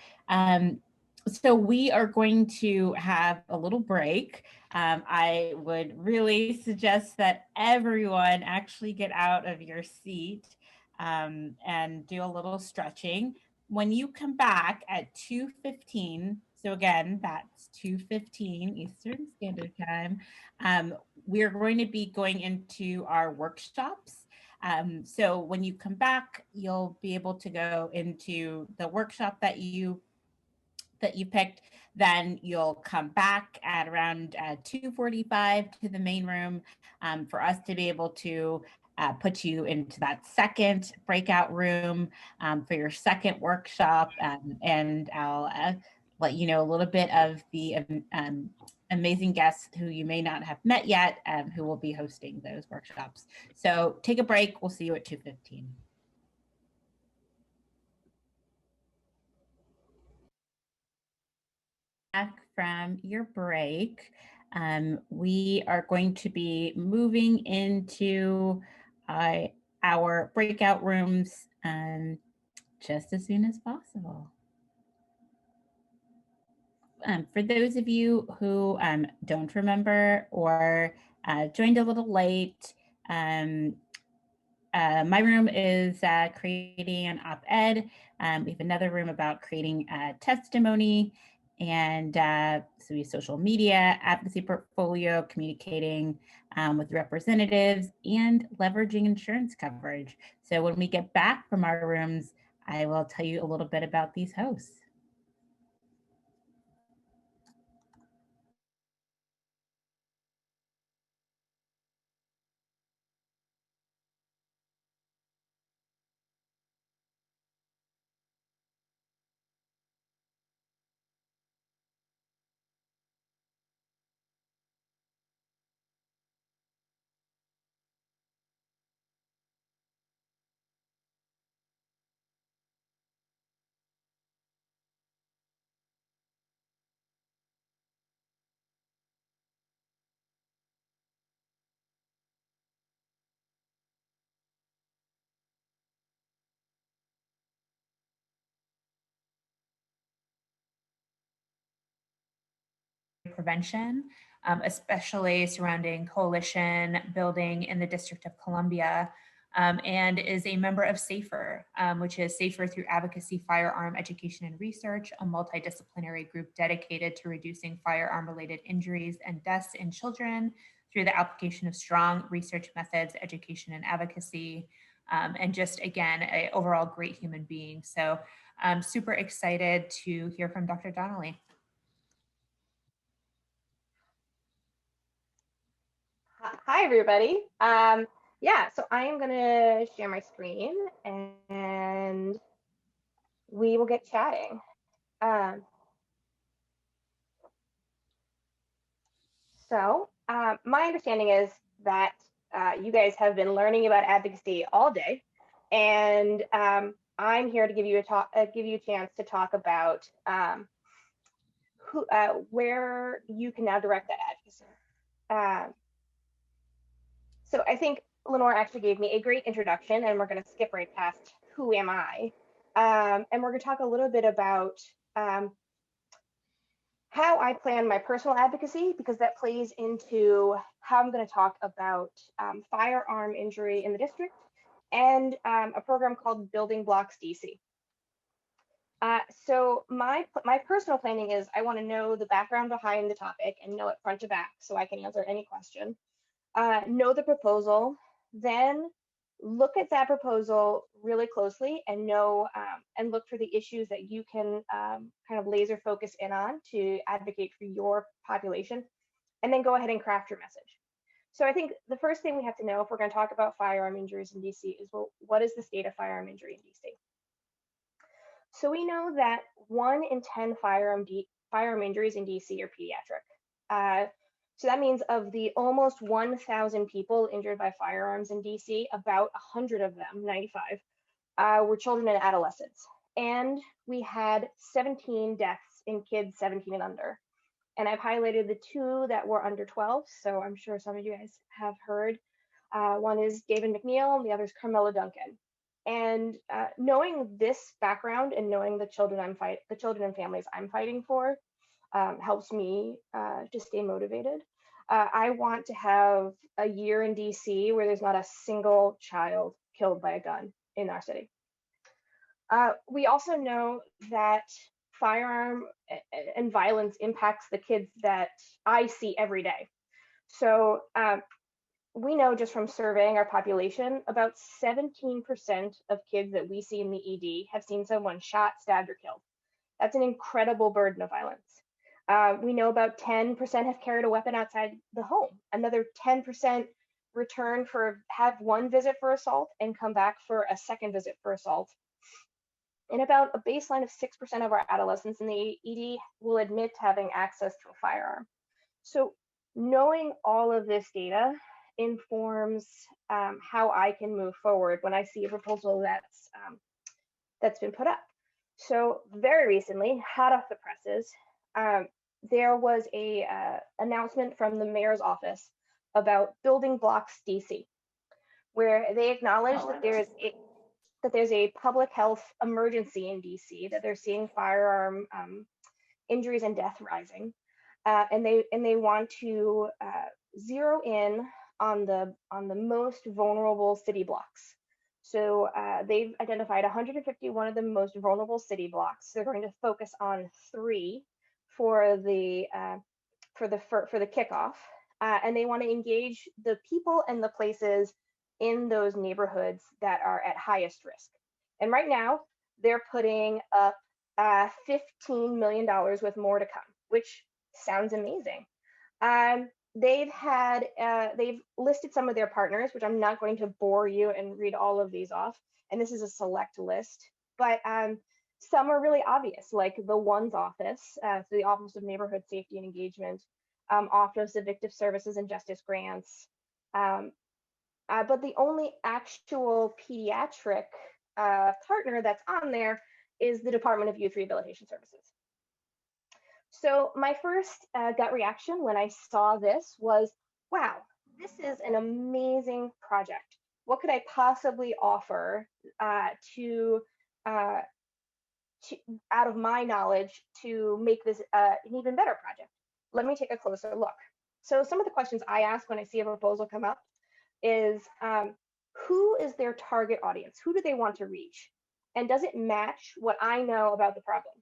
So we are going to have a little break. I would really suggest that everyone actually get out of your seat and do a little stretching. When you come back at 2:15, so again, that's 2:15 Eastern Standard Time, we're going to be going into our workshops. So when you come back, you'll be able to go into the workshop that you picked. Then you'll come back at around 2:45 to the main room for us to be able to put you into that second breakout room for your second workshop. And I'll let you know a little bit of the amazing guests who you may not have met yet, who will be hosting those workshops. So take a break. We'll see you at 2:15. Back from your break, we are going to be moving into our breakout rooms just as soon as possible. For those of you who don't remember or joined a little late, my room is creating an op-ed. We have another room about creating a testimony. And so we have social media, advocacy portfolio, communicating with representatives, and leveraging insurance coverage. So when we get back from our rooms, I will tell you a little bit about these hosts. Prevention, especially surrounding coalition building in the District of Columbia, and is a member of SAFER, which is SAFER through Advocacy, Firearm Education and Research, a multidisciplinary group dedicated to reducing firearm-related injuries and deaths in children through the application of strong research methods, education, and advocacy, and just, again, an overall great human being. So I'm super excited to hear from Dr. Donnelly. Hi, everybody. Yeah, so I am going to share my screen and we will get chatting. My understanding is that you guys have been learning about advocacy all day, and I'm here to give you a chance to talk about where you can now direct that advocacy. So I think Lenore actually gave me a great introduction, and we're going to skip right past who am I. And we're going to talk a little bit about how I plan my personal advocacy, because that plays into how I'm going to talk about firearm injury in the district and a program called Building Blocks DC. So my personal planning is I want to know the background behind the topic and know it front to back so I can answer any question. Know the proposal, then look at that proposal really closely and know and look for the issues that you can kind of laser focus in on to advocate for your population, and then go ahead and craft your message. So I think the first thing we have to know if we're going to talk about firearm injuries in DC is, well, what is the state of firearm injury in DC? So we know that 1 in 10 firearm injuries in DC are pediatric. So that means of the almost 1,000 people injured by firearms in DC, about 100 of them, 95, were children and adolescents. And we had 17 deaths in kids 17 and under. And I've highlighted the 2 that were under 12, so I'm sure some of you guys have heard. One is David McNeil, and the other is Carmela Duncan. And knowing this background and knowing the children and families I'm fighting for, helps me to stay motivated. I want to have a year in DC where there's not a single child killed by a gun in our city. We also know that firearm and violence impacts the kids that I see every day. So we know just from surveying our population, about 17% of kids that we see in the ED have seen someone shot, stabbed, or killed. That's an incredible burden of violence. We know about 10% have carried a weapon outside the home. Another 10% return have one visit for assault and come back for a second visit for assault. And about a baseline of 6% of our adolescents in the ED will admit to having access to a firearm. So knowing all of this data informs how I can move forward when I see a proposal that's been put up. So very recently, hot off the presses, there was a announcement from the mayor's office about Building Blocks DC, where they acknowledged that there's a public health emergency in DC, that they're seeing firearm injuries and death rising, and they want to zero in on the most vulnerable city blocks. So they've identified 151 of the most vulnerable city blocks. They're going to focus on 3 for the kickoff, and they want to engage the people and the places in those neighborhoods that are at highest risk. And right now, they're putting up $15 million with more to come, which sounds amazing. They've listed some of their partners, which I'm not going to bore you and read all of these off. And this is a select list, but some are really obvious, like the ONE's office, so the Office of Neighborhood Safety and Engagement, Office of Victim Services and Justice Grants. But the only actual pediatric partner that's on there is the Department of Youth Rehabilitation Services. So my first gut reaction when I saw this was, wow, this is an amazing project. What could I possibly offer to out of my knowledge to make this an even better project? Let me take a closer look. So some of the questions I ask when I see a proposal come up is, who is their target audience? Who do they want to reach? And does it match what I know about the problem?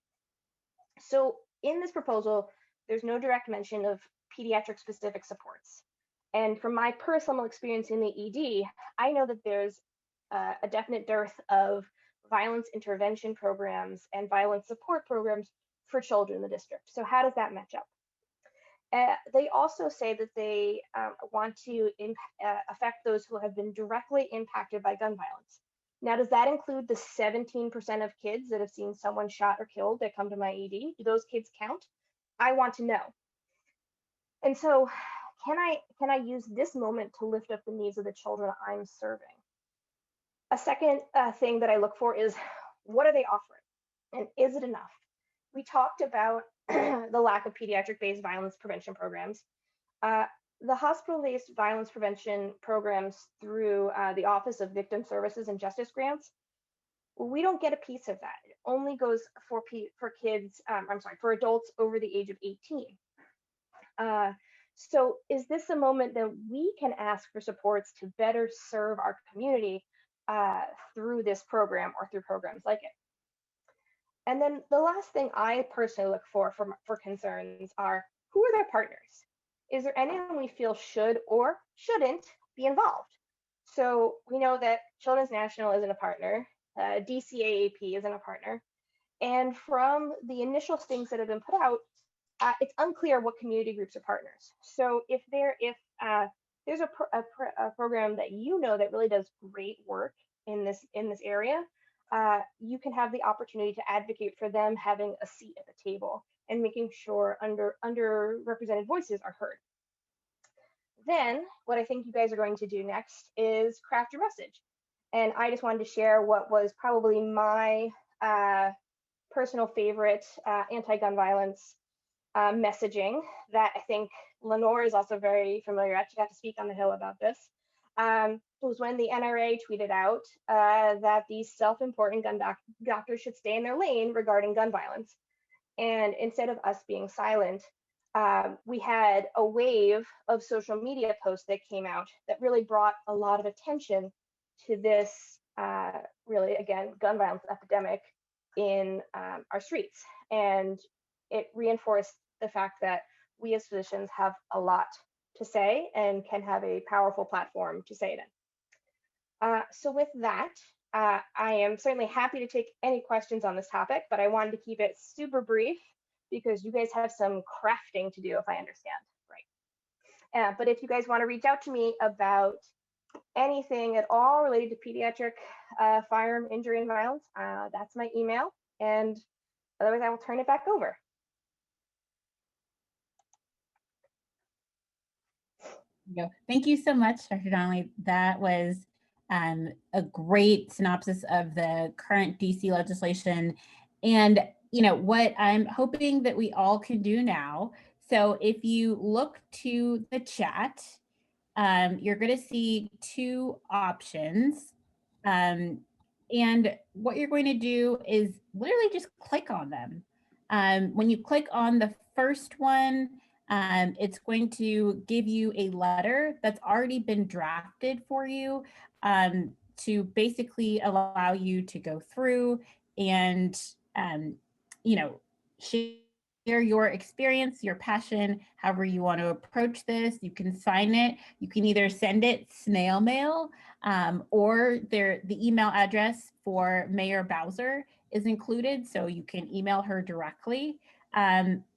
So in this proposal, there's no direct mention of pediatric specific supports. And from my personal experience in the ED, I know that there's a definite dearth of violence intervention programs and violence support programs for children in the district. So how does that match up? They also say that they want to affect those who have been directly impacted by gun violence. Now, does that include the 17% of kids that have seen someone shot or killed that come to my ED? Do those kids count? I want to know. And so can I use this moment to lift up the needs of the children I'm serving? A second thing that I look for is, what are they offering? And is it enough? We talked about the lack of pediatric-based violence prevention programs. The hospital-based violence prevention programs through the Office of Victim Services and Justice Grants, we don't get a piece of that. It only goes for kids, for adults over the age of 18. So is this a moment that we can ask for supports to better serve our community through this program or through programs like it? And then the last thing I personally look for concerns are, who are their partners? Is there anyone we feel should or shouldn't be involved? So we know that Children's National isn't a partner, DCAAP isn't a partner, and from the initial things that have been put out, it's unclear what community groups are partners. So if there's a program that you know that really does great work in this area, you can have the opportunity to advocate for them having a seat at the table and making sure underrepresented voices are heard. Then what I think you guys are going to do next is craft your message. And I just wanted to share what was probably my personal favorite anti-gun violence messaging that I think Lenore is also very familiar. I actually got to speak on the Hill about this. It was when the NRA tweeted out that these self-important gun doctors should stay in their lane regarding gun violence. And instead of us being silent, we had a wave of social media posts that came out that really brought a lot of attention to this really, again, gun violence epidemic in our streets. And it reinforced the fact that we as physicians have a lot to say and can have a powerful platform to say it in. So with that, I am certainly happy to take any questions on this topic, but I wanted to keep it super brief because you guys have some crafting to do, if I understand right. But if you guys want to reach out to me about anything at all related to pediatric firearm injury and violence, that's my email. And otherwise, I will turn it back over. Thank you so much, Dr. Donnelly. That was a great synopsis of the current DC legislation. And what I'm hoping that we all can do now. So if you look to the chat, you're going to see two options. And what you're going to do is literally just click on them. When you click on the first one, it's going to give you a letter that's already been drafted for you to basically allow you to go through and, share share your experience, your passion, however you want to approach this. You can sign it. You can either send it snail mail, or the email address for Mayor Bowser is included, so you can email her directly.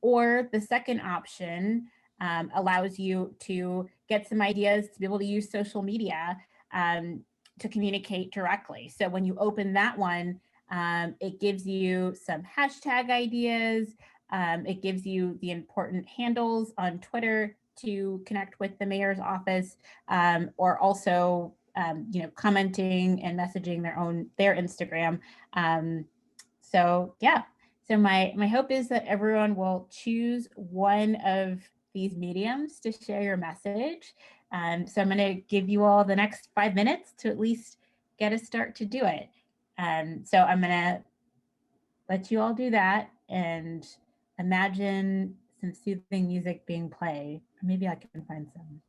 Or the second option allows you to get some ideas to be able to use social media to communicate directly. So when you open that one, it gives you some hashtag ideas. It gives you the important handles on Twitter to connect with the mayor's office, or also commenting and messaging their Instagram. So yeah, so my hope is that everyone will choose one of these mediums to share your message. So I'm going to give you all the next 5 minutes to at least get a start to do it. So I'm going to let you all do that and imagine some soothing music being played. Maybe I can find some.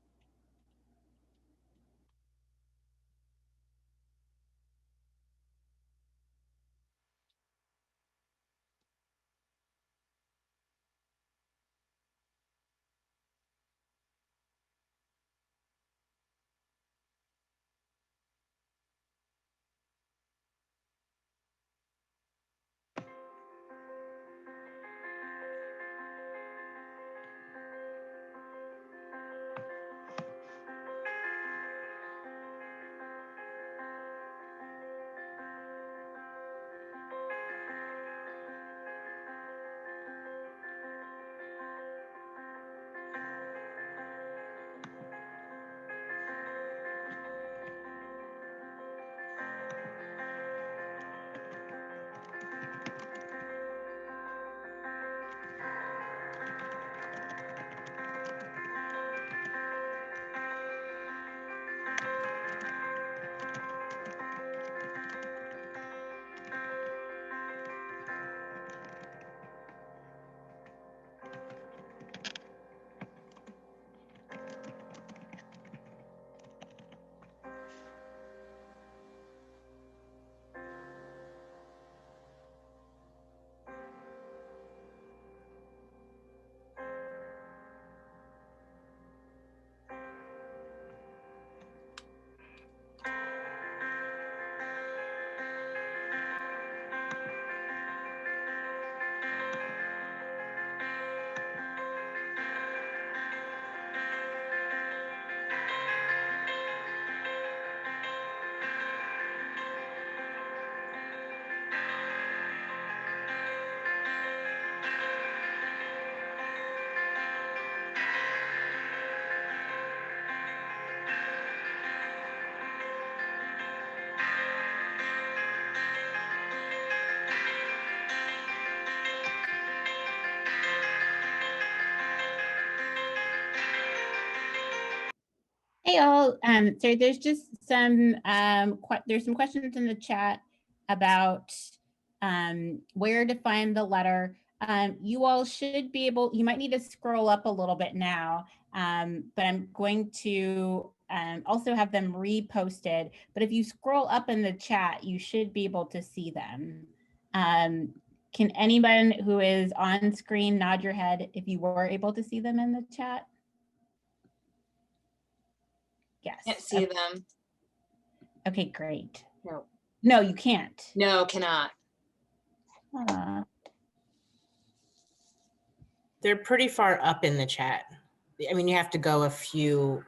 Hey all, so there's just some there's some questions in the chat about where to find the letter. You all should be able, you might need to scroll up a little bit now, but I'm going to also have them reposted. But if you scroll up in the chat, you should be able to see them. Can anyone who is on screen nod your head if you were able to see them in the chat? Yes. Can't see them. Okay, great. No. No, you can't. No, cannot. They're pretty far up in the chat. I mean, you have to go a few.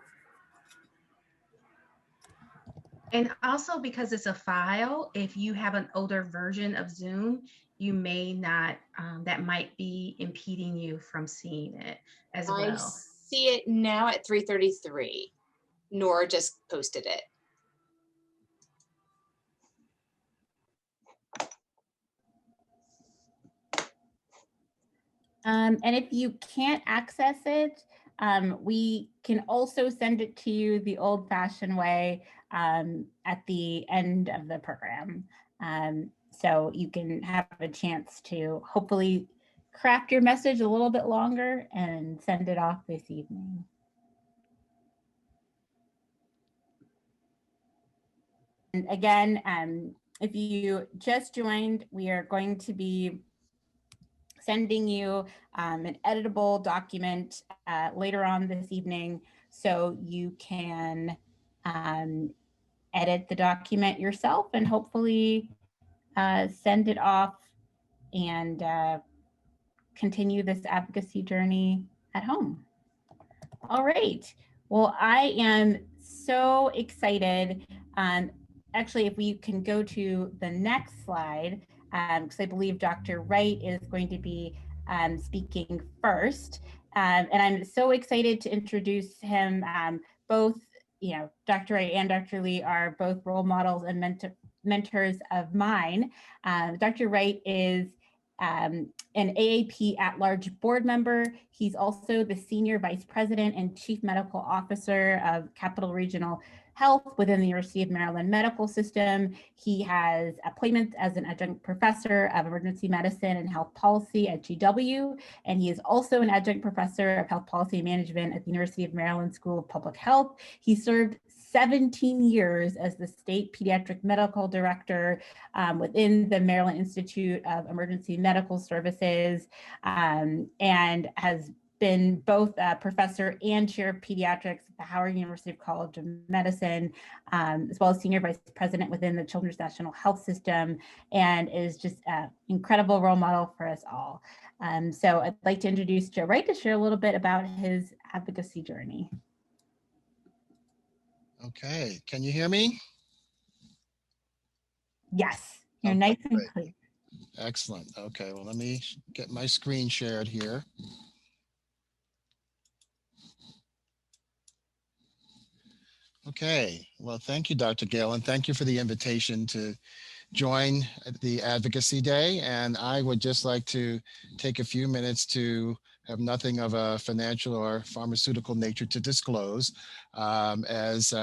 And also because it's a file, if you have an older version of Zoom, you may not, that might be impeding you from seeing it as well. I see it now at 3:33. Nora just posted it. And if you can't access it, we can also send it to you the old-fashioned way at the end of the program. So you can have a chance to hopefully craft your message a little bit longer and send it off this evening. And again, if you just joined, we are going to be sending you an editable document later on this evening, so you can edit the document yourself and hopefully send it off and continue this advocacy journey at home. All right. Well, I am so excited. Actually, if we can go to the next slide, because I believe Dr. Wright is going to be speaking first. And I'm so excited to introduce him. Both, Dr. Wright and Dr. Lee are both role models and mentors of mine. Dr. Wright is an AAP at-large board member. He's also the Senior Vice President and Chief Medical Officer of Capital Regional Health within the University of Maryland Medical System. He has appointments as an adjunct professor of emergency medicine and health policy at GW, and he is also an adjunct professor of health policy management at the University of Maryland School of Public Health. He served 17 years as the state pediatric medical director within the Maryland Institute of Emergency Medical Services, and has been both a professor and chair of pediatrics at the Howard University College of Medicine, as well as senior vice president within the Children's National Health System, and is just an incredible role model for us all. So I'd like to introduce Joe Wright to share a little bit about his advocacy journey. Okay, can you hear me? Yes, you're Okay, nice and great. clear. Excellent. Okay, well, let me get my screen shared here. Okay, well, thank you, Dr. Galen. Thank you for the invitation to join the Advocacy Day. And I would just like to take a few minutes to have nothing of a financial or pharmaceutical nature to disclose. As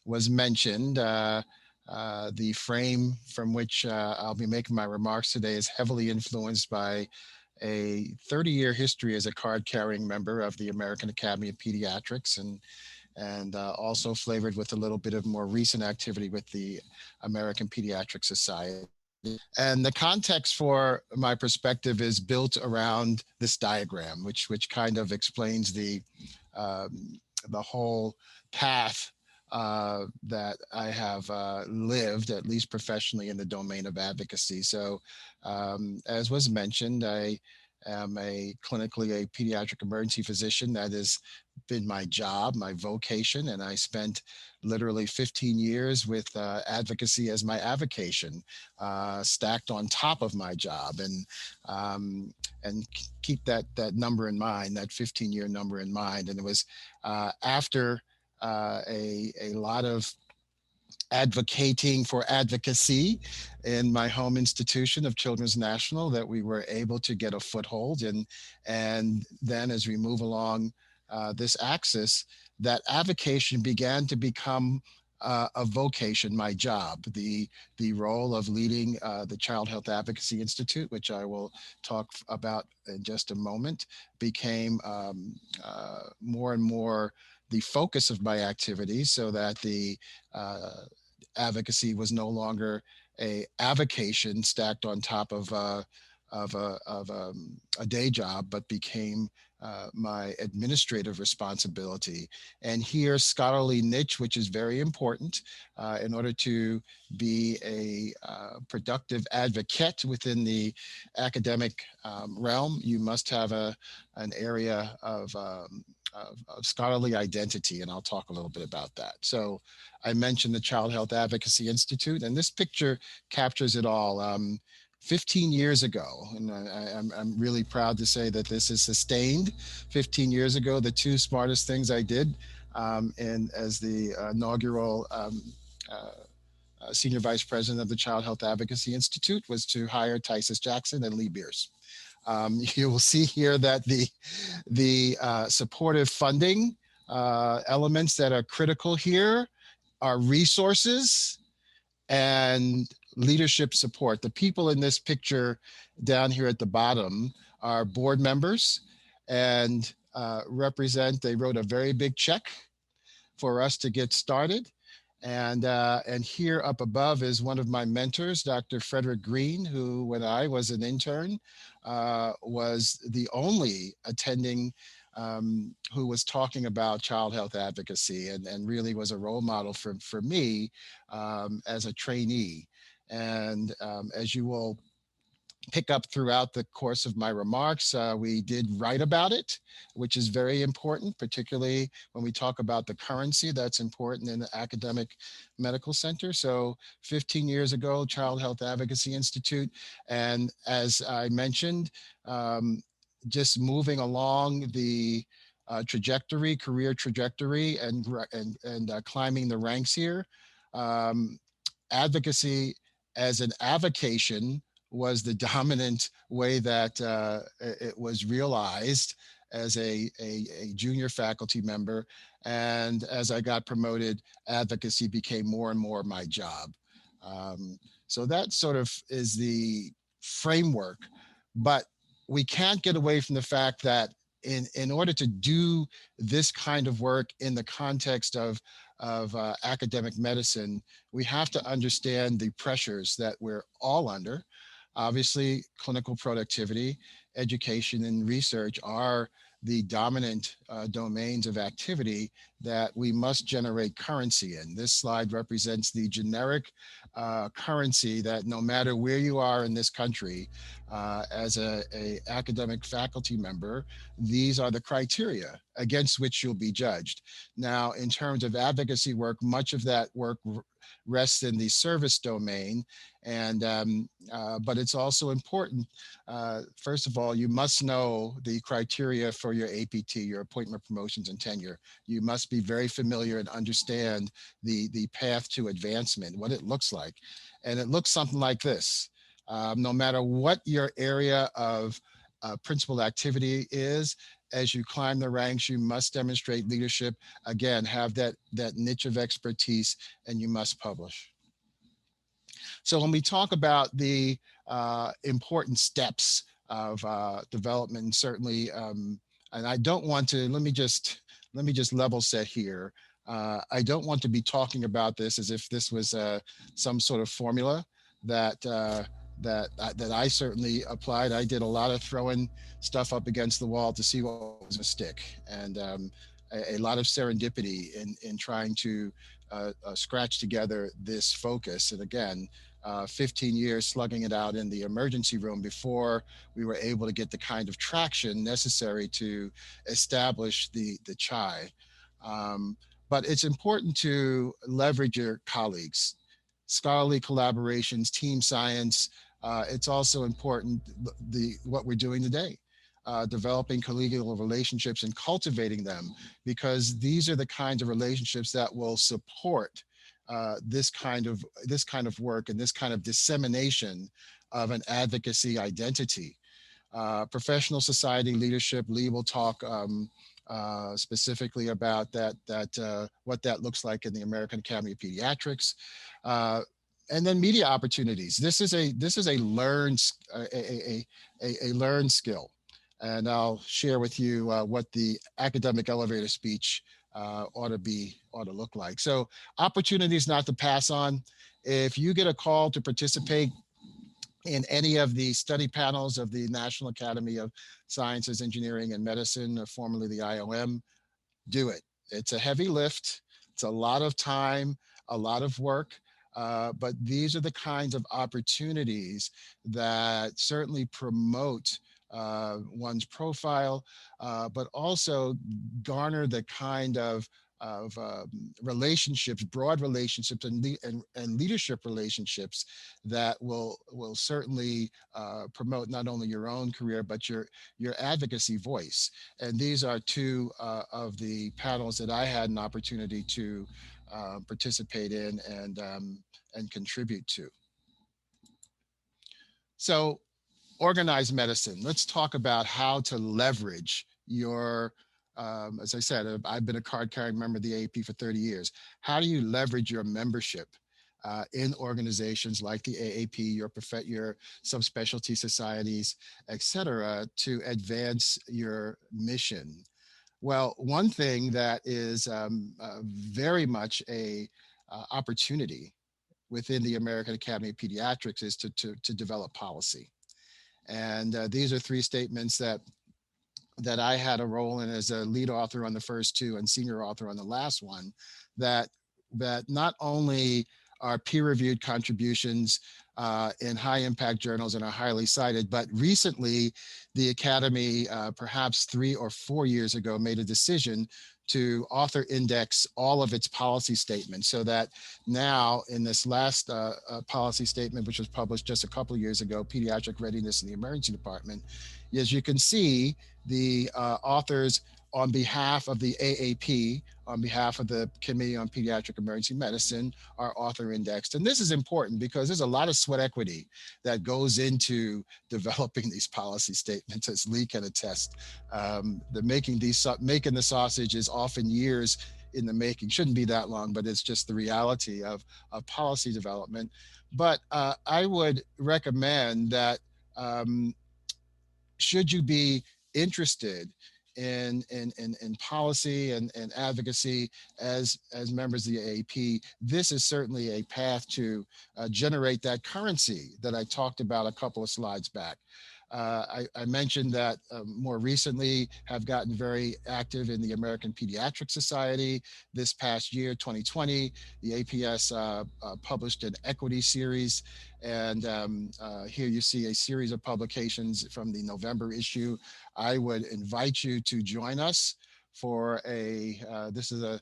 was mentioned, the frame from which I'll be making my remarks today is heavily influenced by a 30-year history as a card-carrying member of the American Academy of Pediatrics, and also flavored with a little bit of more recent activity with the American Pediatric Society. And the context for my perspective is built around this diagram, which kind of explains the whole path that I have lived, at least professionally, in the domain of advocacy. So as was mentioned, I am clinically a pediatric emergency physician. That has been my job, my vocation, and I spent literally 15 years with advocacy as my avocation, stacked on top of my job, and keep that number in mind, that 15-year number in mind. And it was after a lot of advocating for advocacy in my home institution of Children's National that we were able to get a foothold. And then as we move along this axis, that avocation began to become a vocation, my job. The role of leading the Child Health Advocacy Institute, which I will talk about in just a moment, became more and more the focus of my activities, so that the advocacy was no longer a avocation stacked on top of a day job, but became my administrative responsibility. And here, scholarly niche, which is very important in order to be a productive advocate within the academic realm. You must have an area of scholarly identity, and I'll talk a little bit about that. So I mentioned the Child Health Advocacy Institute, and this picture captures it all. 15 years ago, and I'm really proud to say that this is sustained. 15 years ago, the two smartest things I did, and as the inaugural Senior Vice President of the Child Health Advocacy Institute, was to hire Tysus Jackson and Lee Beers. You will see here that the supportive funding elements that are critical here are resources and leadership support. The people in this picture down here at the bottom are board members and they wrote a very big check for us to get started. And here up above is one of my mentors, Dr. Frederick Green, who, when I was an intern, was the only attending who was talking about child health advocacy, and really was a role model for me as a trainee. And as you will pick up throughout the course of my remarks, we did write about it, which is very important, particularly when we talk about the currency that's important in the academic medical center. So 15 years ago, Child Health Advocacy Institute. And as I mentioned, just moving along the trajectory, career trajectory, and climbing the ranks here. Advocacy as an avocation was the dominant way that it was realized as a junior faculty member. And as I got promoted, advocacy became more and more my job. So that sort of is the framework. But we can't get away from the fact that in order to do this kind of work in the context of academic medicine, we have to understand the pressures that we're all under. Obviously, clinical productivity, education, and research are the dominant domains of activity that we must generate currency in. This slide represents the generic currency that no matter where you are in this country, as a academic faculty member, these are the criteria against which you'll be judged. Now, in terms of advocacy work, much of that work rests in the service domain, and but it's also important. First of all, you must know the criteria for your APT, your appointment, promotions, and tenure. You must be very familiar and understand the path to advancement, what it looks like, and it looks something like this. No matter what your area of principal activity is, as you climb the ranks, you must demonstrate leadership. Again, have that niche of expertise, and you must publish. So when we talk about the important steps of development, certainly, and I don't want to, let me just level set here. I don't want to be talking about this as if this was some sort of formula that that I certainly applied. I did a lot of throwing stuff up against the wall to see what was a stick, and a lot of serendipity in trying to scratch together this focus. And again, 15 years slugging it out in the emergency room before we were able to get the kind of traction necessary to establish the CHI. But it's important to leverage your colleagues, scholarly collaborations, team science. It's also important what we're doing today, developing collegial relationships and cultivating them, because these are the kinds of relationships that will support this kind of work and this kind of dissemination of an advocacy identity. Professional society leadership, Lee will talk specifically about what that looks like in the American Academy of Pediatrics. And then media opportunities. This is a learned skill, and I'll share with you what the academic elevator speech ought to look like. So opportunities not to pass on. If you get a call to participate in any of the study panels of the National Academy of Sciences, Engineering, and Medicine, formerly the IOM, do it. It's a heavy lift. It's a lot of time, a lot of work. But these are the kinds of opportunities that certainly promote one's profile, but also garner the kind of relationships, broad relationships, and leadership relationships that will certainly promote not only your own career but your advocacy voice. And these are two of the panels that I had an opportunity to participate in and contribute to. So, organized medicine. Let's talk about how to leverage your, as I said, I've been a card-carrying member of the AAP for 30 years. How do you leverage your membership in organizations like the AAP, your subspecialty societies, et cetera, to advance your mission? Well, one thing that is very much a opportunity within the American Academy of Pediatrics is to develop policy. And these are three statements that I had a role in as a lead author on the first two and senior author on the last one, that not only are peer-reviewed contributions in high-impact journals and are highly cited, but recently the Academy, perhaps 3 or 4 years ago, made a decision to author index all of its policy statements, so that now in this last policy statement, which was published just a couple of years ago, Pediatric Readiness in the Emergency Department, as you can see, the authors on behalf of the AAP, on behalf of the Committee on Pediatric Emergency Medicine, are author indexed. And this is important because there's a lot of sweat equity that goes into developing these policy statements, as Lee can attest. Making the sausage is often years in the making. Shouldn't be that long, but it's just the reality of policy development. But I would recommend that should you be interested in policy and advocacy as members of the AAP, this is certainly a path to generate that currency that I talked about a couple of slides back. I mentioned that more recently have gotten very active in the American Pediatric Society. This past year, 2020, the APS published an equity series. And here you see a series of publications from the November issue. I would invite you to join us for this is a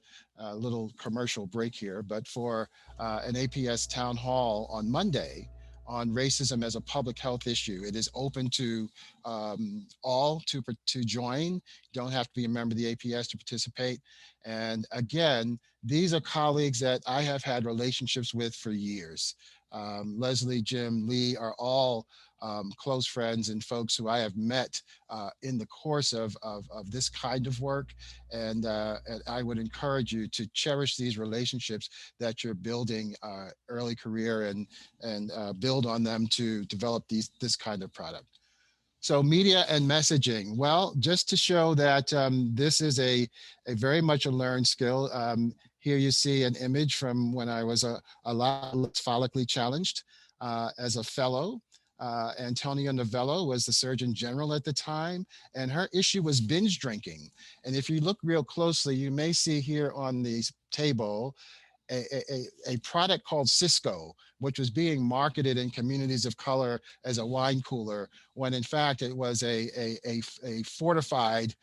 little commercial break here, but for an APS town hall on Monday on racism as a public health issue. It is open to all to join. You don't have to be a member of the APS to participate. And again, these are colleagues that I have had relationships with for years. Leslie, Jim, Lee are all close friends and folks who I have met in the course of this kind of work. And I would encourage you to cherish these relationships that you're building early career and build on them to develop this kind of product. So media and messaging. Well, just to show that this is a very much a learned skill. Here you see an image from when I was a lot less follically challenged as a fellow. Antonia Novello was the Surgeon General at the time, and her issue was binge drinking. And if you look real closely, you may see here on the table a product called Cisco, which was being marketed in communities of color as a wine cooler, when in fact it was a fortified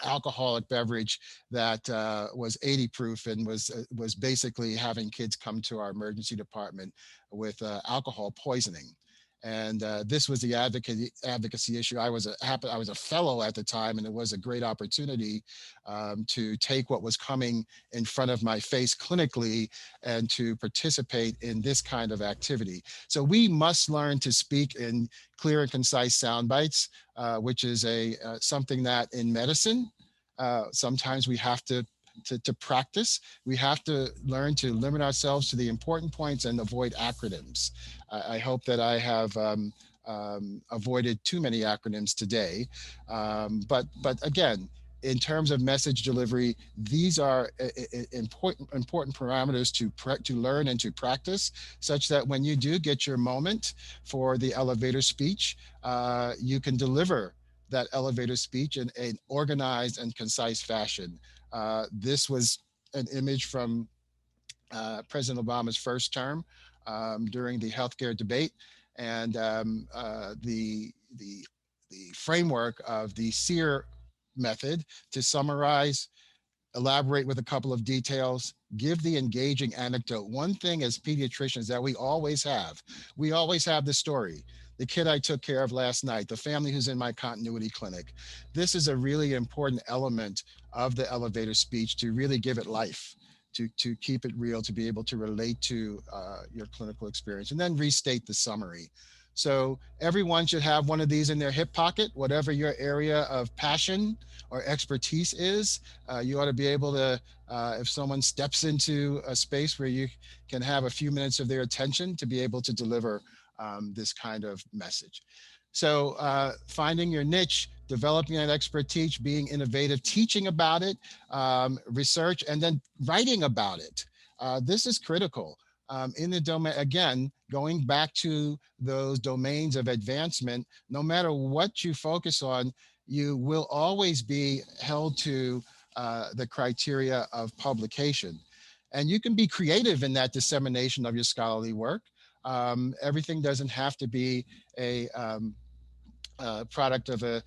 alcoholic beverage that was 80 proof and was basically having kids come to our emergency department with alcohol poisoning. And this was the advocacy issue. I was a fellow at the time, and it was a great opportunity to take what was coming in front of my face clinically and to participate in this kind of activity. So we must learn to speak in clear and concise sound bites, which is something that in medicine, sometimes we have to practice. We have to learn to limit ourselves to the important points and avoid acronyms. I hope that I have avoided too many acronyms today. But again, in terms of message delivery, these are important parameters to learn and to practice, such that when you do get your moment for the elevator speech, you can deliver that elevator speech in an organized and concise fashion. This was an image from President Obama's first term during the healthcare debate, and the framework of the SEER method to summarize, elaborate with a couple of details, give the engaging anecdote. One thing as pediatricians that we always have the story. The kid I took care of last night, the family who's in my continuity clinic. This is a really important element of the elevator speech to really give it life, to keep it real, to be able to relate to your clinical experience, and then restate the summary. So everyone should have one of these in their hip pocket, whatever your area of passion or expertise is. You ought to be able to, if someone steps into a space where you can have a few minutes of their attention, to be able to deliver this kind of message. So finding your niche, developing that expertise, being innovative, teaching about it, research, and then writing about it. This is critical. In the domain, again, going back to those domains of advancement, no matter what you focus on, you will always be held to the criteria of publication. And you can be creative in that dissemination of your scholarly work. Everything doesn't have to be a product of a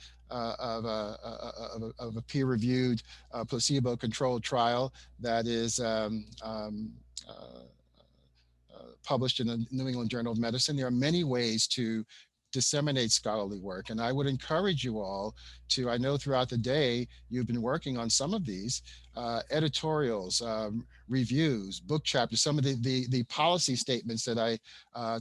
peer-reviewed placebo-controlled trial that is published in the New England Journal of Medicine. There are many ways to disseminate scholarly work. And I would encourage you all to, I know throughout the day, you've been working on some of these editorials, reviews, book chapters, some of the policy statements that I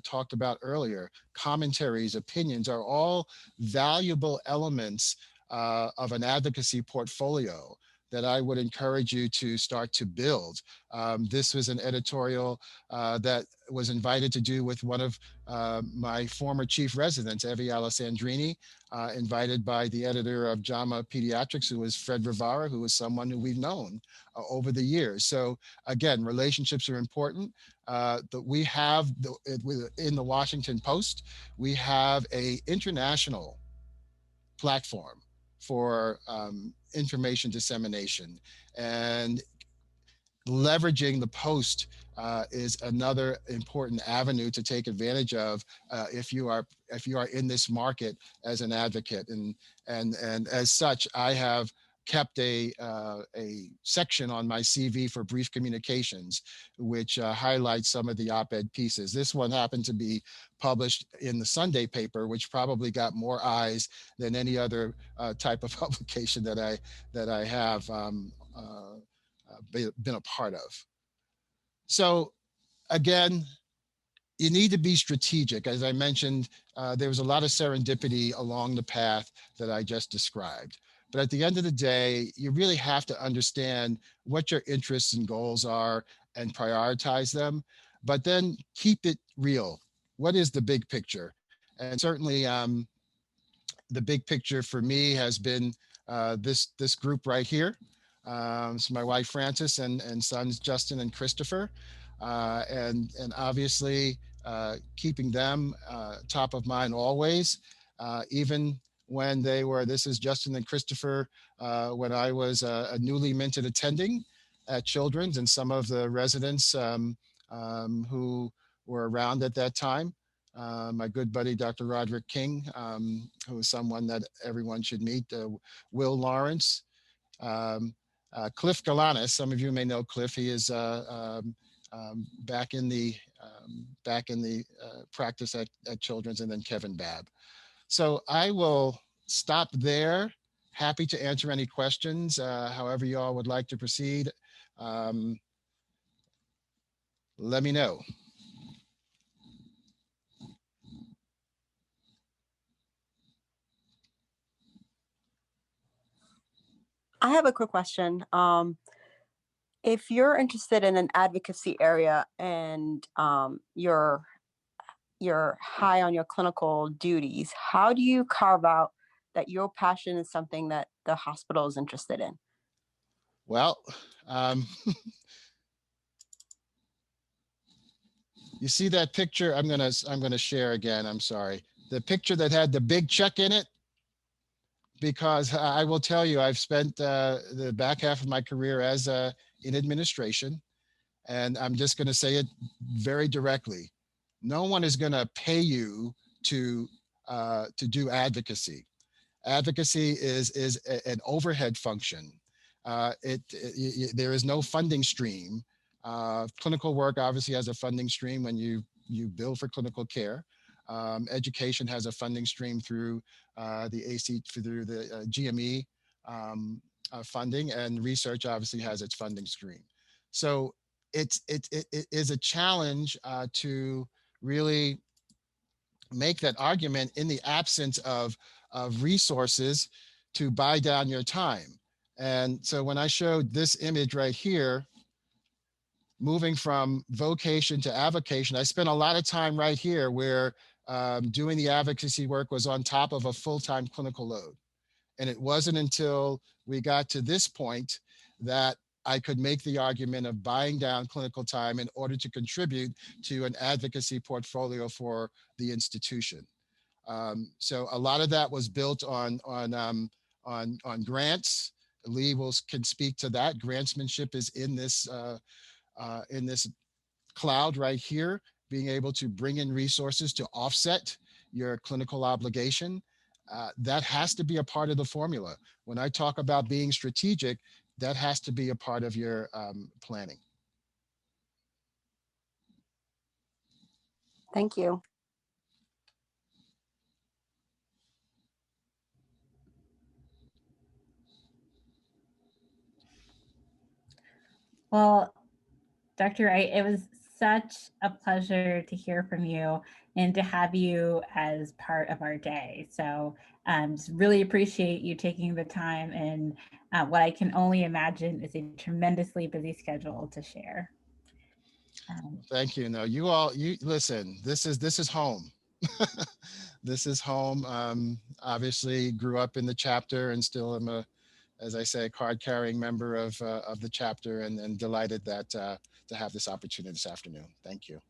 talked about earlier, commentaries, opinions are all valuable elements of an advocacy portfolio that I would encourage you to start to build. This was an editorial that was invited to do with one of my former chief residents, Evie Alessandrini, invited by the editor of JAMA Pediatrics, who was Fred Rivara, who was someone who we've known over the years. So again, relationships are important. We have, in the Washington Post, we have a international platform for information dissemination, and leveraging the Post is another important avenue to take advantage of if you are in this market as an advocate. And as such, I have kept a section on my CV for brief communications, which highlights some of the op-ed pieces. This one happened to be published in the Sunday paper, which probably got more eyes than any other type of publication that I have been a part of. So again, you need to be strategic. As I mentioned, there was a lot of serendipity along the path that I just described. But at the end of the day, you really have to understand what your interests and goals are and prioritize them, but then keep it real. What is the big picture? And certainly the big picture for me has been this group right here. So my wife, Frances, and sons, Justin and Christopher. And obviously keeping them top of mind always, even when they were, this is Justin and Christopher, when I was a newly minted attending at Children's, and some of the residents who were around at that time. My good buddy, Dr. Roderick King, who is someone that everyone should meet, Will Lawrence, Cliff Galanis. Some of you may know Cliff. He is back in the practice at Children's, and then Kevin Babb. So I will stop there. Happy to answer any questions, however you all would like to proceed. Let me know. I have a quick question. If you're interested in an advocacy area and you're high on your clinical duties, how do you carve out that your passion is something that the hospital is interested in? Well, you see that picture? I'm gonna share again. I'm sorry. The picture that had the big check in it, because I will tell you, I've spent the back half of my career as in administration, and I'm just going to say it very directly. No one is going to pay you to do advocacy. Advocacy is an overhead function. There is no funding stream. Clinical work obviously has a funding stream when you bill for clinical care. Education has a funding stream through the AC, through the GME funding, and research obviously has its funding stream. So it is a challenge to really make that argument in the absence of resources to buy down your time. And so when I showed this image right here, moving from vocation to avocation, I spent a lot of time right here where doing the advocacy work was on top of a full-time clinical load. And it wasn't until we got to this point that I could make the argument of buying down clinical time in order to contribute to an advocacy portfolio for the institution. So a lot of that was built on grants. Lee can speak to that. Grantsmanship is in this cloud right here, being able to bring in resources to offset your clinical obligation. That has to be a part of the formula. When I talk about being strategic, that has to be a part of your planning. Thank you. Well, Dr. Wright, it was such a pleasure to hear from you and to have you as part of our day. So just really appreciate you taking the time and what I can only imagine is a tremendously busy schedule to share. Thank you. No, you listen, this is home. This is home. Obviously grew up in the chapter and still am as I say, card-carrying member of the chapter, and delighted that to have this opportunity this afternoon. Thank you.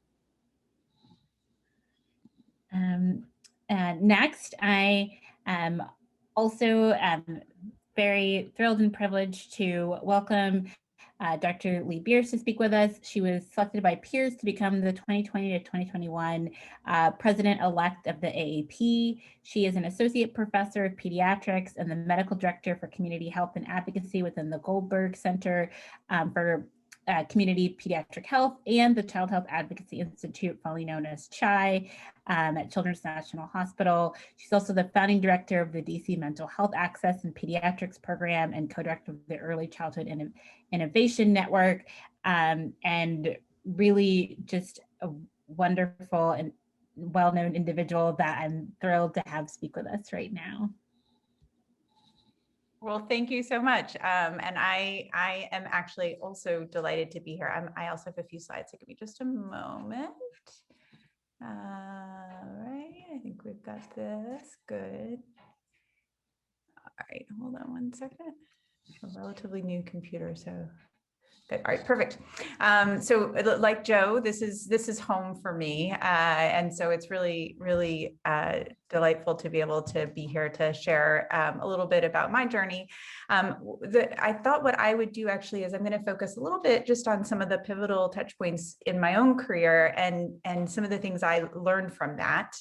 Next, I am also very thrilled and privileged to welcome Dr. Lee Beers to speak with us. She was selected by peers to become the 2020 to 2021 president-elect of the AAP. She is an associate professor of pediatrics and the medical director for community health and advocacy within the Goldberg Center for Community Pediatric Health and the Child Health Advocacy Institute, formerly known as CHI, at Children's National Hospital. She's also the founding director of the DC Mental Health Access and Pediatrics Program and co-director of the Early Childhood Innovation Network, and really just a wonderful and well-known individual that I'm thrilled to have speak with us right now. Well, thank you so much. And I am actually also delighted to be here. I also have a few slides, so give me just a moment. All right, I think we've got this, good. All right, hold on one second. A relatively new computer, so good. All right, perfect. So like Joe, this is home for me. And so it's really, really delightful to be able to be here to share a little bit about my journey. I thought what I would do actually is I'm going to focus a little bit just on some of the pivotal touch points in my own career and some of the things I learned from that,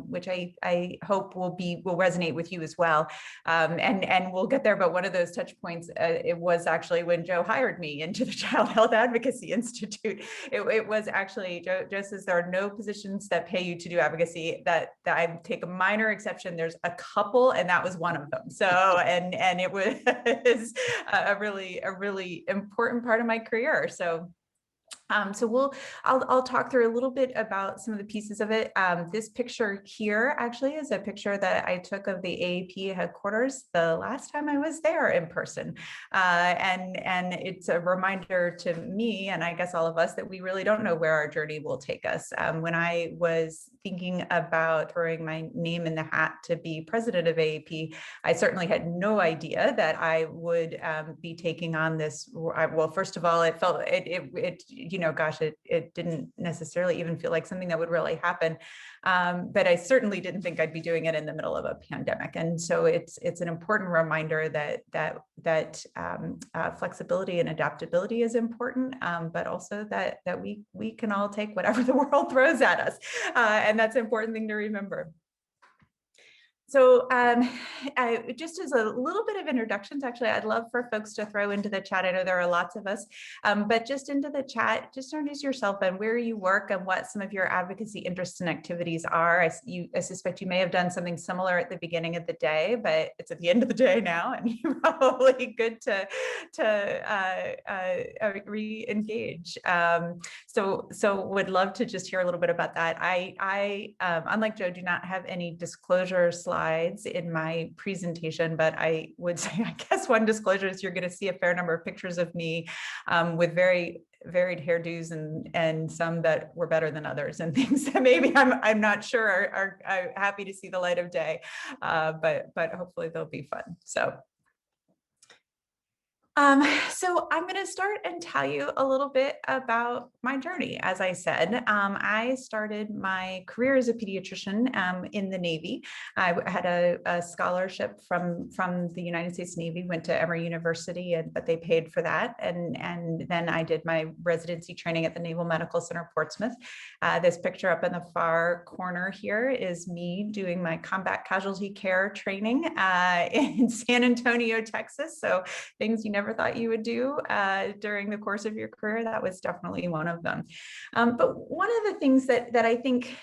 which I hope will resonate with you as well. And we'll get there. But one of those touch points, it was actually when Joe hired me into the Child Health Advocacy Institute. It was actually, Joe says there are no positions that pay you to do advocacy, that I take a minor exception. There's a couple, and that was one of them. So, and it was a really important part of my career. So I'll talk through a little bit about some of the pieces of it. This picture here actually is a picture that I took of the AAP headquarters the last time I was there in person. And it's a reminder to me, and I guess all of us, that we really don't know where our journey will take us. When I was thinking about throwing my name in the hat to be president of AAP, I certainly had no idea that I would be taking on this. Well, first of all, it felt, it didn't necessarily even feel like something that would really happen. But I certainly didn't think I'd be doing it in the middle of a pandemic. And so it's an important reminder that flexibility and adaptability is important, but also that we can all take whatever the world throws at us. And that's an important thing to remember. So just as a little bit of introductions, actually, I'd love for folks to throw into the chat. I know there are lots of us, but just into the chat, just introduce yourself and where you work and what some of your advocacy interests and activities are. I suspect you may have done something similar at the beginning of the day, but it's at the end of the day now, and you're probably good to re-engage. So would love to just hear a little bit about that. I unlike Joe, do not have any disclosure slides in my presentation, but I would say, I guess one disclosure is you're going to see a fair number of pictures of me with very varied hairdos and some that were better than others, and things that maybe I'm not sure are happy to see the light of day, but hopefully they'll be fun. So I'm going to start and tell you a little bit about my journey. As I said, I started my career as a pediatrician in the Navy. I had a scholarship from the United States Navy, went to Emory University, but they paid for that. And then I did my residency training at the Naval Medical Center, Portsmouth. This picture up in the far corner here is me doing my combat casualty care training in San Antonio, Texas. So things you never thought you would do during the course of your career. That was definitely one of them. But one of the things that I think,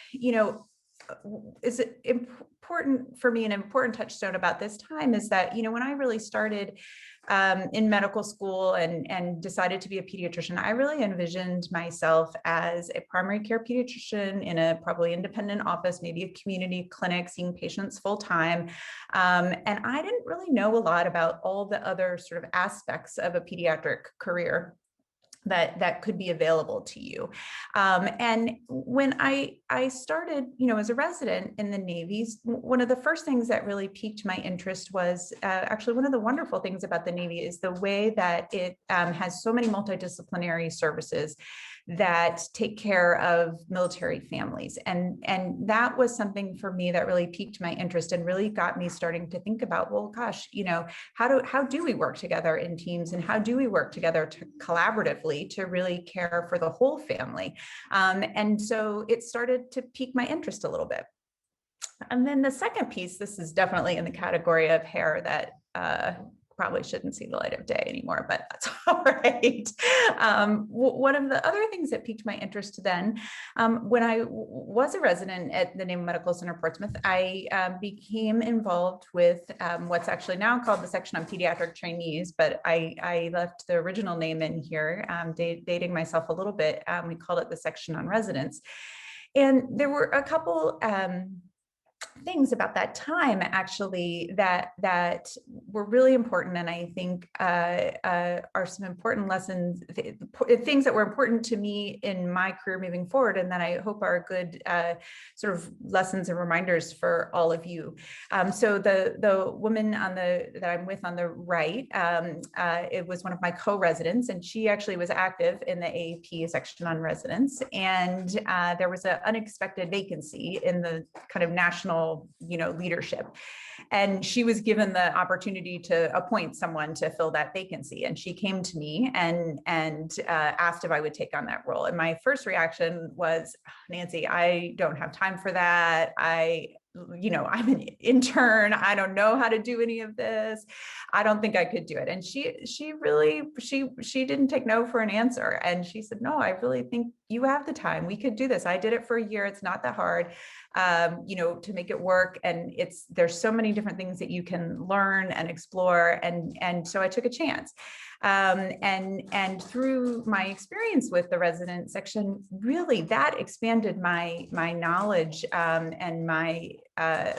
is important for me, an important touchstone about this time is that, when I really started in medical school and decided to be a pediatrician, I really envisioned myself as a primary care pediatrician in a probably independent office, maybe a community clinic, seeing patients full time. And I didn't really know a lot about all the other sort of aspects of a pediatric career that could be available to you. And when I started, as a resident in the Navy, one of the first things that really piqued my interest was actually one of the wonderful things about the Navy is the way that it has so many multidisciplinary services that take care of military families. And that was something for me that really piqued my interest and really got me starting to think about, well, gosh, how do we work together in teams, and how do we work together collaboratively to really care for the whole family? And so it started to pique my interest a little bit. And then the second piece, this is definitely in the category of hair that probably shouldn't see the light of day anymore, but that's all right. One of the other things that piqued my interest then, when I was a resident at the Naval Medical Center, Portsmouth, I became involved with what's actually now called the Section on Pediatric Trainees, but I left the original name in here, dating myself a little bit. We called it the Section on Residents. And there were a couple things about that time actually that were really important, and I think are some important lessons, things that were important to me in my career moving forward, and that I hope are good sort of lessons and reminders for all of you. So the woman that I'm with on the right, it was one of my co-residents, and she actually was active in the AAP Section on Residents, and there was an unexpected vacancy in the kind of national leadership. And she was given the opportunity to appoint someone to fill that vacancy. And she came to me and asked if I would take on that role. And my first reaction was, Nancy, I don't have time for that. I'm an intern. I don't know how to do any of this. I don't think I could do it. And she didn't take no for an answer. And she said, no, I really think you have the time. We could do this. I did it for a year. It's not that hard, to make it work. And there's so many different things that you can learn and explore. And so I took a chance. And through my experience with the resident section, really that expanded my knowledge and my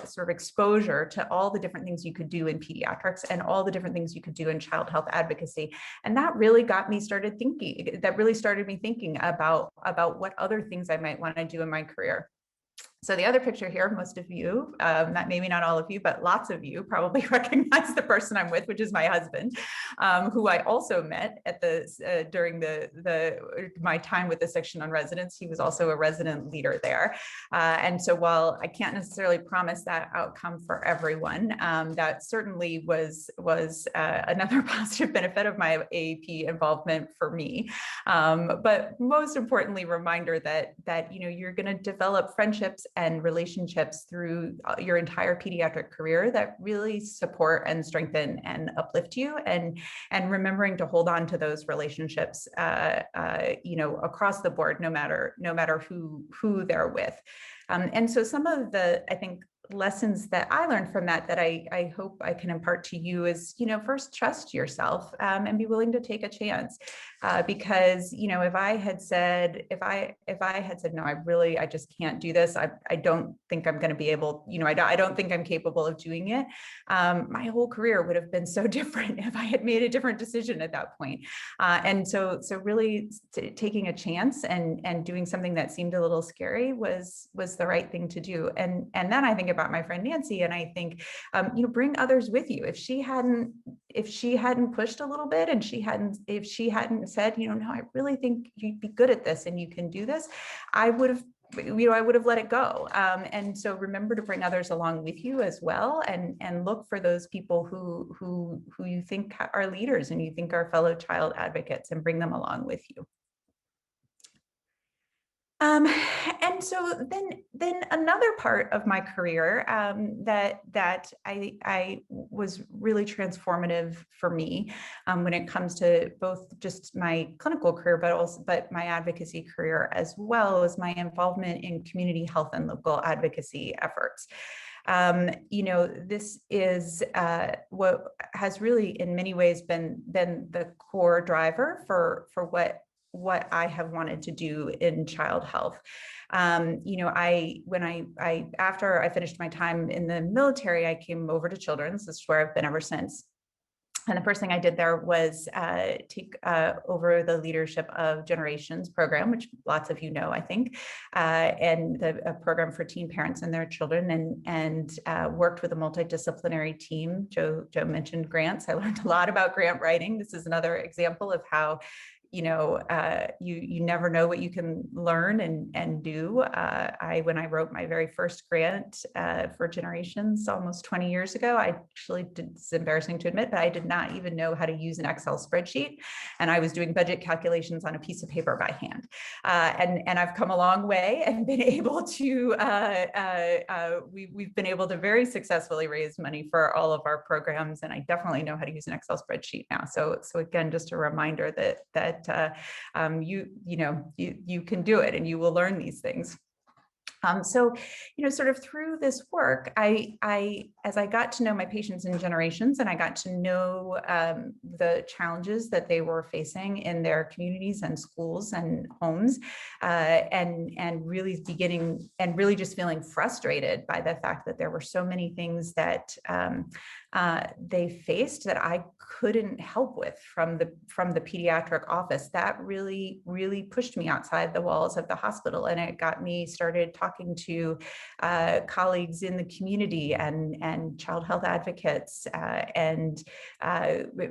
sort of exposure to all the different things you could do in pediatrics and all the different things you could do in child health advocacy. And that really started me thinking about what other things I might want to do in my career. So the other picture here, most of you, maybe not all of you, but lots of you probably recognize the person I'm with, which is my husband, who I also met at during my time with the Section on Residents. He was also a resident leader there. And so while I can't necessarily promise that outcome for everyone, that certainly was another positive benefit of my AAP involvement for me. But most importantly, reminder that you're going to develop friendships and relationships through your entire pediatric career that really support and strengthen and uplift you, and remembering to hold on to those relationships across the board, no matter who they're with. And so some of the, I think, lessons that I learned from that I hope I can impart to you is, first trust yourself and be willing to take a chance. Because, if I had said, no, I just can't do this. I don't think I'm going to be able, I don't think I'm capable of doing it. My whole career would have been so different if I had made a different decision at that point. And so really taking a chance and doing something that seemed a little scary was the right thing to do. And then I think about my friend Nancy, and I think, bring others with you. If she hadn't pushed a little bit, and if she hadn't said, no, I really think you'd be good at this and you can do this, I would have let it go. And so remember to bring others along with you as well, and look for those people who you think are leaders and you think are fellow child advocates, and bring them along with you. And so then another part of my career that I was really transformative for me when it comes to both just my clinical career, but my advocacy career as well, as my involvement in community health and local advocacy efforts. This is what has really in many ways been the core driver for what I have wanted to do in child health. After I finished my time in the military, I came over to Children's. This is where I've been ever since. And the first thing I did there was take over the leadership of Generations program, which lots of you know, I think, and a program for teen parents and their children, and worked with a multidisciplinary team. Joe mentioned grants. I learned a lot about grant writing. This is another example of how you never know what you can learn and do. When I wrote my very first grant for Generations almost 20 years ago, it's embarrassing to admit, but I did not even know how to use an Excel spreadsheet. And I was doing budget calculations on a piece of paper by hand. And I've come a long way and been able to, we've been able to very successfully raise money for all of our programs. And I definitely know how to use an Excel spreadsheet now. So again, just a reminder that you can do it and you will learn these things. So, sort of through this work, as I got to know my patients in Generations, and I got to know the challenges that they were facing in their communities and schools and homes, and really just feeling frustrated by the fact that there were so many things that they faced that I couldn't help with from the pediatric office. That really, really pushed me outside the walls of the hospital, and it got me started talking to colleagues in the community and child health advocates and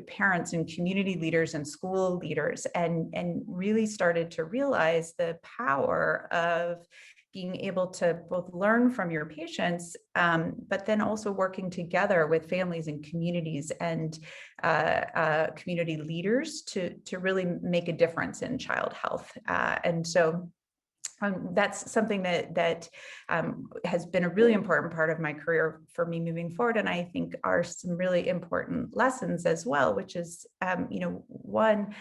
parents and community leaders and school leaders, and really started to realize the power of being able to both learn from your patients, but then also working together with families and communities and community leaders to really make a difference in child health. And so that's something that has been a really important part of my career for me moving forward. And I think are some really important lessons as well, which is, one,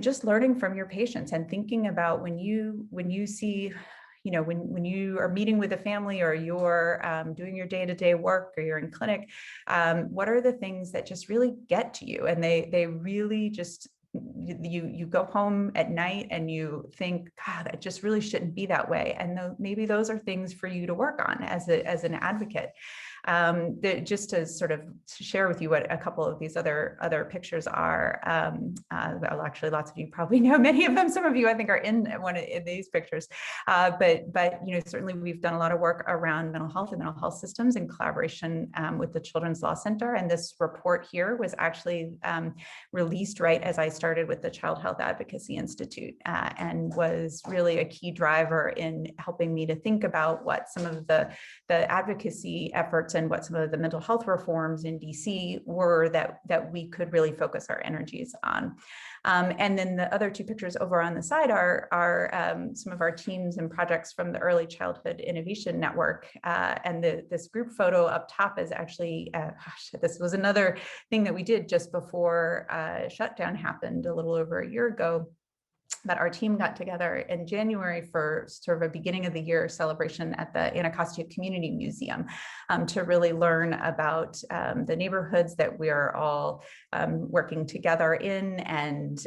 just learning from your patients and thinking about when you see, when you are meeting with a family, or you're doing your day-to-day work, or you're in clinic, what are the things that just really get to you? And they really just, you go home at night and you think, God, it just really shouldn't be that way. And maybe those are things for you to work on as an advocate. Just to sort of share with you what a couple of these other pictures are. Well, actually, lots of you probably know many of them. Some of you, I think, are in these pictures. But certainly we've done a lot of work around mental health and mental health systems in collaboration with the Children's Law Center. And this report here was actually released right as I started with the Child Health Advocacy Institute, and was really a key driver in helping me to think about what some of the advocacy efforts and what some of the mental health reforms in DC were that we could really focus our energies on. And then the other two pictures over on the side are some of our teams and projects from the Early Childhood Innovation Network. And this group photo up top is actually, this was another thing that we did just before shutdown happened a little over a year ago. But our team got together in January for sort of a beginning of the year celebration at the Anacostia Community Museum to really learn about the neighborhoods that we are all working together in, and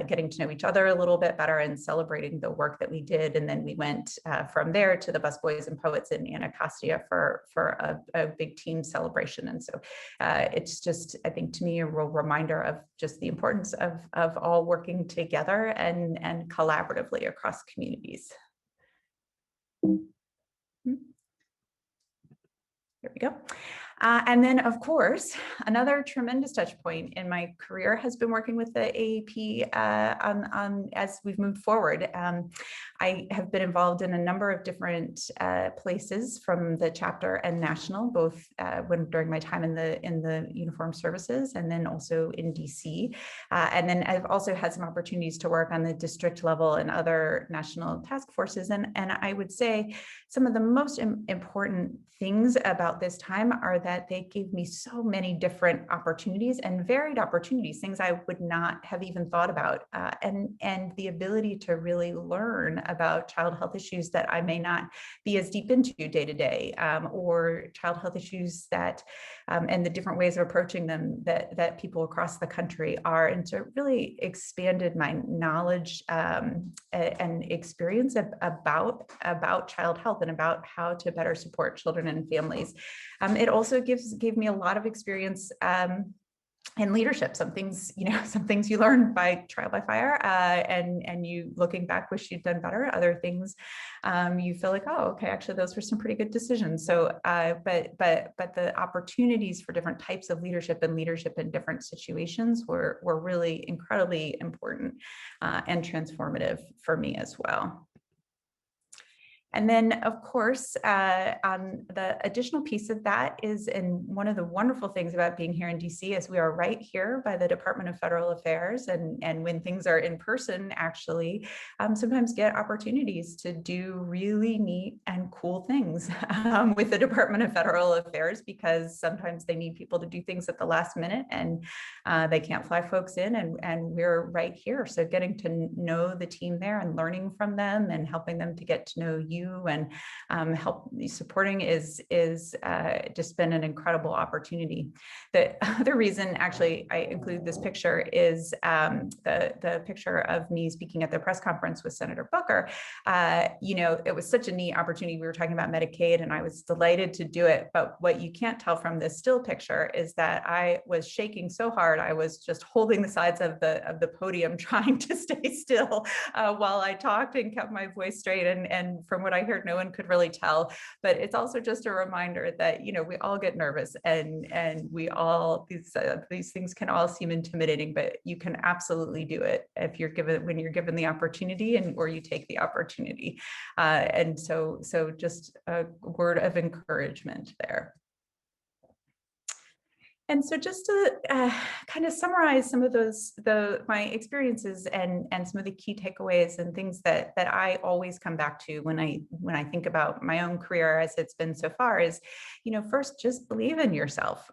getting to know each other a little bit better and celebrating the work that we did. And then we went from there to the Busboys and Poets in Anacostia for a big team celebration. And so it's just, I think, to me, a real reminder of just the importance of all working together and collaboratively across communities. There we go. And then, of course, another tremendous touch point in my career has been working with the AAP as we've moved forward. I have been involved in a number of different places, from the chapter and national, both during my time in the uniformed services, and then also in DC. And then I've also had some opportunities to work on the district level and other national task forces. And I would say some of the most important things about this time are that they gave me so many different opportunities and varied opportunities, things I would not have even thought about, and the ability to really learn about child health issues that I may not be as deep into day to day, or child health issues that, and the different ways of approaching them that people across the country are, and so it really expanded my knowledge and experience about child health and about how to better support children and families. It also gave me a lot of experience in leadership. Some things you learn by trial by fire, and you looking back wish you'd done better. Other things you feel like, oh, okay, actually those were some pretty good decisions. So, but the opportunities for different types of leadership and leadership in different situations were really incredibly important and transformative for me as well. And then, of course, the additional piece of that is, and one of the wonderful things about being here in DC is we are right here by the Department of Federal Affairs. And when things are in person, actually, sometimes get opportunities to do really neat and cool things with the Department of Federal Affairs, because sometimes they need people to do things at the last minute, and they can't fly folks in, and we're right here. So getting to know the team there and learning from them and helping them to get to know you and help supporting is just been an incredible opportunity. The other reason, actually, I include this picture is the picture of me speaking at the press conference with Senator Booker. It was such a neat opportunity. We were talking about Medicaid, and I was delighted to do it. But what you can't tell from this still picture is that I was shaking so hard, I was just holding the sides of the podium, trying to stay still while I talked and kept my voice straight. And from what I heard, no one could really tell. But it's also just a reminder that we all get nervous, and we all these things can all seem intimidating, but you can absolutely do it if when you're given the opportunity or you take the opportunity. And so just a word of encouragement there. And so just to kind of summarize some of my experiences and some of the key takeaways and things that I always come back to when I think about my own career as it's been so far is, first, just believe in yourself.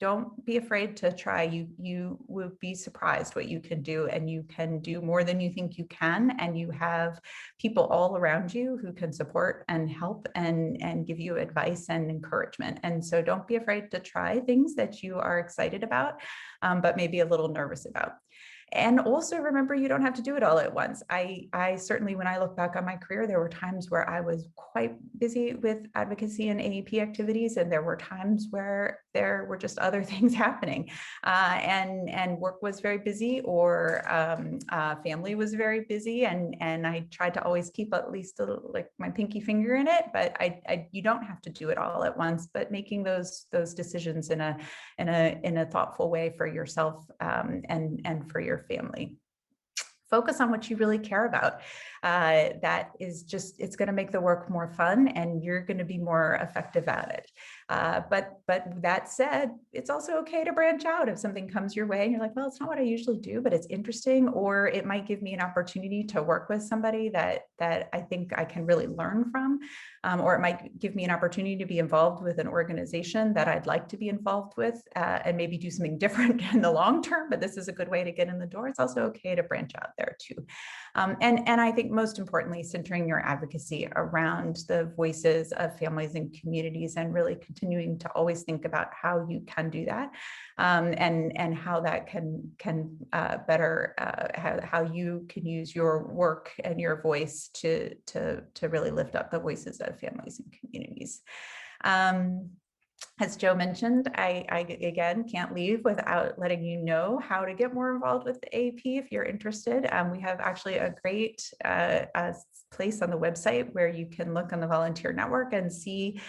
Don't be afraid to try. You will be surprised what you can do, and you can do more than you think you can. And you have people all around you who can support and help and give you advice and encouragement. And so don't be afraid to try things that you are excited about, but maybe a little nervous about. And also remember, you don't have to do it all at once. I certainly, when I look back on my career, there were times where I was quite busy with advocacy and AAP activities, and there were times where there were just other things happening, and work was very busy, or family was very busy, and I tried to always keep at least like my pinky finger in it. But you don't have to do it all at once, but making those decisions in a thoughtful way for yourself and for your family. Focus on what you really care about. That is just, it's going to make the work more fun, and you're going to be more effective at it. But that said, it's also okay to branch out if something comes your way and you're like, well, it's not what I usually do, but it's interesting, or it might give me an opportunity to work with somebody that I think I can really learn from, or it might give me an opportunity to be involved with an organization that I'd like to be involved with, and maybe do something different in the long term, but this is a good way to get in the door. It's also okay to branch out there too. And I think most importantly, centering your advocacy around the voices of families and communities, and really continuing to always think about how you can do that, and how that can better, how you can use your work and your voice to really lift up the voices of families and communities. As Joe mentioned, I again can't leave without letting you know how to get more involved with the AAP if you're interested. We have actually a great place on the website where you can look on the volunteer network and see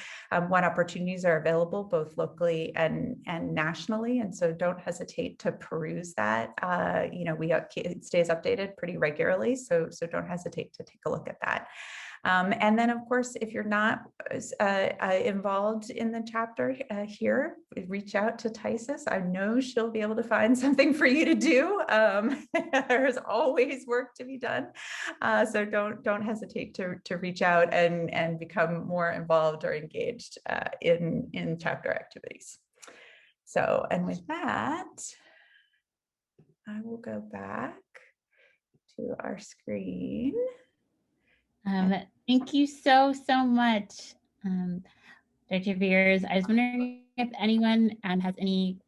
what opportunities are available both locally and nationally. And so don't hesitate to peruse that. It stays updated pretty regularly, so don't hesitate to take a look at that. And then, of course, if you're not involved in the chapter here, reach out to Tysus. I know she'll be able to find something for you to do. There's always work to be done. So don't hesitate to reach out and become more involved or engaged in chapter activities. So, and with that, I will go back to our screen. Thank you so much, Dr. Beers. I was wondering if anyone has any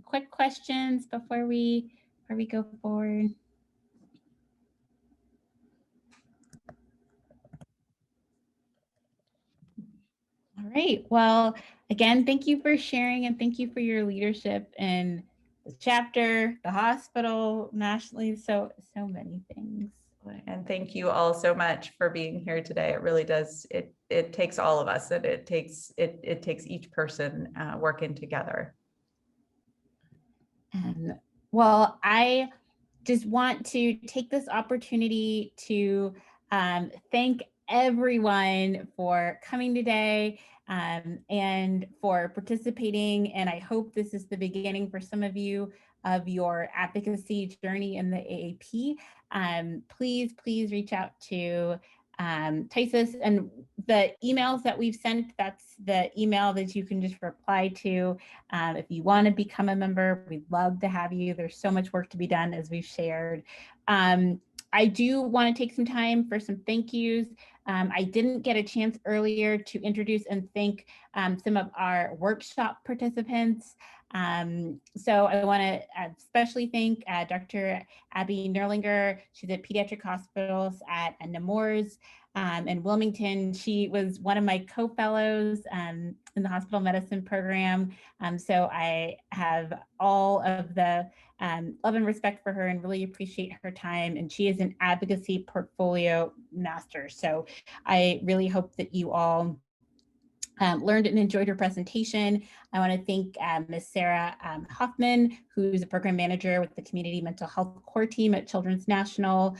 quick questions before we go forward. All right. Well, again, thank you for sharing, and thank you for your leadership in the chapter, the hospital, nationally, so many things. And thank you all so much for being here today. It really does. It takes all of us, and it takes each person working together. Well, I just want to take this opportunity to thank everyone for coming today and for participating. And I hope this is the beginning for some of you of your advocacy journey in the AAP. Please reach out to Tysus, and the emails that we've sent, that's the email that you can just reply to. If you want to become a member, we'd love to have you. There's so much work to be done, as we've shared. I do want to take some time for some thank yous. I didn't get a chance earlier to introduce and thank some of our workshop participants. So I want to especially thank Dr. Abby Nerlinger. She's at Pediatric Hospitals at Nemours in Wilmington. She was one of my co-fellows in the hospital medicine program. So I have all of the love and respect for her and really appreciate her time. And she is an advocacy portfolio master. So I really hope that you all learned and enjoyed her presentation. I want to thank Ms. Sarah Hoffman, who's a program manager with the Community Mental Health Core Team at Children's National,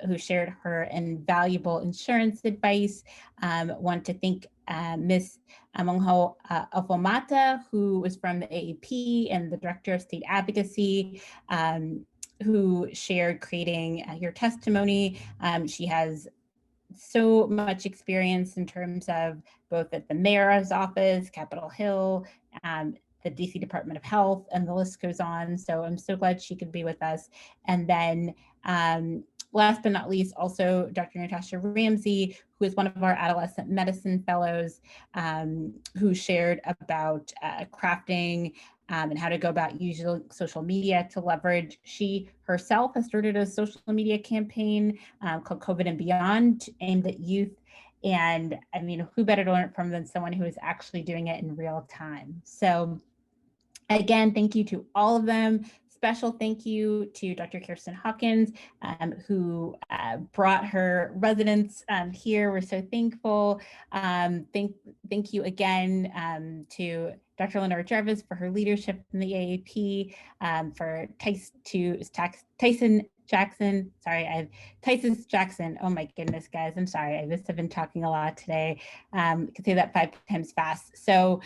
who shared her invaluable insurance advice. Want to thank Ms. Amongho Ofomata, who was from the AAP and the Director of State Advocacy, who shared creating your testimony. She has so much experience in terms of both at the mayor's office, Capitol Hill, the DC Department of Health, and the list goes on. So I'm so glad she could be with us. And then last but not least, also Dr. Natasha Ramsey, who is one of our adolescent medicine fellows, who shared about crafting and how to go about using social media to leverage. She herself has started a social media campaign called COVID and Beyond, aimed at youth. And I mean, who better to learn it from than someone who is actually doing it in real time? So again, thank you to all of them. Special thank you to Dr. Kirsten Hawkins, who brought her residents here. We're so thankful. Thank you again to Dr. Lenore Jarvis for her leadership in the AAP, for Tyson Jackson, sorry, Tyson Jackson. Oh my goodness, guys, I'm sorry. I must have been talking a lot today. I could say that 5 times fast. So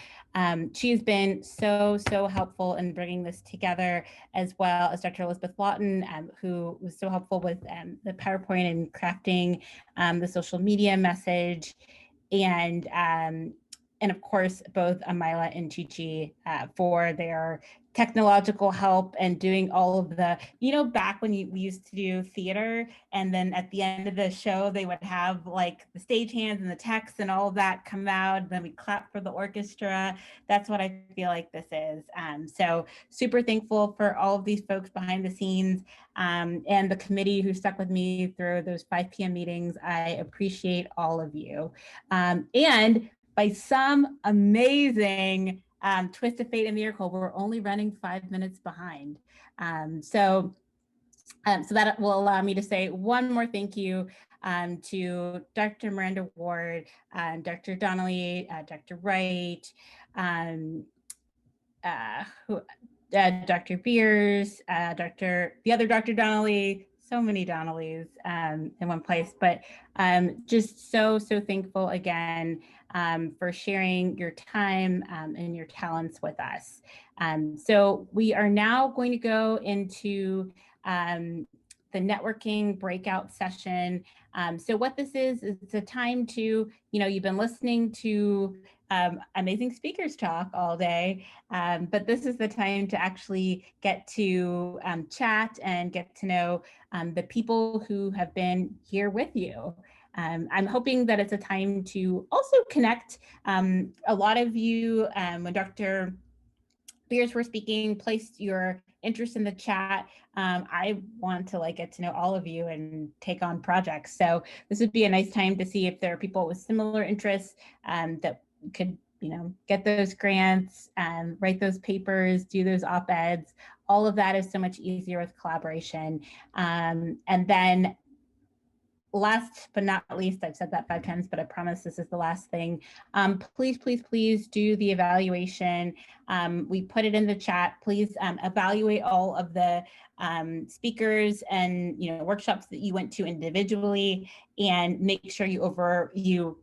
she's been so helpful in bringing this together, as well as Dr. Elizabeth Lawton, who was so helpful with the PowerPoint and crafting the social media message. And of course, both Amila and Chichi for their technological help and doing all of the, back when we used to do theater, and then at the end of the show, they would have like the stagehands and the text and all of that come out. Then we clap for the orchestra. That's what I feel like this is. So super thankful for all of these folks behind the scenes and the committee who stuck with me through those 5 p.m. meetings. I appreciate all of you. And by some amazing twist of fate and miracle, we're only running 5 minutes behind. So that will allow me to say one more thank you to Dr. Miranda Ward, Dr. Donnelly, Dr. Wright, Dr. Beers, the other Dr. Donnelly, so many Donnellys in one place, but just so thankful again for sharing your time and your talents with us. So we are now going to go into the networking breakout session. So what this is it's a time to, you've been listening to amazing speakers talk all day, but this is the time to actually get to chat and get to know the people who have been here with you. I'm hoping that it's a time to also connect. A lot of you, when Dr. Beers were speaking, placed your interest in the chat. I want to get to know all of you and take on projects. So this would be a nice time to see if there are people with similar interests that could, get those grants, write those papers, do those op-eds. All of that is so much easier with collaboration. And then last but not least, I've said that 5 times, but I promise this is the last thing. Please do the evaluation. We put it in the chat. Please evaluate all of the speakers and workshops that you went to individually, and make sure you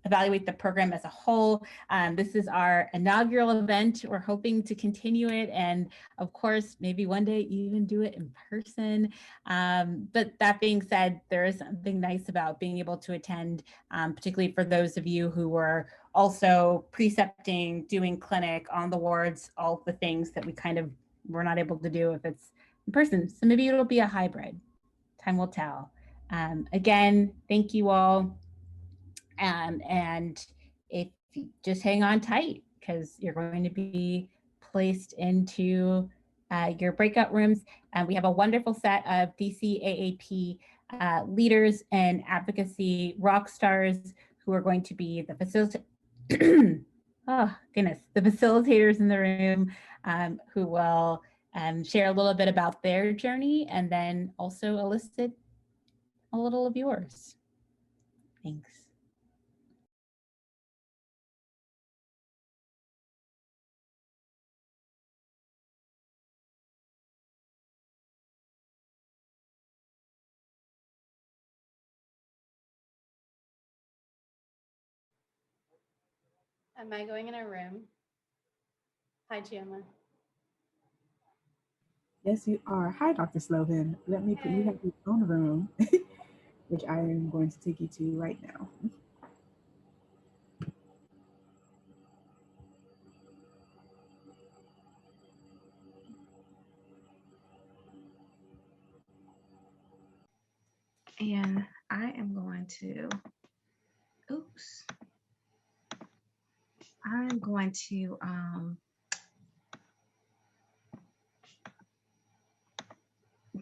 evaluate the program as a whole. This is our inaugural event. We're hoping to continue it, and of course, maybe one day even do it in person. But that being said, there is something nice about being able to attend, particularly for those of you who were also precepting, doing clinic on the wards, all the things that we kind of were not able to do if it's in person. So maybe it'll be a hybrid. Time will tell. Again, thank you all. And if you just hang on tight, because you're going to be placed into your breakout rooms. We have a wonderful set of DC AAP leaders and advocacy rock stars who are going to be the the facilitators in the room, who will share a little bit about their journey and then also elicit a little of yours. Thanks. Am I going in a room? Hi, Gianna. Yes, you are. Hi, Dr. Slovan. Let me put you have your own room, which I am going to take you to right now. And I am going to, I'm going to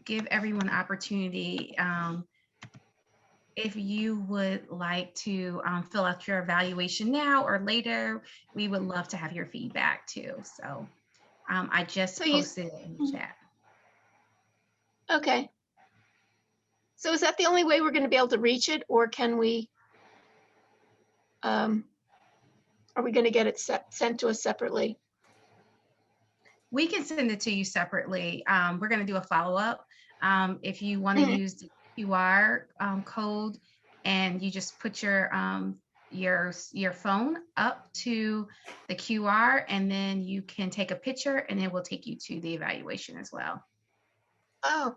give everyone opportunity. If you would like to fill out your evaluation now or later, we would love to have your feedback too. So I just posted it in the chat. Okay. So is that the only way we're going to be able to reach it, or can we, are we going to get it sent to us separately? We can send it to you separately. We're going to do a follow-up. If you want to use the QR code, and you just put your phone up to the QR, and then you can take a picture, and it will take you to the evaluation as well. Oh,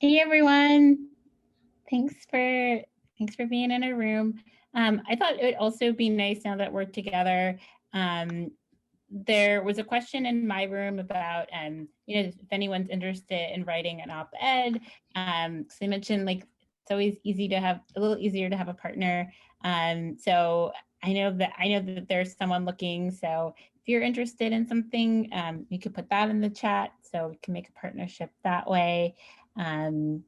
Hey everyone, thanks for being in a room. I thought it would also be nice now that we're together. There was a question in my room about if anyone's interested in writing an op-ed. So they mentioned like it's always a little easier to have a partner. So I know that there's someone looking. So if you're interested in something, you could put that in the chat so we can make a partnership that way. But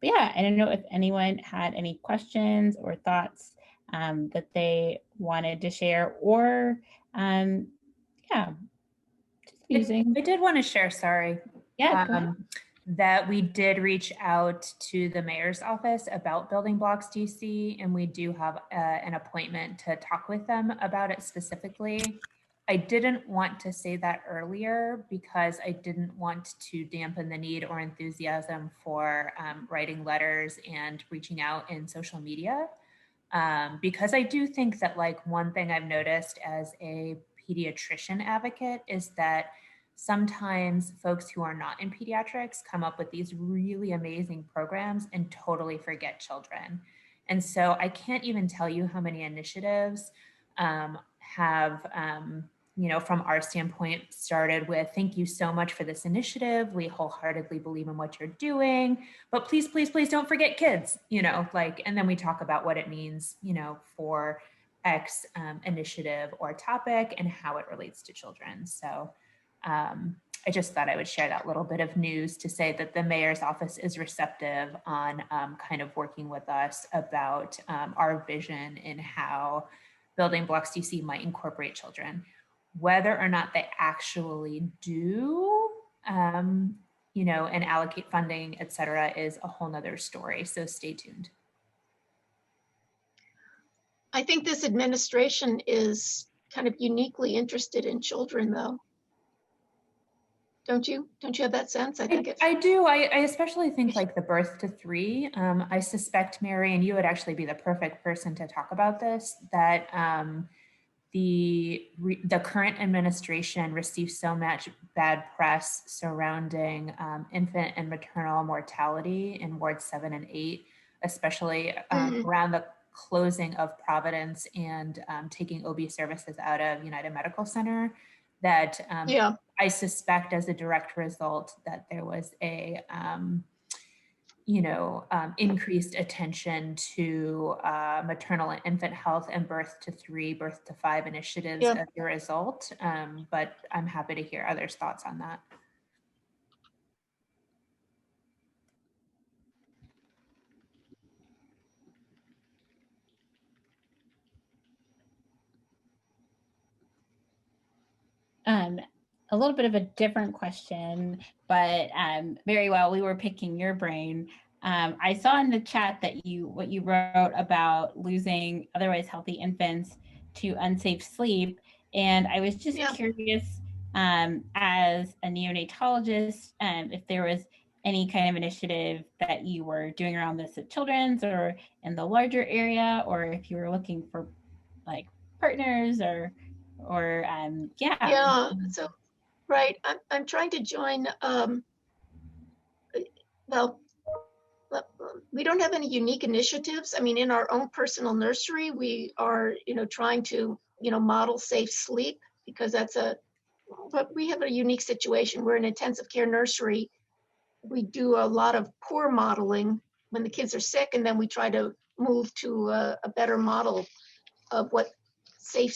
yeah, I don't know if anyone had any questions or thoughts that they wanted to share, or yeah, just using. I did want to share, sorry. Yeah, go ahead. That we did reach out to the mayor's office about Building Blocks DC, and we do have an appointment to talk with them about it specifically. I didn't want to say that earlier because I didn't want to dampen the need or enthusiasm for writing letters and reaching out in social media. Because I do think that like one thing I've noticed as a pediatrician advocate is that sometimes folks who are not in pediatrics come up with these really amazing programs and totally forget children. And so I can't even tell you how many initiatives have, from our standpoint, started with, thank you so much for this initiative. We wholeheartedly believe in what you're doing, but please, please, please don't forget kids, and then we talk about what it means, for X initiative or topic and how it relates to children. So I just thought I would share that little bit of news to say that the mayor's office is receptive on kind of working with us about our vision in how Building Blocks DC might incorporate children. Whether or not they actually do, and allocate funding, et cetera, is a whole nother story. So stay tuned. I think this administration is kind of uniquely interested in children, though. Don't you have that sense? I think I do. I especially think like the birth to 3. I suspect, Mary, and you would actually be the perfect person to talk about this, that the current administration receives so much bad press surrounding infant and maternal mortality in wards 7 and 8, especially around the closing of Providence and taking OB services out of United Medical Center, that I suspect as a direct result that there was a increased attention to maternal and infant health and birth to 3, birth to 5 initiatives as a result. But I'm happy to hear others' thoughts on that. A little bit of a different question, but very well, we were picking your brain. I saw in the chat that what you wrote about losing otherwise healthy infants to unsafe sleep. And I was just curious, as a neonatologist, if there was any kind of initiative that you were doing around this at Children's or in the larger area, or if you were looking for like partners or so right, I'm trying to join well, we don't have any unique initiatives. I mean, in our own personal nursery, we are trying to model safe sleep, because but we have a unique situation. We're an intensive care nursery. We do a lot of poor modeling when the kids are sick, and then we try to move to a better model of what safe